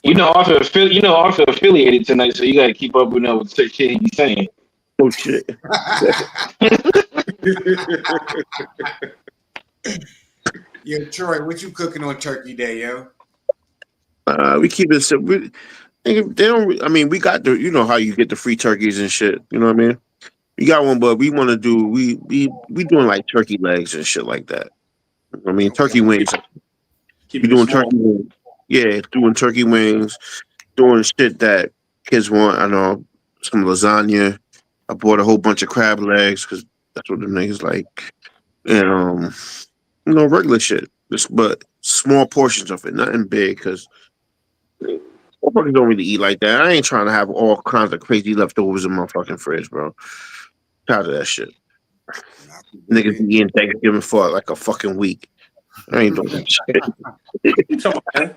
You know, also affiliated tonight, so you got to keep up with what shit he's saying.
Oh shit.
Yo, Troy, what you cooking on Turkey Day, yo?
We keep it simple. They don't. I mean, we got the. You know how you get the free turkeys and shit. You know what I mean? We got one, but we want to do we doing like turkey legs and shit like that. I mean, turkey wings. We doing turkey wings. Yeah, doing turkey wings, doing shit that kids want. I know some lasagna. I bought a whole bunch of crab legs because that's what the niggas like, and regular shit. But small portions of it, nothing big, because motherfuckers don't really eat like that. I ain't trying to have all kinds of crazy leftovers in my fucking fridge, bro. Tired of that shit. Niggas be eating Thanksgiving for like a fucking week. I ain't doing that shit.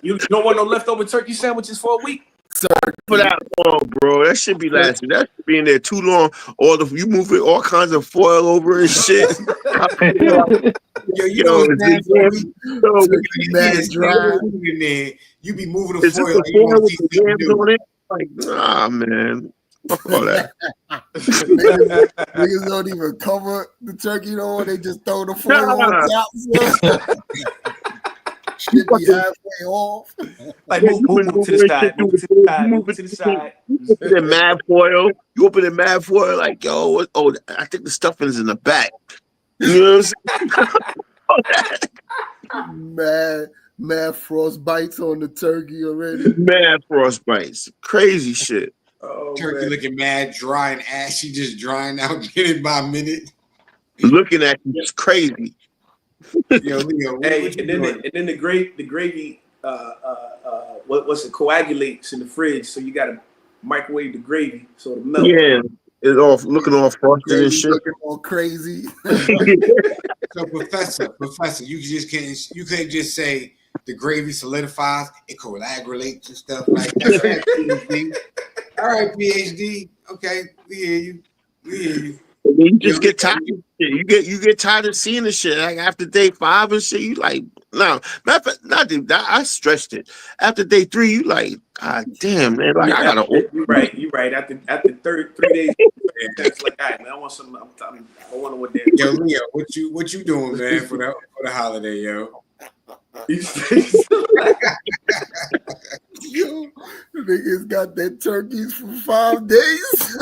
You don't want no leftover turkey sandwiches for a week?
For that long, bro. That should be lasting. That should be in there too long. You move it, all kinds of foil over and shit.
You be moving the foil
with the yams on it. Like, nah, man. Fuck all that.
Niggas don't even cover the turkey though. They just throw the foil on top. Should be halfway off.
Like move to the side. Move to the side.
You open in mad foil. You open in mad foil. Like, yo, I think the stuffing is in the back. You know what I'm saying?
Mad frost bites on the turkey already.
Mad frost bites. Crazy shit.
Oh, turkey looking mad dry and ashy, just drying out minute by minute.
Looking at you just crazy.
Yo, Leo, and then the gravy what's it coagulates in the fridge, so you gotta microwave the gravy so it'll melt.
Yeah, it's looking all frosted and shit.
Looking all crazy.
So professor, you can't just say the gravy solidifies, it coagulates and stuff like that. All right, PhD. Okay, we hear you.
You just get tired of shit. You get tired of seeing the shit. Like after day 5 and shit, you like, no. Matter of fact, I stretched it. After day 3, you like, God damn, man. Like, I gotta.
You're right. After 3 days, that's like, all right, man. I want something. I want to what that.
Yo, Leo, what you doing, man, for the holiday, yo?
Yo, niggas got their turkeys for 5 days.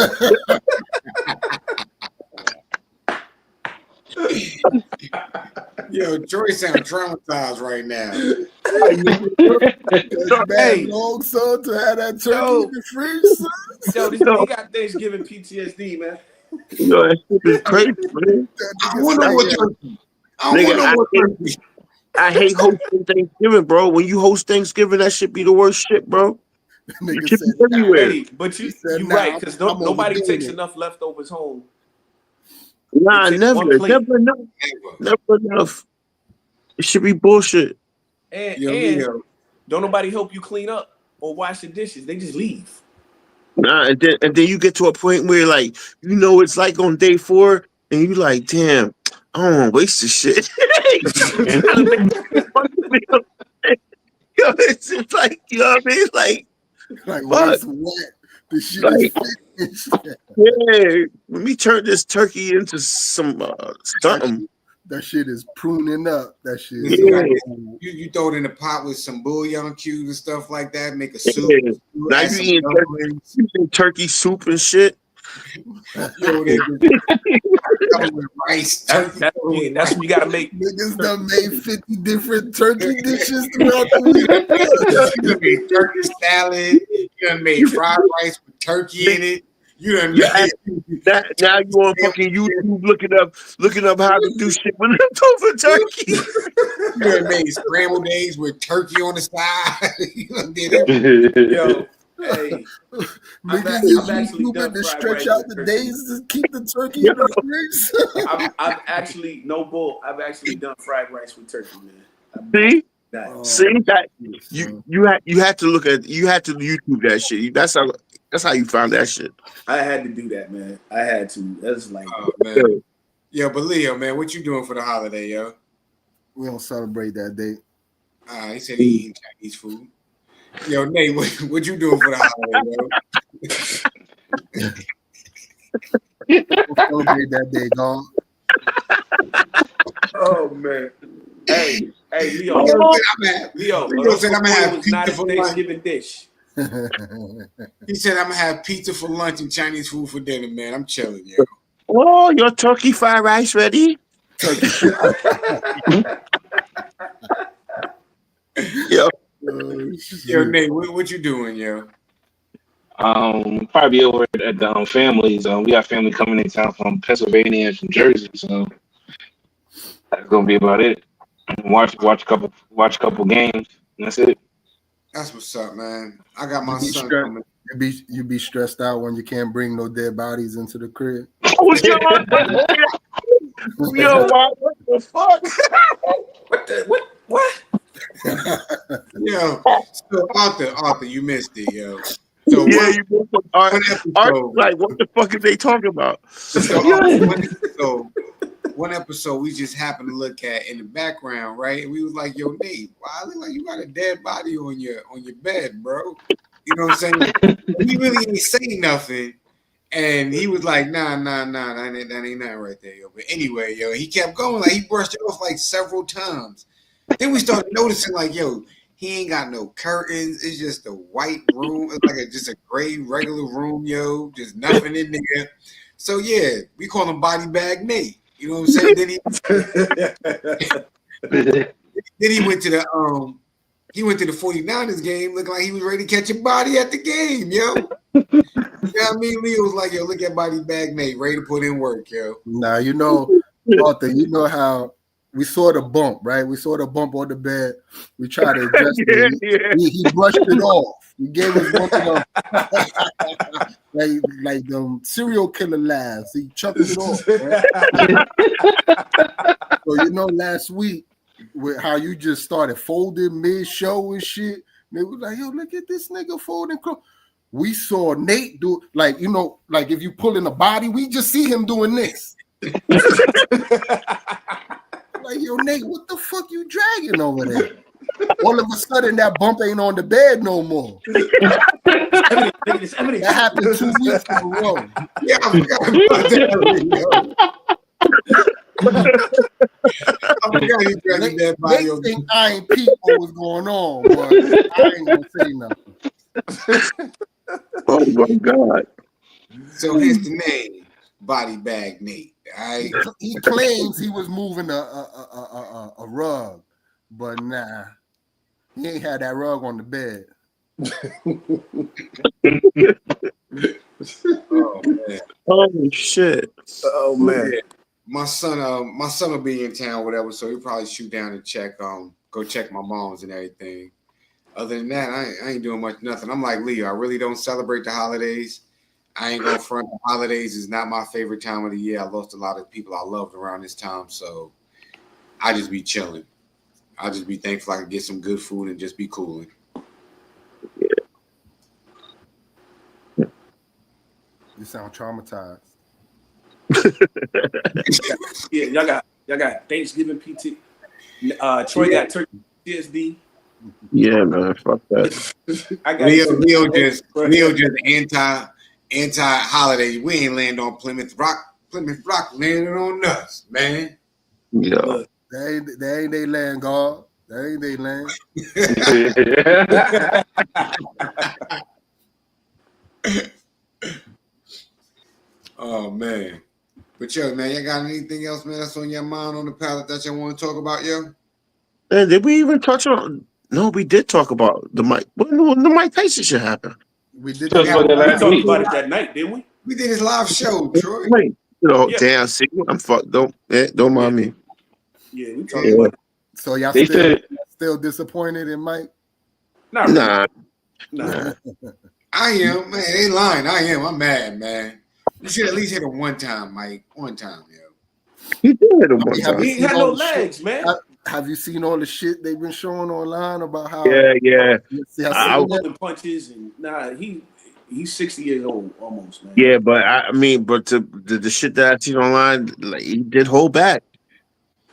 Yo, Troy sound traumatized right now.
Hey, long son to have that turkey in the fridge, son.
Yo, this nigga got Thanksgiving PTSD, man.
That shit is crazy, man. I hate hosting Thanksgiving, bro. When you host Thanksgiving, that should be the worst shit, bro.
Nigga said,
everywhere. Hey, but you right, because nobody takes enough leftovers home.
Nah, never enough. It should be bullshit.
And don't nobody help you clean up or wash the dishes. They just leave.
Nah, and then you get to a point where like it's like on day 4, and you like, damn, I don't want to waste this shit. Yo, it's just like, you know what I mean?
Like when it's wet, the shit is finished.
Yeah, when we turn this turkey into some something.
That shit is pruning up. That shit is
you throw it in a pot with some bouillon cubes and stuff like that, make a soup.
Yeah. Now you eating turkey soup and shit.
Rice. That's what you gotta make.
Niggas done made 50 different turkey dishes throughout the week.
You done made turkey salad. You done made fried rice with turkey in it. You done
now you on fucking YouTube looking up how to do shit with leftover turkey.
You done made scrambled eggs with turkey on the side. You done did it.
Yo. Hey,
I've actually done to stretch out the days to keep the turkey in the fridge.
I've actually done fried rice with turkey, man.
See that you had to YouTube that shit. That's how you found that shit.
I had to do that, man. I had to. That's like,
man. Yo, but Leo, man, what you doing for the holiday, yo?
We don't celebrate that day.
He said he eating Chinese food. Yo, Nate, what you doing for the holiday,
yo? We'll celebrate that day, dog.
Oh man. Hey, Leo.
Leo said I'm gonna have pizza for
Thanksgiving dish.
He said I'm gonna have pizza for lunch and Chinese food for dinner, man. I'm chilling, yo.
Oh, your turkey fried rice ready? Yo.
Yo, Nate, what you doing, yo?
Probably over at the families. We got family coming in town from Pennsylvania and from Jersey, so that's gonna be about it. Watch a couple games. And that's it.
That's what's up, man. I got my
You be
son
stressed-
coming.
You be stressed out when you can't bring no dead bodies into the crib.
Oh, yo, what the fuck?
What?
Yo, so Arthur, you missed it, yo. So
Yeah, you missed it.
one episode,
Like, what the fuck is they talking about?
so one episode we just happened to look at in the background, right? And we was like, yo, Nate, why look like you got a dead body on your bed, bro? You know what I'm saying? We really ain't saying nothing. And he was like, nah, that ain't nothing right there, yo. But anyway, yo, he kept going. Like, he brushed it off like several times. Then we started noticing, like, yo, he ain't got no curtains. It's just a white room. It's like just a gray regular room, yo. Just nothing in there. So yeah, we call him Body Bag Nate. You know what I'm saying? Then he went to the 49ers game looking like he was ready to catch a body at the game, yo. You know what I mean? Leo was like, yo, look at Body Bag Nate, ready to put in work, yo.
Now, you know, Arthur, you know how we saw the bump, right? We saw the bump on the bed. We tried to adjust it. He brushed it off. He gave us one of them, like them serial killer laughs. He chucked it off. Right? So, you know, last week, with how you just started folding mid-show and shit, they was like, yo, look at this nigga folding clothes. We saw Nate do, like, you know, like if you pull in a body, we just see him doing this. Like, yo, Nate, what the fuck you dragging over there? All of a sudden, that bump ain't on the bed no more. That happened 2 weeks in a row.
Yeah, I forgot about that. I forgot he dragging that body
They
over.
think I ain't peep what was going on, but I ain't gonna say nothing.
Oh my God.
So here's the name, Body Bag Nate. All right.
He claims he was moving a rug, but nah, he ain't had that rug on the bed.
Oh man.
Holy shit.
Oh man.
My son will be in town, whatever. So he'll probably shoot down and go check my mom's and everything. Other than that, I ain't doing nothing. I'm like Leo. I really don't celebrate the holidays. I ain't gonna front. The holidays is not my favorite time of the year. I lost a lot of people I loved around this time, so I just be chilling. I'll just be thankful I can get some good food and just be cooling.
You sound traumatized.
Yeah, y'all got Thanksgiving PT. Troy got turkey TSD.
Yeah, man, fuck that.
I got
Leo just anti-holiday. We ain't land on Plymouth Rock. Plymouth Rock landed on us, man.
Yeah.
They ain't they land, God. They ain't they land.
Oh man. But yo, man, you got anything else, man, that's on your mind on the palette that you want to talk about, yo?
Man, did we even touch on? No, we did talk about the Mike. When the Mike Tyson shit happened.
We did
Talked about that
We
last
talked
week.
about it that night, didn't we?
We did his live show, Troy.
Wait,
Yeah.
damn, see, I'm fucked. Don't mind me.
Yeah, we talked
Yeah.
about it.
So y'all
They said
still disappointed in Mike?
Not really.
Nah.
I am, man. They lying. I am. I'm mad, man. You should at least hit him one time, Mike. One time, yo.
He did hit him one
have
time.
He ain't had no legs, man.
Have you seen all the shit they've been showing online about how?
Yeah.
See, I
I-
seen that?
Pulling punches and he's 60 years old almost, man.
Yeah, but the shit that I seen online, like he did hold back.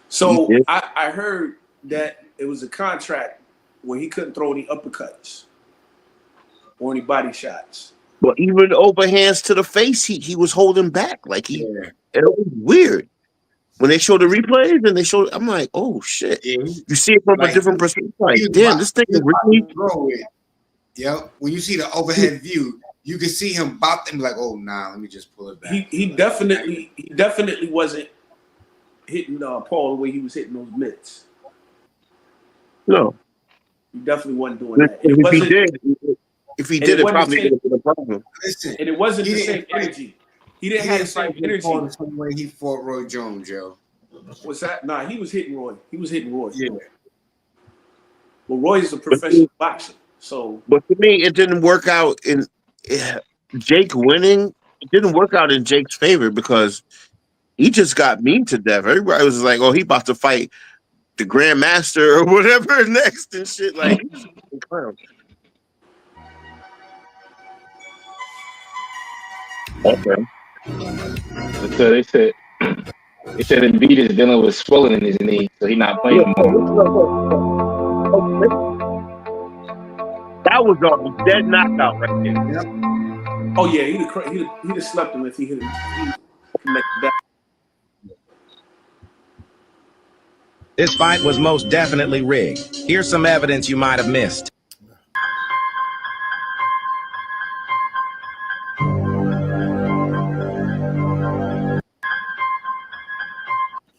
So
He did.
I heard that it was a contract where he couldn't throw any uppercuts or any body shots.
But even overhands to the face, he was holding back. Like it was weird. When they show the replays and I'm like, oh shit.
Yeah.
You see it from a different perspective. Like, damn, this thing is really.
Yep. When you see the overhead view, you can see him about them like, oh nah, let me just pull it back.
He definitely wasn't hitting Paul the way he was hitting those mitts.
No,
he definitely wasn't doing that.
If he did, it probably would have been a problem.
Listen,
and it wasn't the same energy. He didn't have the same energy.
The same way he fought Roy Jones, yo.
What's that? Nah, he was hitting Roy.
Yeah.
Well, Roy is a professional boxer, so.
But to me, it didn't work out in Jake winning. It didn't work out in Jake's favor because he just got mean to death. Everybody was like, "Oh, he about to fight the Grandmaster or whatever next and shit." Like, okay.
So they said Embiid is dealing with swelling in his knee, so he's not playing anymore.
That was a dead knockout right there.
Yep. Oh yeah, he'd have slept him if he hit him.
This fight was most definitely rigged. Here's some evidence you might have missed.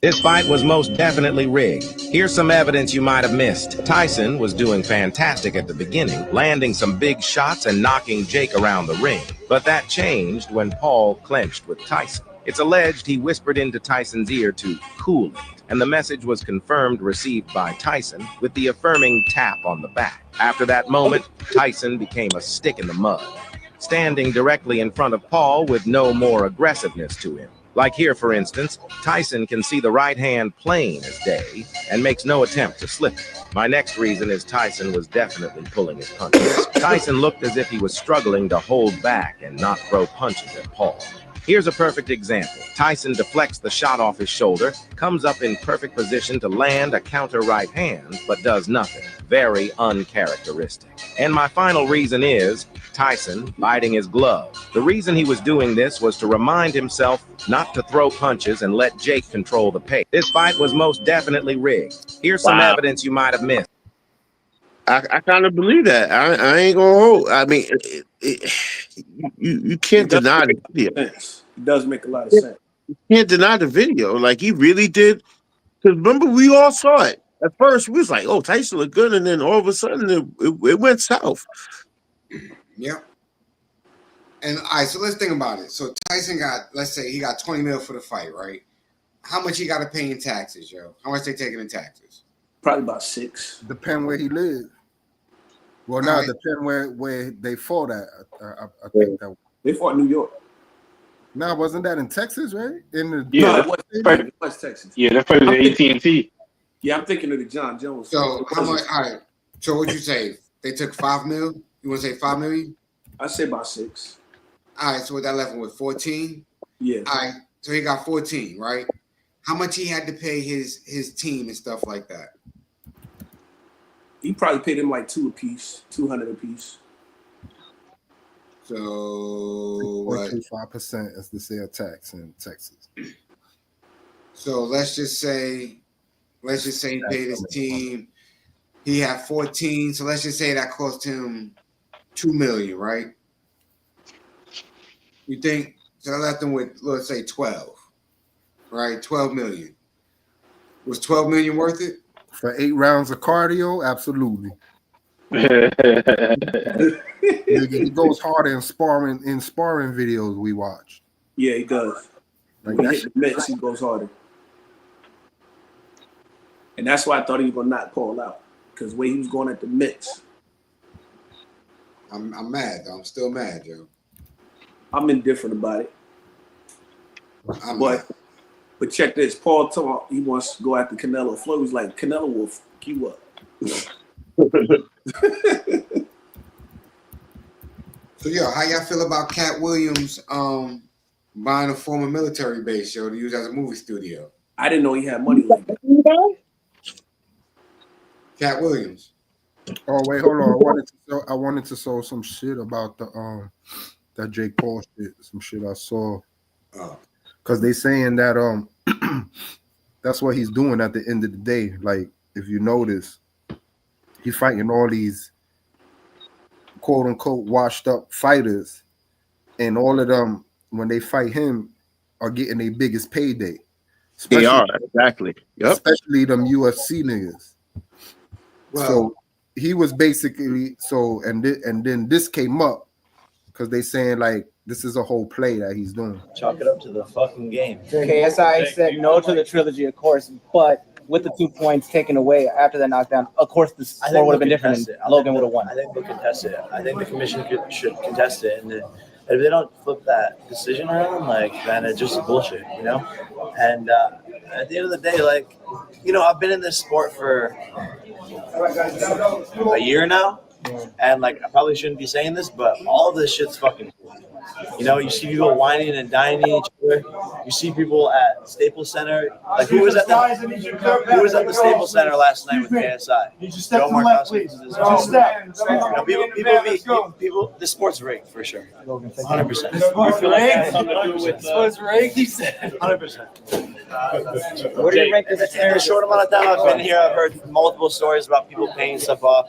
This fight was most definitely rigged. Here's some evidence you might have missed. Tyson was doing fantastic at the beginning, landing some big shots and knocking Jake around the ring. But that changed when Paul clinched with Tyson. It's alleged he whispered into Tyson's ear to cool it, and the message was confirmed received by Tyson with the affirming tap on the back. After that moment, Tyson became a stick in the mud, standing directly in front of Paul with no more aggressiveness to him. Like here, for instance, Tyson can see the right hand plain as day and makes no attempt to slip it. My next reason is Tyson was definitely pulling his punches. Tyson looked as if he was struggling to hold back and not throw punches at Paul. Here's a perfect example. Tyson deflects the shot off his shoulder, comes up in perfect position to land a counter right hand, but does nothing. Very uncharacteristic. And my final reason is Tyson biting his glove. The reason he was doing this was to remind himself not to throw punches and let Jake control the pace. This fight was most definitely rigged. Here's some evidence you might have missed.
I kind of believe that. I ain't gonna hold. I mean, you can't deny the video.
It does make a lot of sense.
You can't deny the video. Like, he really did. Because remember, we all saw it. At first, we was like, "Oh, Tyson looked good," and then all of a sudden, it went south.
Yeah. And all right, so let's think about it. So Tyson got, let's say he got 20 mil for the fight, right? How much he got to pay in taxes, yo? How much they taking in taxes?
Probably about 6.
Depend where he lives. Well, now depend where they fought at. I think that
they fought in New York.
No, wasn't that in Texas, right?
It was Texas.
Yeah, that's probably the AT&T.
Yeah, I'm thinking of the John Jones.
So how much? All right. So what'd you say? They took 5 mil. You want to say 5 million?
I say about 6.
All right. So what that left him with 14?
Yeah.
All right. So he got 14, right? How much he had to pay his team and stuff like that?
He probably paid him like 2 apiece, 200 apiece.
So what?
5% is the sale tax in Texas.
So let's just say he paid his team. He had 14. So let's just say that cost him $2 million, right? You think so? I left him with, let's say, 12, right? 12 million. Was 12 million worth it?
For 8 rounds of cardio, absolutely. He goes harder in sparring videos we watch.
Yeah, he does.
Like
when he hit the mitts, he goes harder. And that's why I thought he was gonna knock Paul out. Because the way he was going at the mitts.
I'm mad though. I'm still mad, yo.
I'm indifferent about it. But check this. Paul told he wants to go after Canelo. Flo was like, Canelo will fuck you up.
So yo, how y'all feel about Cat Williams buying a former military base, yo, to use as a movie studio?
I didn't know he had money like that.
Cat Williams.
Oh wait, hold on. I wanted to show some shit about the that Jake Paul shit. Some shit I saw. Because they saying that that's what he's doing at the end of the day. Like, if you notice, he's fighting all these quote unquote washed up fighters, and all of them when they fight him are getting their biggest payday.
They are exactly. Yep.
Especially them UFC niggas.
Well,
so he was basically and then this came up because they saying like this is a whole play that he's doing.
Chalk it up to the fucking game.
KSI said no to the trilogy, of course, but with the 2 points taken away after that knockdown, of course the score would have been different and Logan would have won.
I think they'll contest it. I think the commission should contest it, and if they don't flip that decision around, like, then it's just bullshit, you know? And at the end of the day, like, you know, I've been in this sport for a year now, and, like, I probably shouldn't be saying this, but all of this shit's fucking cool. You know, you see people whining and dining each other. You see people at Staples Center. Like, who was at the Staples Center last night with KSI?
You just step to the left, please. Just step.
People, this sport's rigged for sure. 100%.
Sports rigged, he said.
100%.
Where do you rank this?
In a short amount of time I've been here, I've heard multiple stories about people paying stuff off,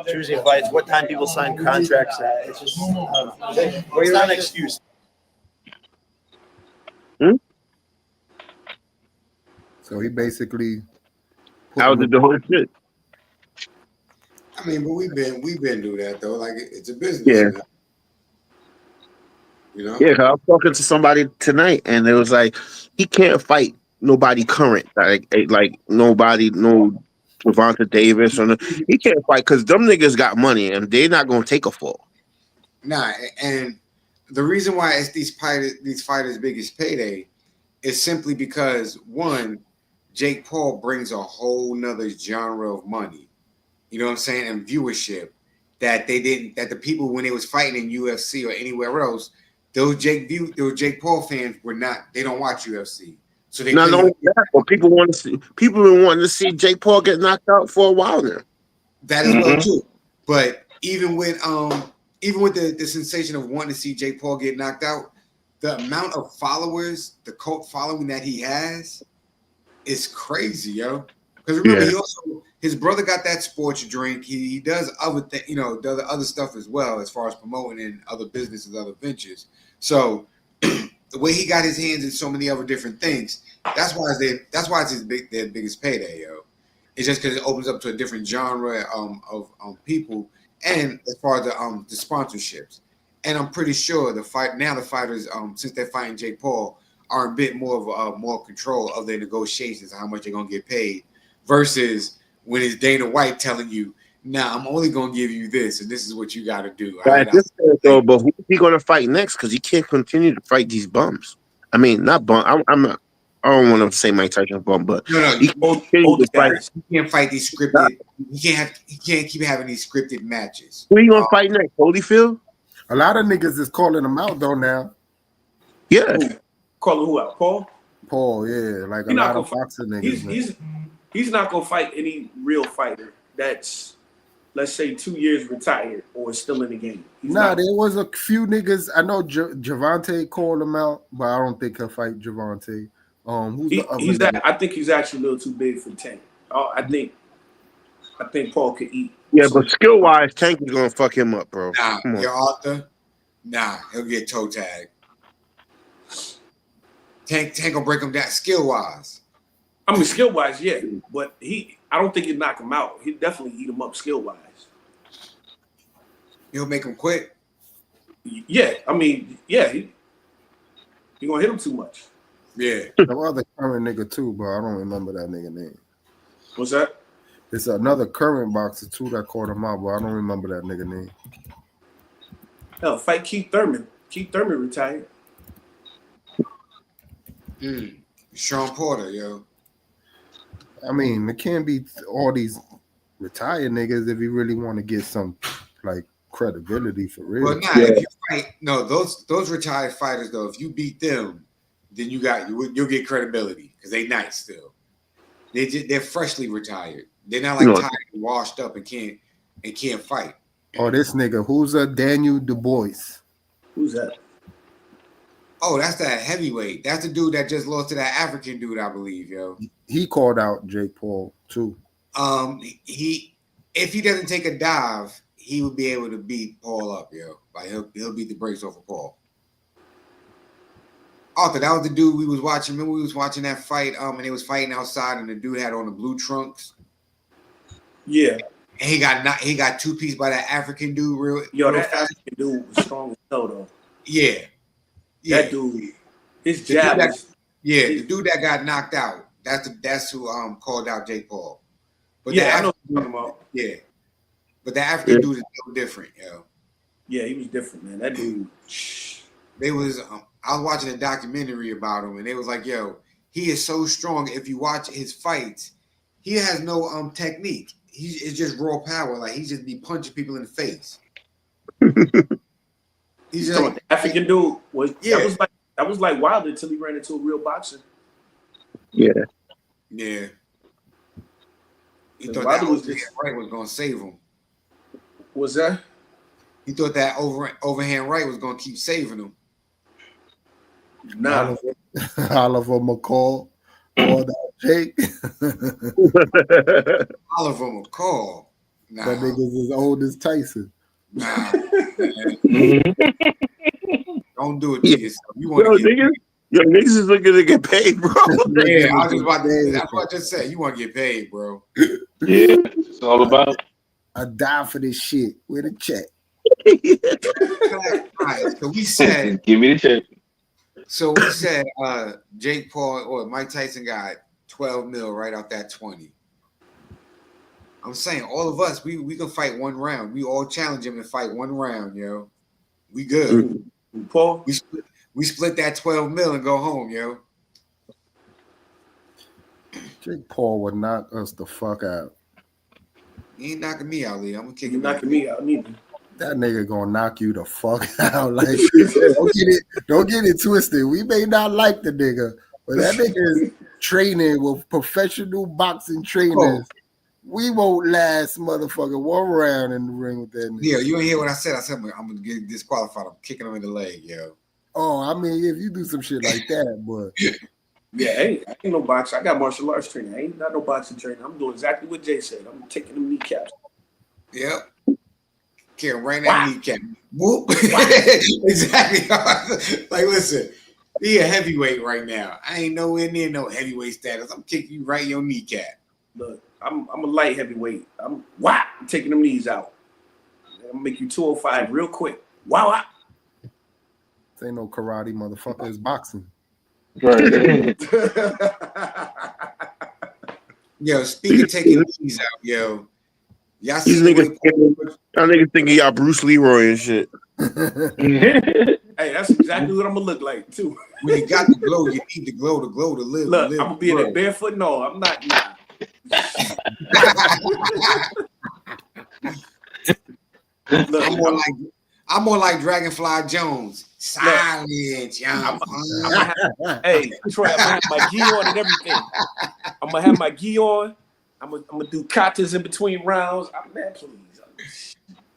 choosing fights, what time people sign contracts at. It's just, I don't know. It's not an excuse.
So he basically
How did the whole shit?
I mean, but we've been through that though. Like it's a business.
Yeah.
You know?
Yeah, 'cause I was talking to somebody tonight, and it was like he can't fight nobody current, like nobody, no Gervonta Davis, or he can't fight because them niggas got money and they're not gonna take a fall.
Nah, and the reason why it's these fighters' biggest payday is simply because one, Jake Paul brings a whole nother genre of money. You know what I'm saying? And viewership that the people when they was fighting in UFC or anywhere else, those Jake Paul fans were not. They don't watch UFC, so they.
Not only that, but people been wanting to see Jake Paul get knocked out for a while now.
That is well too, but even with the sensation of wanting to see Jake Paul get knocked out, the amount of followers, the cult following that he has, is crazy, yo. Because remember, his brother got that sports drink. He does other does other stuff as well as far as promoting in other businesses, other ventures. So the way he got his hands in so many other different things, that's why it's their biggest payday, yo. It's just because it opens up to a different genre of people, and as far as the sponsorships. And I'm pretty sure the fighters, since they're fighting Jake Paul, are a bit more of more control of their negotiations and how much they're gonna get paid, versus when it's Dana White telling you, "Nah, I'm only gonna give you this, and this is what you got to do."
Right, but who's he gonna fight next? Because he can't continue to fight these bums. I mean, not bum. I'm not. I don't want to say Mike Tyson's bum, but he
can't fight these scripted. He can't keep having these scripted matches.
Who are you gonna fight next? Holyfield?
A lot of niggas is calling him out though now.
Yeah.
Calling who out? Paul,
yeah. Like a lot of boxing niggas.
He's not gonna fight any real fighter that's, let's say, 2 years retired or is still in the game.
There was a few niggas. I know Gervonta called him out, but I don't think he'll fight Gervonta.
I think he's actually a little too big for Tank. I think Paul could eat.
Yeah, but skill wise, Tank is gonna fuck him up, bro.
Nah, your Arthur. Nah, he'll get toe tagged. Tank will break him down skill wise.
I mean, skill wise, yeah, but I don't think he'd knock him out. He'd definitely eat him up skill wise.
He'll make him quit.
Yeah, I mean, yeah, he gonna hit him too much.
Yeah.
Some other current nigga too, but I don't remember that nigga name.
What's that?
It's another current boxer too that called him out, but I don't remember that nigga name.
Hell, fight Keith Thurman. Keith Thurman retired.
Sean Porter, yo.
I mean, it can't be all these retired niggas if you really want to get some like credibility for real.
Well, if you fight, those retired fighters though, if you beat them, then you'll get credibility because they nice still. They're freshly retired. They're not like tired and washed up and can't fight.
Oh, this nigga, who's Daniel Du Bois?
Who's that?
Oh, that's that heavyweight. That's the dude that just lost to that African dude, I believe, yo.
He called out Jake Paul too.
If he doesn't take a dive, he would be able to beat Paul up, yo. Like he'll beat the brakes off of Paul. Arthur, that was the dude we was watching. Remember we was watching that fight, and they was fighting outside, and the dude had on the blue trunks.
Yeah.
And he got two piece by that African dude.
That African dude was strong as hell though.
Yeah.
That dude, his jab was.
Yeah, the dude that got knocked out. That's who called out Jake Paul. But
yeah, I know what you're talking about.
Yeah. But the African dude is so different, yo.
Yeah, he was different, man. That dude.
I was watching a documentary about him, and they was like, yo, he is so strong. If you watch his fights, he has no technique. It's just raw power. Like he just be punching people in the face. He's just
like, the African dude was that was like Wilder until he ran into a real boxer.
Yeah.
Yeah. He thought that overhand right was gonna save him.
Was that?
He thought that overhand right was gonna keep saving him.
Nah.
Oliver McCall. Or that Jake.
Oliver McCall. Nah.
That nigga's as old as Tyson.
Nah. Don't do it to yourself. You want to get
niggas is looking to get paid, bro.
Yeah, I was just about to. That's what I just said. You want to get paid, bro.
Yeah, it's all about.
I die for this shit with a check.
All right, so we said,
give me the check.
So we said Jake Paul or Mike Tyson got 12 mil right out that 20. I'm saying all of us, we can fight one round. We all challenge him to fight one round, yo. We good.
Paul,
we split that 12 mil and go home, yo.
Jake Paul would knock us the fuck out.
He ain't knocking me out, Lee. I'm gonna kick
him. Knocking me out, neither.
That nigga gonna knock you the fuck out. Like, don't get it twisted. We may not like the nigga, but that nigga is training with professional boxing trainers. We won't last, motherfucker, one round in the ring with that nigga.
Yeah, you ain't hear what I said. I said I'm gonna get disqualified. I'm kicking him in the leg, yo.
Oh, I mean, if you do some shit like that, but
yeah, I ain't no boxer. I got martial arts training. I ain't not no boxing training. I'm doing exactly what Jay said. I'm taking them kneecaps.
Yep. Can't right that kneecap. Whoop. Exactly. Like, listen, he a heavyweight right now. I ain't nowhere near no heavyweight status. I'm kicking you right in your kneecap.
Look, I'm a light heavyweight. I'm taking them knees out. I'm gonna make you 205 real quick. Wow.
This ain't no karate, motherfucker. It's boxing.
Right.
Yo, speaking of taking knees out, yo. Y'all see
y'all niggas thinking y'all Bruce Leroy and shit.
Hey, that's exactly what I'm gonna look like too.
When you got the glow, you need the glow to live.
Look,
live,
I'm gonna be in it barefoot. No, I'm not.
Look, I'm more like Dragonfly Jones. Silence, young.
Hey, Troy, I'm gonna have my gi on and everything. I'm gonna have my gi on. I'm gonna do katas in between rounds. Man, please.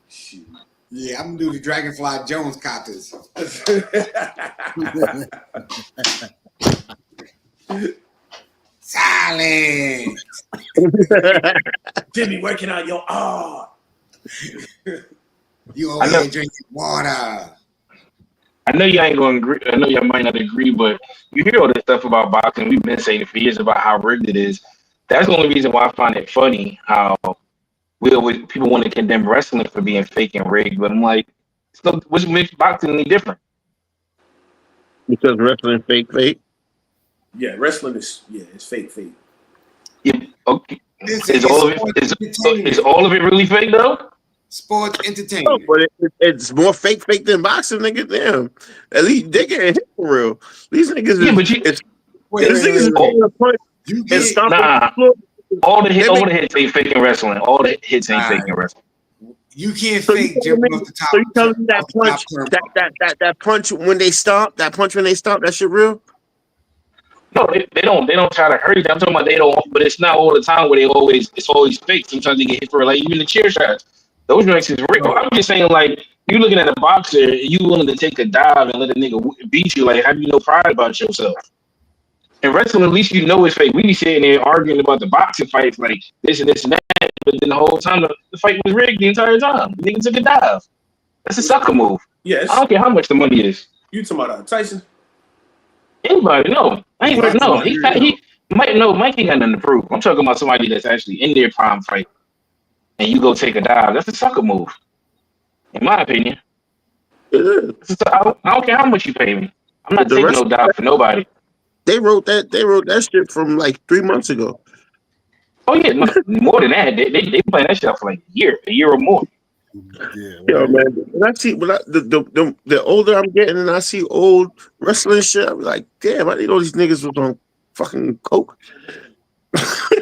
Shoot.
Yeah, I'm gonna do the Dragonfly Jones katas. Silence.
Jimmy working on your art.
You over here drinking water.
I know y'all ain't gonna agree. I know y'all might not agree, but you hear all this stuff about boxing. We've been saying it for years about how rigged it is. That's the only reason why I find it funny how people want to condemn wrestling for being fake and rigged, but I'm like, what makes boxing any different?
Because wrestling fake.
Yeah, wrestling is it's fake.
Yeah, okay. Is all of it really fake though?
Sports entertainment.
No, but it's more fake than boxing, nigga. Damn. At least they get hit for real. These niggas is all the punch.
All the hits ain't fake in wrestling. All the hits ain't fake in wrestling.
You can't fake jumping off the top.
So you telling me that punch when they stomp, that shit real?
No, they don't try to hurt you. I'm talking about they don't, but it's not all the time where it's always fake. Sometimes they get hit for like even the chair shots. Those drinks is real. I'm just saying, like, you looking at a boxer, you willing to take a dive and let a nigga beat you, like, have you no pride about yourself? In wrestling, at least you know it's fake. We be sitting there arguing about the boxing fights, like this and that, but then the whole time the fight was rigged the entire time. The nigga took a dive. That's a sucker move.
Yes.
I don't care how much the money is.
You talking about Tyson?
Anybody? No, I ain't really know. He might know. Mikey got nothing to prove. I'm talking about somebody that's actually in their prime fight, and you go take a dive. That's a sucker move, in my opinion. I don't care how much you pay me. I'm not taking no dive for nobody.
They wrote that shit from like 3 months ago.
Oh yeah, more than that. They playing that shit out for like a year or more.
Yeah,
Yo, man. The older I'm getting and I see old wrestling shit, I'm like, damn, I didn't know these niggas was on fucking coke.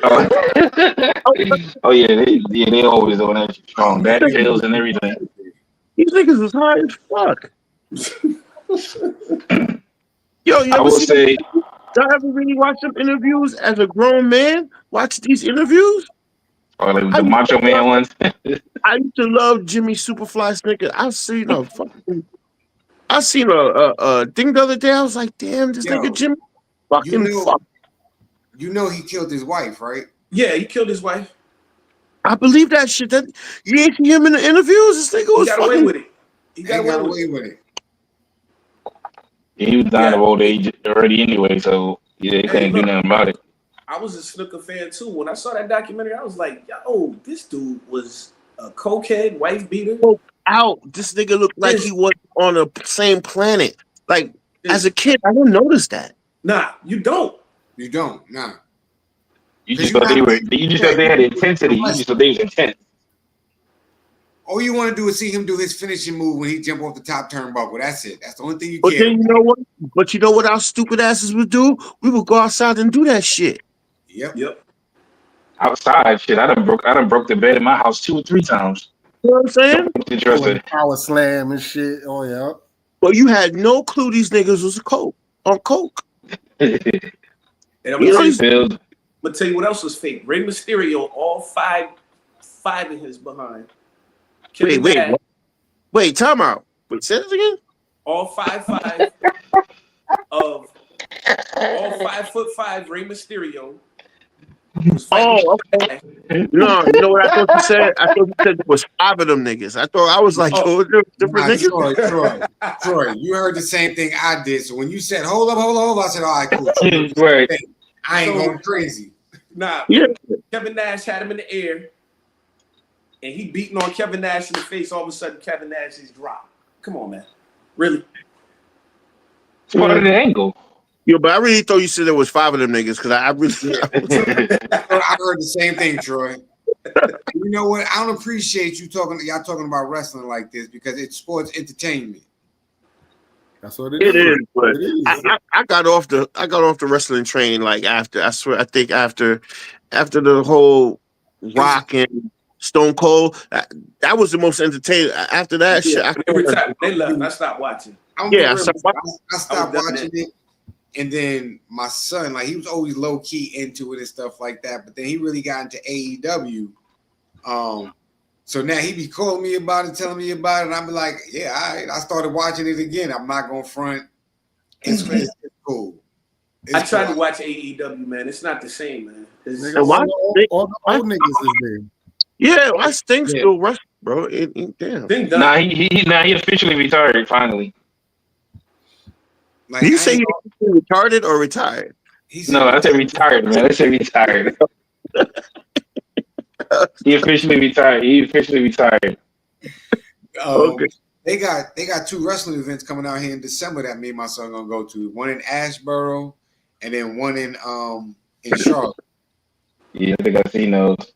Oh yeah, they always on that strong back pills and everything.
These niggas was high as fuck. Yo,
I will say,
y'all ever really watch some interviews as a grown man? Watch these interviews?
or like the Macho Man ones.
I used to love Jimmy Superfly Snicker. I seen a thing the other day. I was like, damn, this nigga Jimmy fuck.
You know he killed his wife, right?
Yeah, he killed his wife.
I believe that shit. That you ain't see him in the interviews. This nigga was
got away with it. He got away with it.
Yeah, he was dying of old age already anyway, so yeah, they couldn't do nothing about it.
I was a snooker fan too. When I saw that documentary, I was like, yo, this dude was a cokehead, wife beater.
This nigga looked like he was on the same planet. Like, as a kid, I didn't notice that.
Nah, you don't.
You don't. Nah.
You just thought they had intensity. You just thought they was intense.
All you want to do is see him do his finishing move when he jump off the top turnbuckle. That's it. That's the only thing you
But
care.
then you know what? But you know what our stupid asses would do? We would go outside and do that shit.
Yep.
Outside shit. I done broke the bed in my house 2 or 3 times.
You know what I'm saying?
Interesting.
Power slam and shit. Oh yeah.
But you had no clue these niggas was on coke.
And I'm gonna tell you what else was fake. Rey Mysterio, all five in his behind.
Wait, time out. Wait, say this again?
All 5'5" of all 5'5" Rey Mysterio.
Oh, okay. No, you know what I thought you said? I thought you said it was 5 of them niggas. I was like, different niggas.
Troy, you heard the same thing I did. So when you said, hold up, I said, all right, cool.
Right.
I ain't going crazy.
Nah, Kevin Nash had him in the air, and he beating on Kevin Nash in the face. All of a sudden, Kevin Nash is dropped. Come on, man. Really?
It's part of the angle.
Yo, but I really thought you said there was 5 of them niggas because I really.
I heard the same thing, Troy. You know what? I don't appreciate y'all talking about wrestling like this because it's sports entertainment.
That's what it is.
It is, but I got off the wrestling train like after after the whole Rock and Stone Cold. That was the most entertaining. After that shit,
they left. I stopped watching.
I stopped watching it. And then my son, like he was always low key into it and stuff like that, but then he really got into AEW. So now he be calling me about it, telling me about it, and I be like, yeah, I started watching it again. I'm not gonna front. It's cool.
I tried to watch AEW, man. It's not the same, man.
All the old niggas is there.
Yeah, I think still wrestling, bro. Damn.
Nah, he officially retired finally.
Like,
Did you say he retarded or retired?
No, I said retired, man. I said retired. He officially retired.
Okay.
They got 2 wrestling events coming out here in December that me and my son gonna go to. One in Asheboro and then one in Charlotte.
Yeah, I think I've seen those.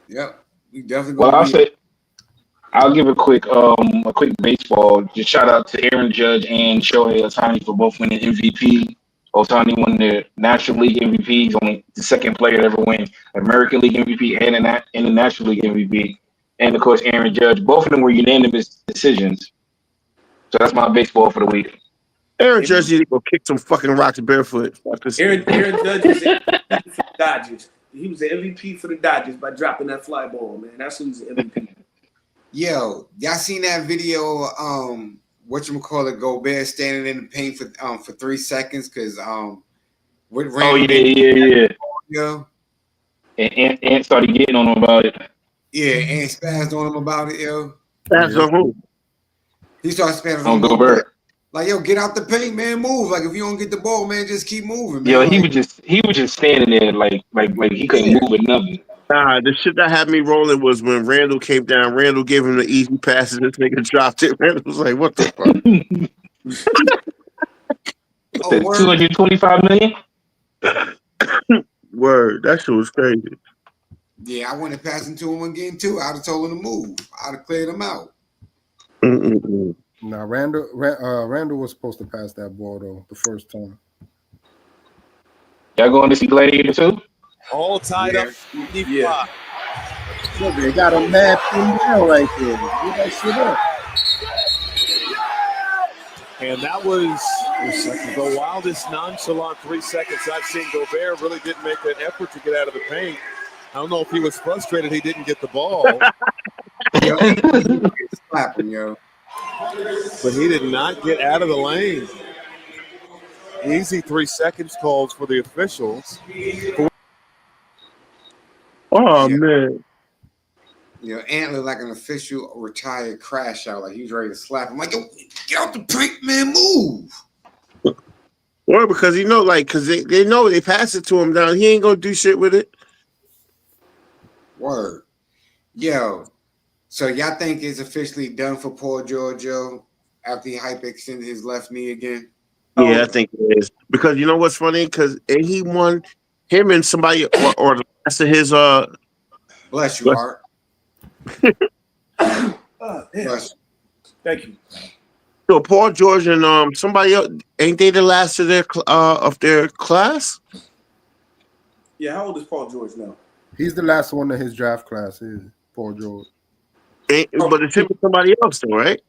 Yep, we definitely.
Well, I'll give a quick baseball. Just shout out to Aaron Judge and Shohei Ohtani for both winning MVP. Ohtani won the National League MVP. He's only the second player to ever win American League MVP and the National League MVP. And of course, Aaron Judge. Both of them were unanimous decisions. So that's my baseball for the week.
Aaron Judge need to go kick some fucking rocks barefoot.
Aaron Judge is MVP for the Dodgers. He was the MVP for the Dodgers by dropping that fly ball, man. That's who he's the MVP.
Yo, y'all seen that video? Whatchamacallit, Gobert standing in the paint for 3 seconds because
yeah. And Ant started getting on him about it.
Yeah, and spazzed on him about it, yo.
Spazzed on who?
He started spazzing
on Gobert.
Like, yo, get out the paint, man. Move. Like, if you don't get the ball, man, just keep moving, man.
Yo,
like,
he was just standing there like he couldn't move or nothing.
Nah, the shit that had me rolling was when Randall came down. Randall gave him the easy passes. This nigga dropped it. Randall was like, "What the fuck?"
What's that, 225 million?
Word, that shit was crazy.
Yeah, I wouldn't have passed into him in game 2. I'd have told him to move. I'd have cleared him out.
Nah, Randall was supposed to pass that ball though the first time.
Y'all going to see Gladiator too?
All tied up.
Yeah. Look, they got a mad thing down right there. Get that shit up.
And that was the wildest nonchalant 3 seconds I've seen. Gobert really didn't make an effort to get out of the paint. I don't know if he was frustrated he didn't get the ball.
Slap him, yo.
But he did not get out of the lane. Easy 3 seconds calls for the officials.
Oh, man.
You know, Ant looked like an official retired crash out. Like, he was ready to slap him. Like, yo, get out the paint, man, move.
Well, because because they know they pass it to him down. He ain't gonna do shit with it.
Word. Yo, so y'all think it's officially done for Paul George, yo, after he hyperextended his left knee again?
Yeah, I think it is. Because you know what's funny? Because he won him and somebody or the rest of his
Bless you, Art.
Bless. Thank you.
So Paul George and somebody else, ain't they the last of their class?
Yeah, how old is Paul George now?
He's the last one of his draft class. Is Paul George?
But it's him and somebody else, though, right?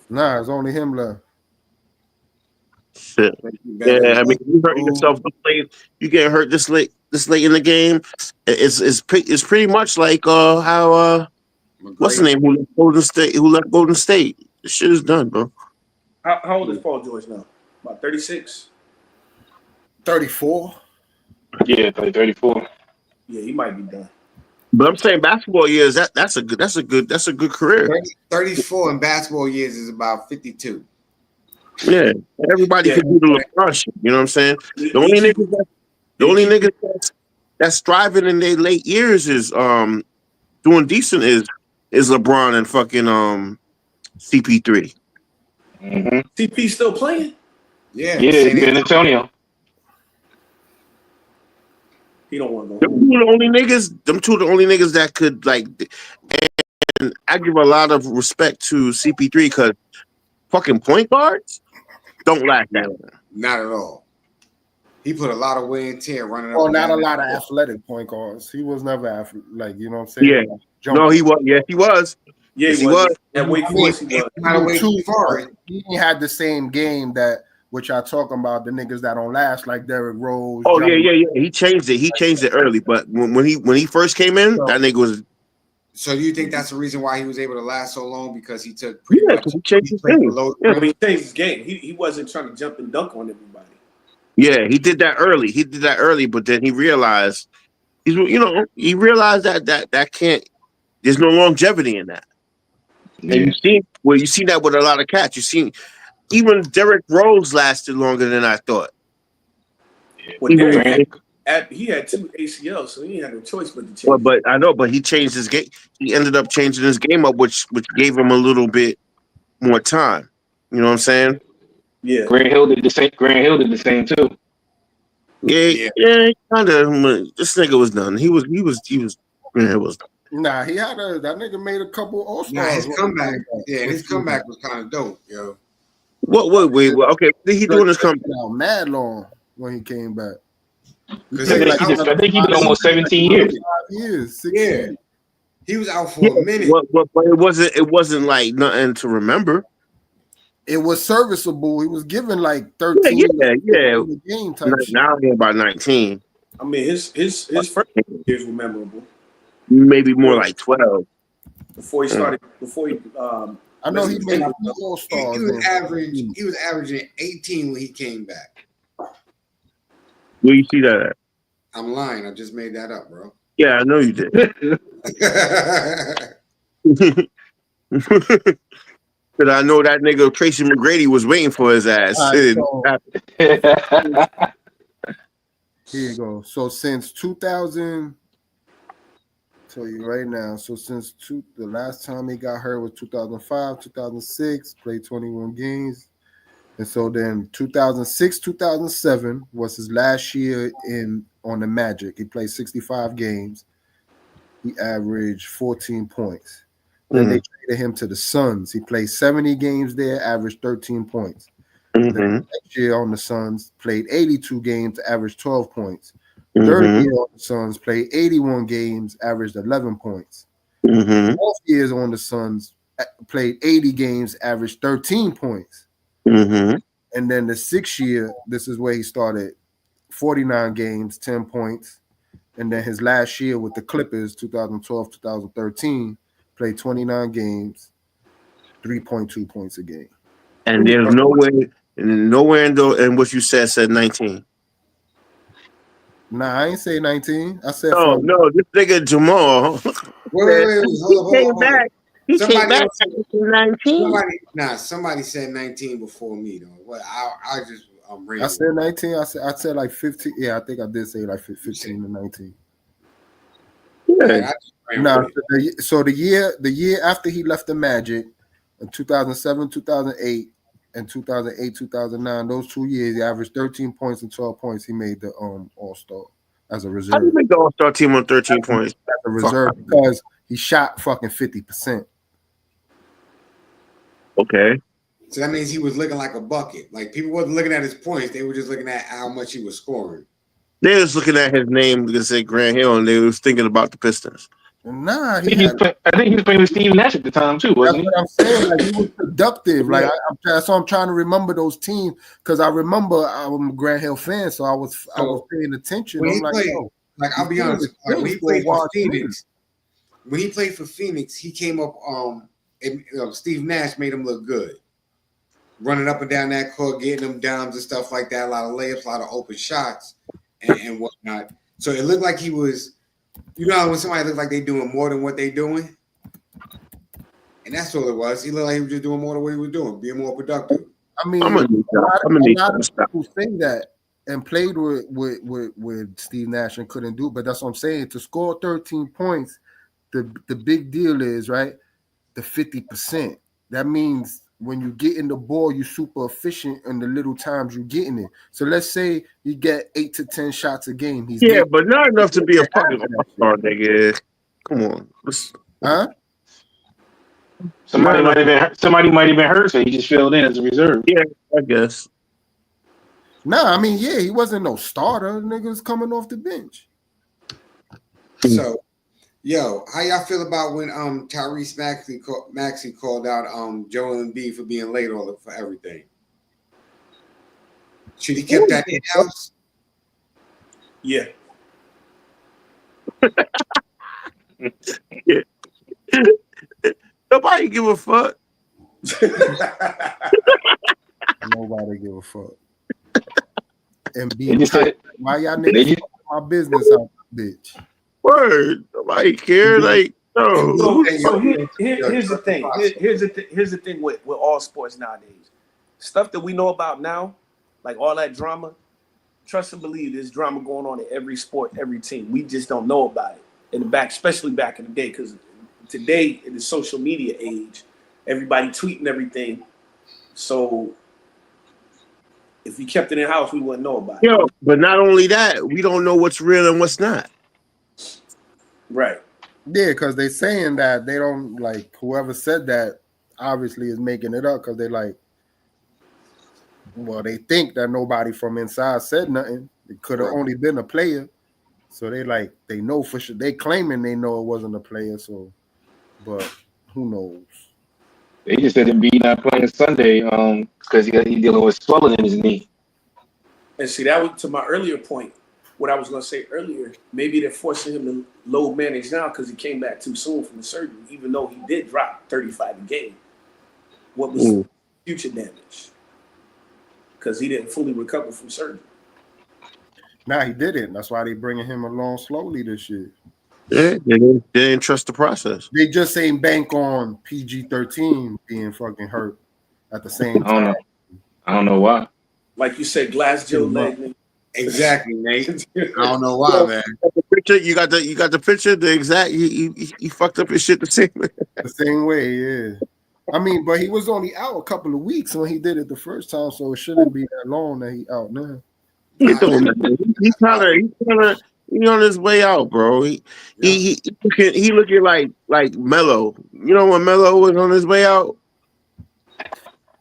Nah, it's only him left.
Shit. Yeah, I mean, you hurt yourself this late. You get hurt this late in the game. It's pretty much like how what's the name? Who left Golden State? This shit is done, bro.
How old is Paul George now? About 36?
34.
Yeah, 34.
Yeah, he might be done.
But I'm saying basketball years, that's a good career.
34 in basketball years is about 52.
Yeah, everybody could do the LeBron shit. You know what I'm saying? The only niggas that's striving in their late years is doing decent is LeBron and fucking CP3.
Mm-hmm.
CP still playing?
Yeah,
San Antonio.
He don't want to go home.
Them two the only niggas that could and I give a lot of respect to CP3 because fucking point guards don't lack that.
Not at all. He put a lot of wear and tear running up.
Well, not a lot of athletic point guards. He was never you know what I'm saying?
Yeah. No, he was. Yes, he was.
Yeah,
he was.
At Wake Forest, he was.
He had the same game that which I talking about the niggas that don't last like Derrick Rose.
Oh yeah. He changed it. He changed it early, but when he first came in, that nigga was.
So do you think that's the reason why he was able to last so long? Because he took
he changed his game.
Yeah, he changed his game. He wasn't trying to jump and dunk on everybody.
Yeah, he did that early. But then he realized he realized that can't. There's no longevity in that. Yeah. And you see that with a lot of cats. You see, even Derrick Rose lasted longer than I thought.
Well, he had 2 ACLs, so he had no choice but to change.
Well, but I know, but he changed his game. He ended up changing his game up, which gave him a little bit more time. You know what I'm saying?
Yeah.
Grant Hill did the same too.
Yeah, kind of. This nigga was done. He was. Yeah, it was.
Nah, that nigga made a couple All-Stars.
His comeback. Yeah, his comeback was kind of dope, yo.
Wait. Okay, what did he do in his comeback?
Mad long when he came back.
I think he did almost 17 years.
6 years.
He was out for a minute.
But it wasn't like nothing to remember.
It was serviceable. He was given like 13.
Yeah.
Game type
Now he's about 19.
I mean, his first years were memorable.
Maybe more like 12.
Before he started.
I know he made All-Stars.
He was averaging 18 when he came back.
Where you see that at?
I'm lying. I just made that up, bro.
Yeah, I know you did. Because I know that nigga Tracy McGrady was waiting for his ass.
Here you go. So since 2000, tell you right now. So since the last time he got hurt was 2005, 2006, played 21 games. And so then 2006, 2007 was his last year on the Magic. He played 65 games. He averaged 14 points. Then they traded him to the Suns. He played 70 games there, averaged 13 points. Then the next year on the Suns, played 82 games, averaged 12 points. Third year on the Suns, played 81 games, averaged 11 points. Fourth years on the Suns, played 80 games, averaged 13 points. And then the sixth year, this is where he started, 49 games, 10 points. And then his last year with the Clippers, 2012, 2013, played 29 games, 3.2 points a game.
And there's nowhere in what you said 19.
Nah, I ain't say 19. I said
no, this nigga Jamal.
Wait, hold on.
He came back at 19.
Somebody said 19 before me though. Well,
I said 19. I said like 15. Yeah, I think I did say like 15 to 19.
Yeah.
So the year after he left the Magic, in 2007, 2008, and 2008, 2009, those 2 years, he averaged 13 points and 12 points. He made the All-Star as a reserve.
How do you make the All-Star team on 13 points?
As a reserve because he shot fucking 50%.
Okay.
So that means he was looking like a bucket. Like people wasn't looking at his points; they were just looking at how much he was scoring.
They was looking at his name to say Grant Hill, and they was thinking about the Pistons.
Nah,
I think he was playing with Steve Nash at the time too, wasn't he?
That's what I'm saying. Like he was productive. Like so I'm trying to remember those teams because I remember I'm a Grant Hill fan, so I was paying attention.
When
I'm
he
like,
played,
yo,
I'll be honest. When he played for Phoenix, he came up. Steve Nash made him look good, running up and down that court, getting them dimes and stuff like that. A lot of layups, a lot of open shots, and whatnot. So it looked like he was. You know when somebody looks like they're doing more than what they're doing? And that's what it was. He looked like he was just doing more than what he was doing, being more productive.
I mean, a lot of people say that and played with Steve Nash and couldn't do it, but that's what I'm saying. To score 13 points, the big deal is, right, the 50%. That means when you get in the ball, you're super efficient in the little times you're getting it. So let's say you get 8 to 10 shots a game.
But not enough to be a fucking all-star, nigga. Come on.
Huh?
Somebody might have been hurt, so he just filled in as a reserve.
Yeah, I guess.
Nah, I mean, he wasn't no starter. Niggas coming off the bench.
So, yo, how y'all feel about when Tyrese Maxey called out Joel Embiid for being late for everything? Should he kept that in house?
Yeah.
Yeah. Nobody give a fuck.
Nobody give a fuck. Embiid, why y'all niggas my business out, bitch?
Word. Nobody care. Like, no.
So here's the thing. Here's the thing with all sports nowadays. Stuff that we know about now, like all that drama. Trust and believe, there's drama going on in every sport, every team. We just don't know about it in the back, especially back in the day, because today in the social media age, everybody tweeting everything. So if we kept it in house, we wouldn't know about it.
But not only that, we don't know what's real and what's not.
Right.
Yeah, because they're saying that they don't, like, whoever said that obviously is making it up because they like, well, they think that nobody from inside said nothing. It could have only been a player. So they know for sure. They claiming they know it wasn't a player. So, but who knows?
They just said Embiid not playing Sunday because he dealing with swelling in his knee.
And see, that was to my earlier point. What I was going to say earlier, maybe they're forcing him to load manage now because he came back too soon from the surgery, even though he did drop 35 a game. What was future damage? Because he didn't fully recover from surgery.
Nah, he didn't. That's why they bringing him along slowly this year.
Yeah, they didn't trust the process.
They just ain't bank on PG-13 being fucking hurt at the same time.
I don't know why.
Like you said, Glass Joe leg.
Exactly, Nate. I don't know why, man.
The picture, you got the picture. The exact he fucked up his shit the same way.
The same way, yeah. I mean, but he was only out a couple of weeks when he did it the first time, so it shouldn't be that long that he out now.
He's kind of on his way out, bro. He looking like Melo. You know when Melo was on his way out?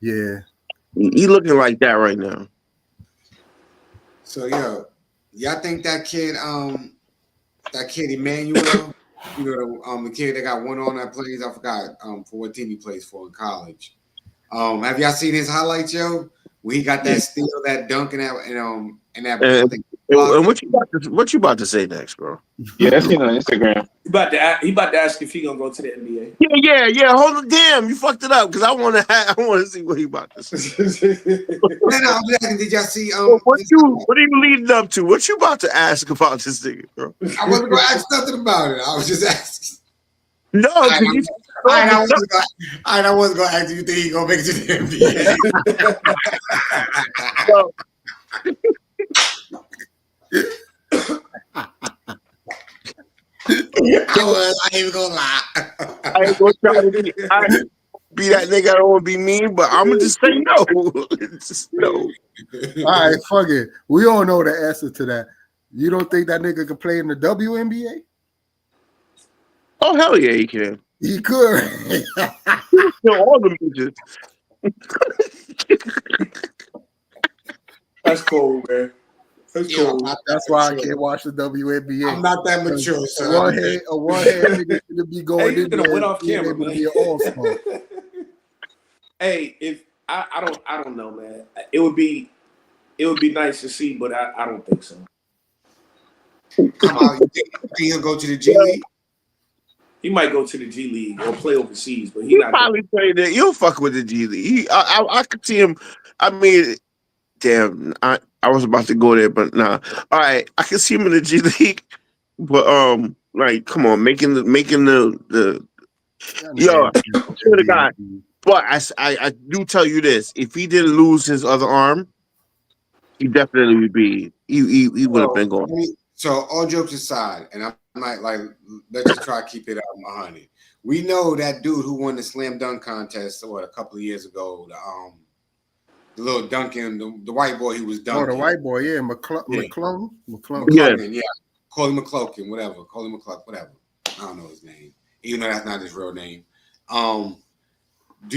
Yeah.
He looking like that right now.
So y'all think that kid Emmanuel, you know, the kid that got one on that plays, I forgot for what team he plays for in college. Have y'all seen his highlights, yo? Where he got that steal, that dunk, and that.
And what you about to say next, bro?
Yeah, that's on Instagram.
He about to ask if he gonna go to the NBA.
Yeah. Hold on, damn, you fucked it up because I want to see what he about to say.
No, did y'all see?
What are you leading up to? What you about to ask about this nigga, bro?
I wasn't gonna ask nothing about it. I was just asking.
No,
I wasn't gonna ask you think he gonna make it to the NBA. I ain't even gonna lie.
I ain't gonna try to be that nigga. I don't want to be mean, but I'm gonna just say no. Just no.
All right, fuck it. We all know the answer to that. You don't think that nigga can play in the WNBA?
Oh hell yeah, he can.
He could.
All the bitches.
That's cool, man. That's cool.
That's why I can't watch the WNBA.
I'm not that mature, son.
One head nigga gonna be going in there.
Went off camera, man.
Be an all-star.
Hey, if I don't know, man. It would be nice to see, but I don't think so.
Come on, you think he'll go to the G League?
He might go to the G League or play overseas, but
He'll probably play that. You'll fuck with the G League. I could see him. I mean, damn, I was about to go there, but nah. All right, I can see him in the G League, but like, come on, making the yo, I swear to God. But I do tell you this: if he didn't lose his other arm, he definitely would be. He would have been going.
So all jokes aside, and I'm not like, let's just try to keep it up 100. We know that dude who won the slam dunk contest a couple of years ago, the little dunking, the white boy he was dunking.
Oh, the white boy, yeah, McClung.
Yeah. Coley McClokin, whatever. Coley McCluck, whatever. I don't know his name, even though that's not his real name. Do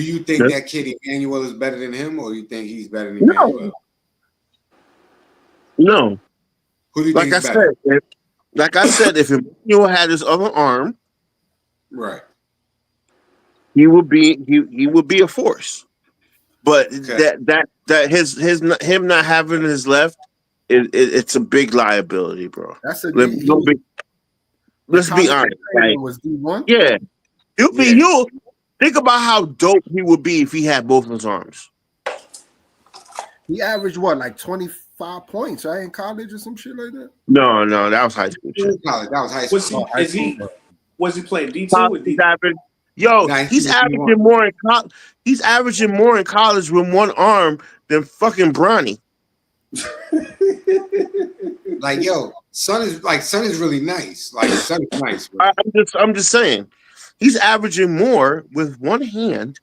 you think that kid Emmanuel is better than him, or you think he's better than Emmanuel?
No.
Who do you think
Like I said, if Emmanuel had his other arm,
right,
he would be a force. But that him not having his left, it's a big liability, bro.
That's a
let's be honest. Like,
was D1?
Yeah, you'll think about how dope he would be if he had both his arms.
He averaged what, like 25 points, right, in college or some shit like that?
No, that was high school shit.
That was high school.
Was he playing D2 or D3?
Yo, he's averaging more in college. He's averaging more in college with one arm than fucking Bronny.
Like, yo, son is really nice. Like, son is nice. Bro.
I'm just saying, he's averaging more with one hand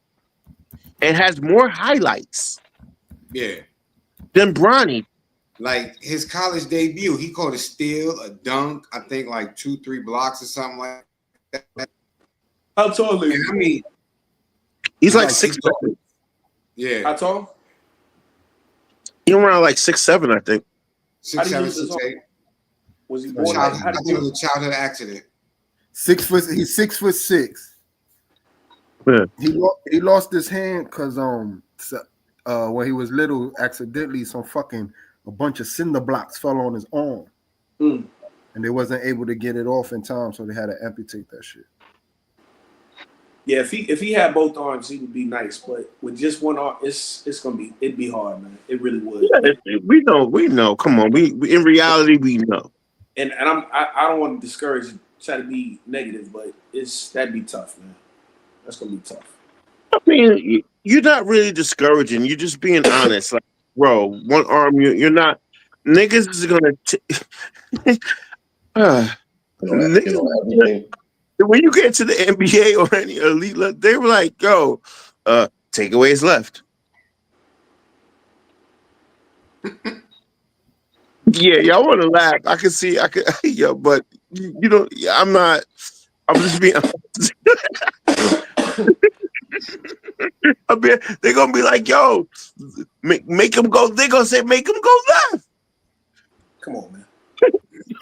and has more highlights.
Yeah.
Than Bronny.
Like his college debut, he caught a steal, a dunk, I think like 2-3 blocks or something like that.
How tall is he?
I mean,
he's like 6'7".
Yeah.
How tall?
He's around like 6'7", I think.
6'7", 6'8".
Was he born?
I think it was a childhood accident.
6 foot. He's 6'6".
Yeah.
He lost his hand because when he was little, accidentally a bunch of cinder blocks fell on his arm, and they wasn't able to get it off in time, so they had to amputate that shit.
Yeah, if he had both arms, he would be nice. But with just one arm, it'd be hard, man. It really would.
Yeah, we know. Come on, we in reality we know.
And I don't want to discourage try to be negative, but that'd be tough, man. That's gonna be tough.
I mean, you're not really discouraging. You're just being honest. Like, bro, one arm, you're not. Niggas is gonna. Niggas, when you get to the NBA or any elite, they were like, "Yo, take away his left." Yeah, y'all want to laugh. I can see. Yo, but you know, I'm not. I'm just being honest. They're gonna be like, "Yo, make him go." They're gonna say, "Make him go left."
Come on, man.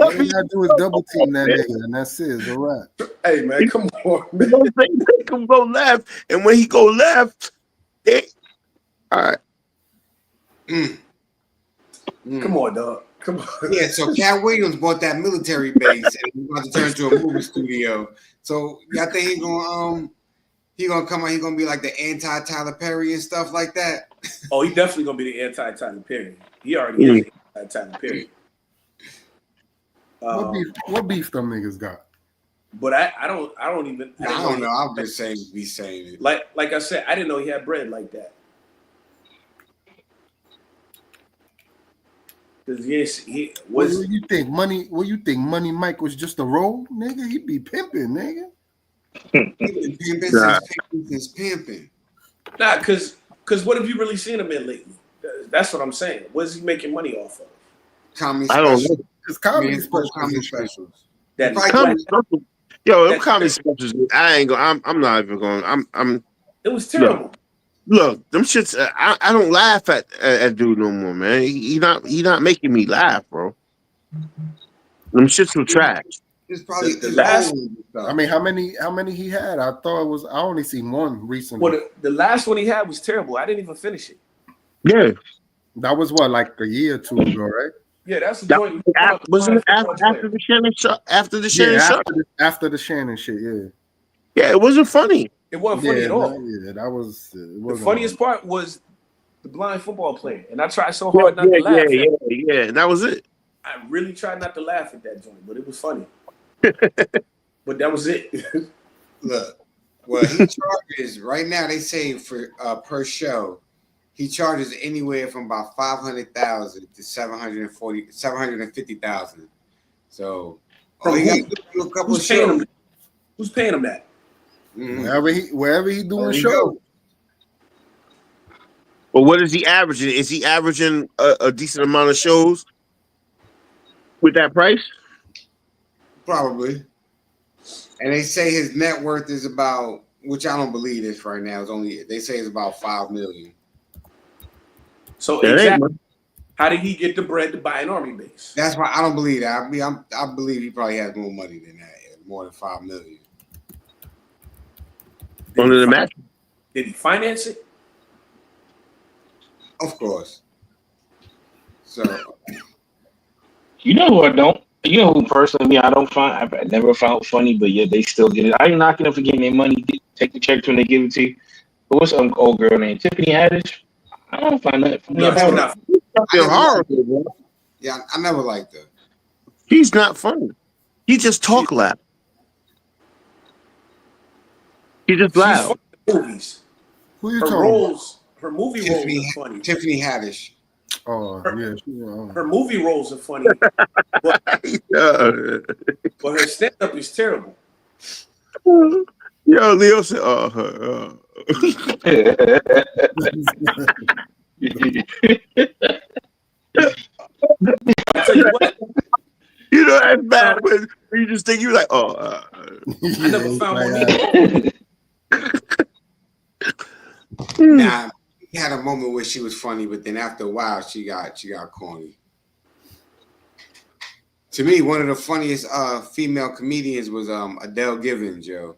All you gotta do is double team that nigga, and that's it. It's a wrap.
Hey, man, come on, man.
Make him go left, and when he go left, all right.
Come on, dog. Come on.
Yeah, so Cat Williams bought that military base and he's about to turn into a movie studio. So y'all think he gonna come out, he gonna be like the anti-Tyler Perry and stuff like that?
Oh, he definitely gonna be the anti-Tyler Perry. He already is the anti-Tyler Perry.
What beef them niggas got?
But I don't know.
I'm just saying it.
Like I said, I didn't know he had bread like that. Yes, he was.
What you think Money Mike was just a role, nigga? He be pimping, nigga.
He been pimping since pimping.
Nah, cause what have you really seen him in lately? That's what I'm saying. What is he making money off of?
Comedy
I don't
specials.
know.
It's comedy
specials.
Yo, them comedy specials. I ain't going. I'm not even going. I'm.
It was terrible.
Look, them shits. I don't laugh at dude no more, man. He not making me laugh, bro. Them shits were trash.
It's probably
the last.
I mean, how many he had? I thought it was. I only seen one recently.
Well, the last one he had was terrible. I didn't even finish it.
Yeah,
that was what, like a year or two ago, right?
Yeah, that's the joint.
Wasn't it after the Shannon shot? After the Shannon shot?
After the Shannon shit, yeah.
Yeah, it wasn't funny.
It wasn't funny at all.
Yeah, that was.
The funniest part was the blind football player, and I tried so hard not to laugh.
Yeah, and that was it.
I really tried not to laugh at that joint, but it was funny. But that was it.
Look, well, he charges right now. They say for per show, he charges anywhere from about 500,000 to 750,000. So, he got to do a couple of shows.
Who's paying him that?
Wherever he doing shows.
But what is he averaging? Is he averaging a decent amount of shows with that price?
Probably. And they say his net worth is about, which I don't believe this right now. They say it's about $5 million.
So exactly, how did he get the bread to buy an army base?
That's why I don't believe that. I believe he probably has more money than that, more than $5 million.
Under the match?
Did he finance it?
Of course. So,
you know who I don't. You know who personally I don't find. I've never found funny, but yet they still get it. I ain't knocking them for getting their money. Take the checks when they give it to you. But what's some old girl named Tiffany Haddish? I don't find that funny.
Yeah, I never liked her.
He's not funny. He just talk loud. He just loud.
Movies.
Who you
her
talking
roles, her movie roles are funny.
Tiffany Haddish.
Oh, yeah.
Her movie roles are funny. But her stand-up is terrible.
Yo, Leo said,
I tell you what.
You know, that's bad when you just think you're like,
I never found one.
Nah, he had a moment where she was funny, but then after a while, she got corny. To me, one of the funniest female comedians was Adele Givens, yo.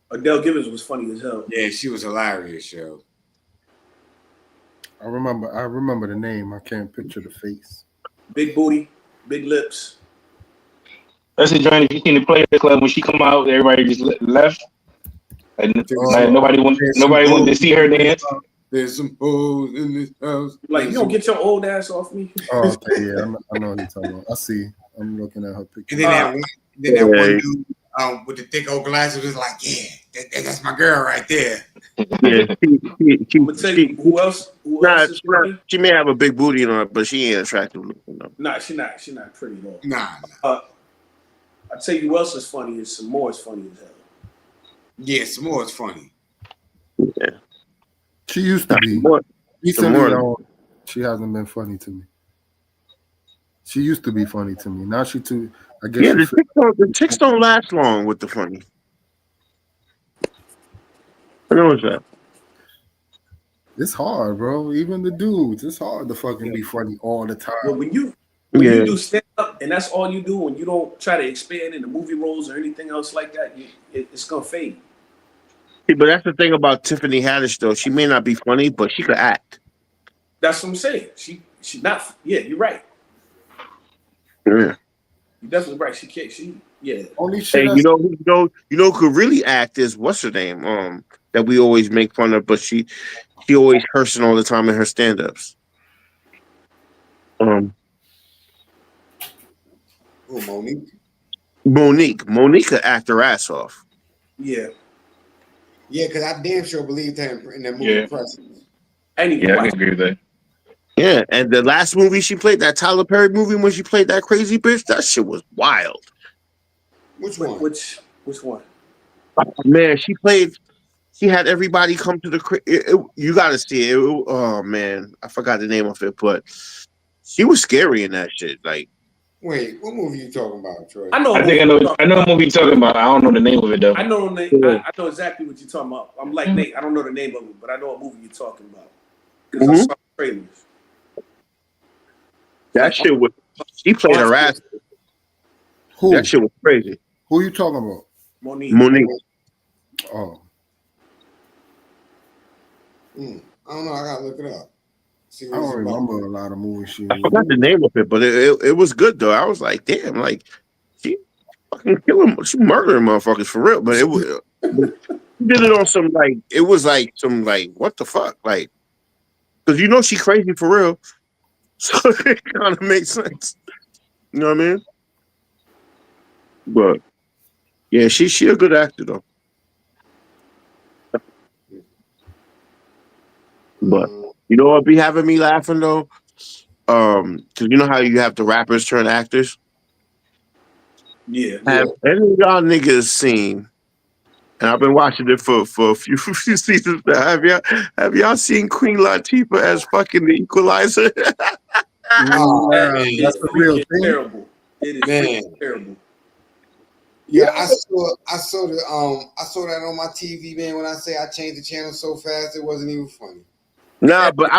Adele Givens was funny as hell.
Yeah, she was hilarious, yo.
I remember the name. I can't picture the face.
Big booty, big lips.
That's a joint. If you seen the Players Club when she come out, everybody just left. And nobody wanted to see her dance.
There's some fools in this house.
Like, you don't get your old ass off me.
Oh, okay, yeah, I know what you're talking about. I see. I'm looking at her picture.
And then that one dude with the thick old glasses was like, yeah, that's my girl right there.
Yeah,
I'm gonna tell you who else is funny.
she may have a big booty on her, but she ain't attractive. No.
Nah, she not pretty at all.
Nah.
I tell you who else is funny is Samoa is funny as hell.
Yeah, Samoa is funny.
Yeah.
She used to be. Recently, she hasn't been funny to me. She used to be funny to me. Now she too. I guess.
Yeah, the chicks don't last long with the funny. I know what's that.
It's hard, bro. Even the dudes, it's hard to fucking be funny all the time.
Well, when you do stand up and that's all you do, and you don't try to expand into movie roles or anything else like that, it's gonna fade.
Yeah, but that's the thing about Tiffany Haddish, though. She may not be funny, but she could act.
That's what I'm saying. She not. Yeah, you're right.
Yeah,
you're definitely right. She can't.
Only shit.
Hey, you know who could really act is what's her name? That we always make fun of, but she always cursing all the time in her stand-ups. Monique could act her ass off.
Yeah.
Yeah, because I damn sure believed her in that movie Presence.
I can agree with that.
Yeah, and the last movie she played, that Tyler Perry movie when she played that crazy bitch, that shit was wild.
Which one?
Which one?
Man, she had everybody come to the you gotta see it. Oh man, I forgot the name of it, but she was scary in that shit. Like,
wait, what movie you talking about, Troy?
I know a movie you're talking about. I don't know the name of it though.
I know exactly what you're talking about. I'm like Nate. I don't know the name of it, but I know what movie you're talking about. Because I saw the trailers.
That shit was. She played her ass.
Who?
That shit was crazy.
Who you talking about?
Monique.
Oh.
I don't know. I gotta look it up.
I don't remember a lot of movies she.
I forgot the name of it, but it was good though. I was like, damn, like she fucking killing, she murdering motherfuckers for real. But it was she did it on some like it was like some like what the fuck, like because you know she crazy for real, so it kind of makes sense. You know what I mean? But yeah, she a good actor though. But you know what be having me laughing though? Because you know how you have the rappers turn actors?
Yeah.
Have any of y'all niggas seen, and I've been watching it for a few seasons now, have y'all seen Queen Latifah as fucking the Equalizer?
That's a real thing.
Terrible. It is terrible.
Yeah, I saw that on my TV, man. When I say I changed the channel so fast, it wasn't even funny.
Nah, but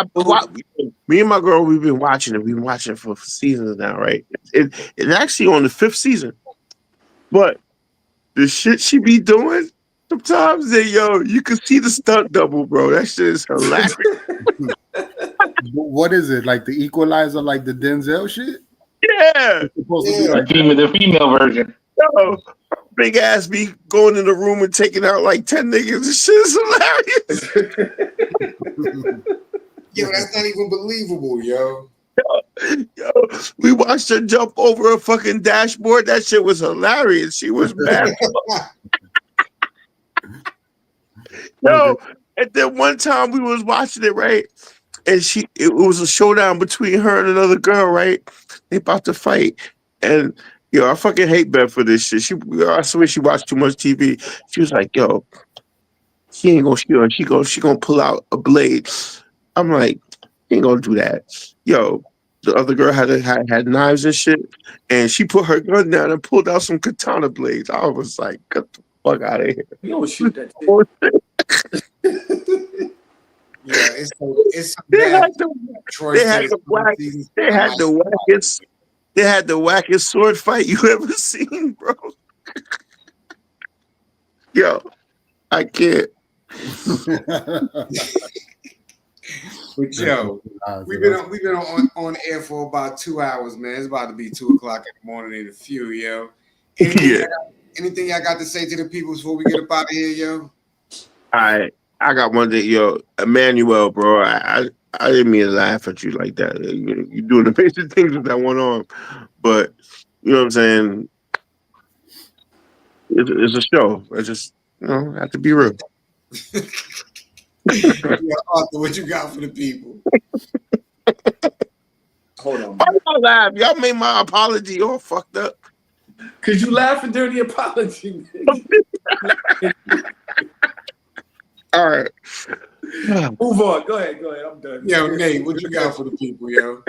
me and my girl, we've been watching it. We've been watching it for seasons now, right? It's actually on the 5th season. But the shit she be doing sometimes, you can see the stunt double, bro. That shit is hilarious.
What is it? Like the Equalizer, like the Denzel shit?
Yeah.
It's supposed to be like
the female version.
Yo, big ass be going in the room and taking out like 10 niggas. This shit is hilarious.
Yo, that's not even believable, yo.
Yo, we watched her jump over a fucking dashboard. That shit was hilarious. She was mad. Yo, and then one time we was watching it, right? And it was a showdown between her and another girl, right? They about to fight. And I fucking hate Beth for this shit. I swear she watched too much TV. She was like, yo, she ain't gonna shoot her. She gonna pull out a blade. I'm like, she ain't gonna do that. Yo, the other girl had knives and shit, and she put her gun down and pulled out some katana blades. I was like, get the fuck out of here.
You don't shoot that shit.
Yeah, it's so bad.
They had the wackest sword fight you ever seen, bro. Yo, I can't.
But yo, we've been on air for about 2 hours, man. It's about to be 2 o'clock in the morning in a few, yo. Anything y'all got to say to the people before we get up out of here, yo?
I got one thing, yo, Emmanuel, bro. I didn't mean to laugh at you like that. You're doing amazing things with that one arm, but you know what I'm saying. it's a show. I just have to be real.
Yeah, Arthur, what you got for the people?
Hold on.
Why y'all laugh? Y'all made my apology all fucked up.
Cause you laughing during the apology.
All right.
Move on. Go ahead. I'm done.
Yo, Nate, what you got for the people, yo?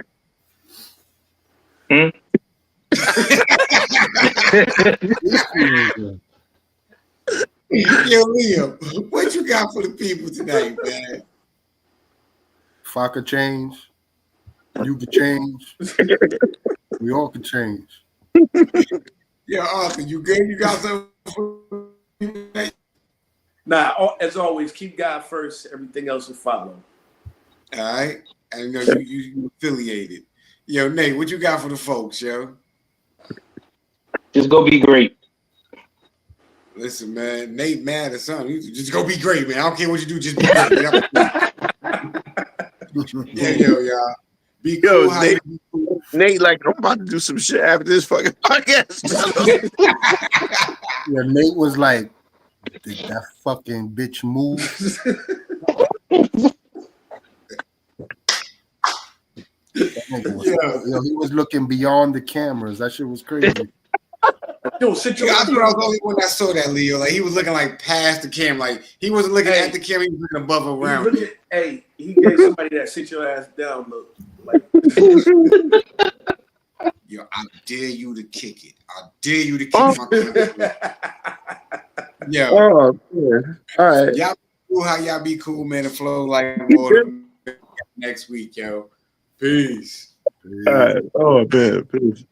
Yo, Leo, what you got for the people tonight, man?
If I could change, you could change. We all could change.
Yeah, Arthur, you good? You got something for me?
Nah, as always, keep God first. Everything else will follow.
All right. I know you affiliated. Yo, Nate, what you got for the folks, yo?
Just go be great.
Listen, man, Nate mad or something. You just go be great, man. I don't care what you do, just be great. Y'all. Be cool.
Nate, like, I'm about to do some shit after this fucking podcast.
Yeah, Nate was like, did that fucking bitch move? He was looking beyond the cameras. That shit was crazy.
Yo, sit your
I thought I was the only one that saw that, Leo. Like, he was looking like past the camera. Like, he wasn't looking at the camera, he was looking above around.
He gave somebody that sit your ass down look. Like,
yo, I dare you to kick it. I dare you to kick my camera. Yo.
Oh, man. All right.
Y'all be cool how y'all be cool, man, and flow like water next week, yo. Peace.
All right. Oh, man. Peace.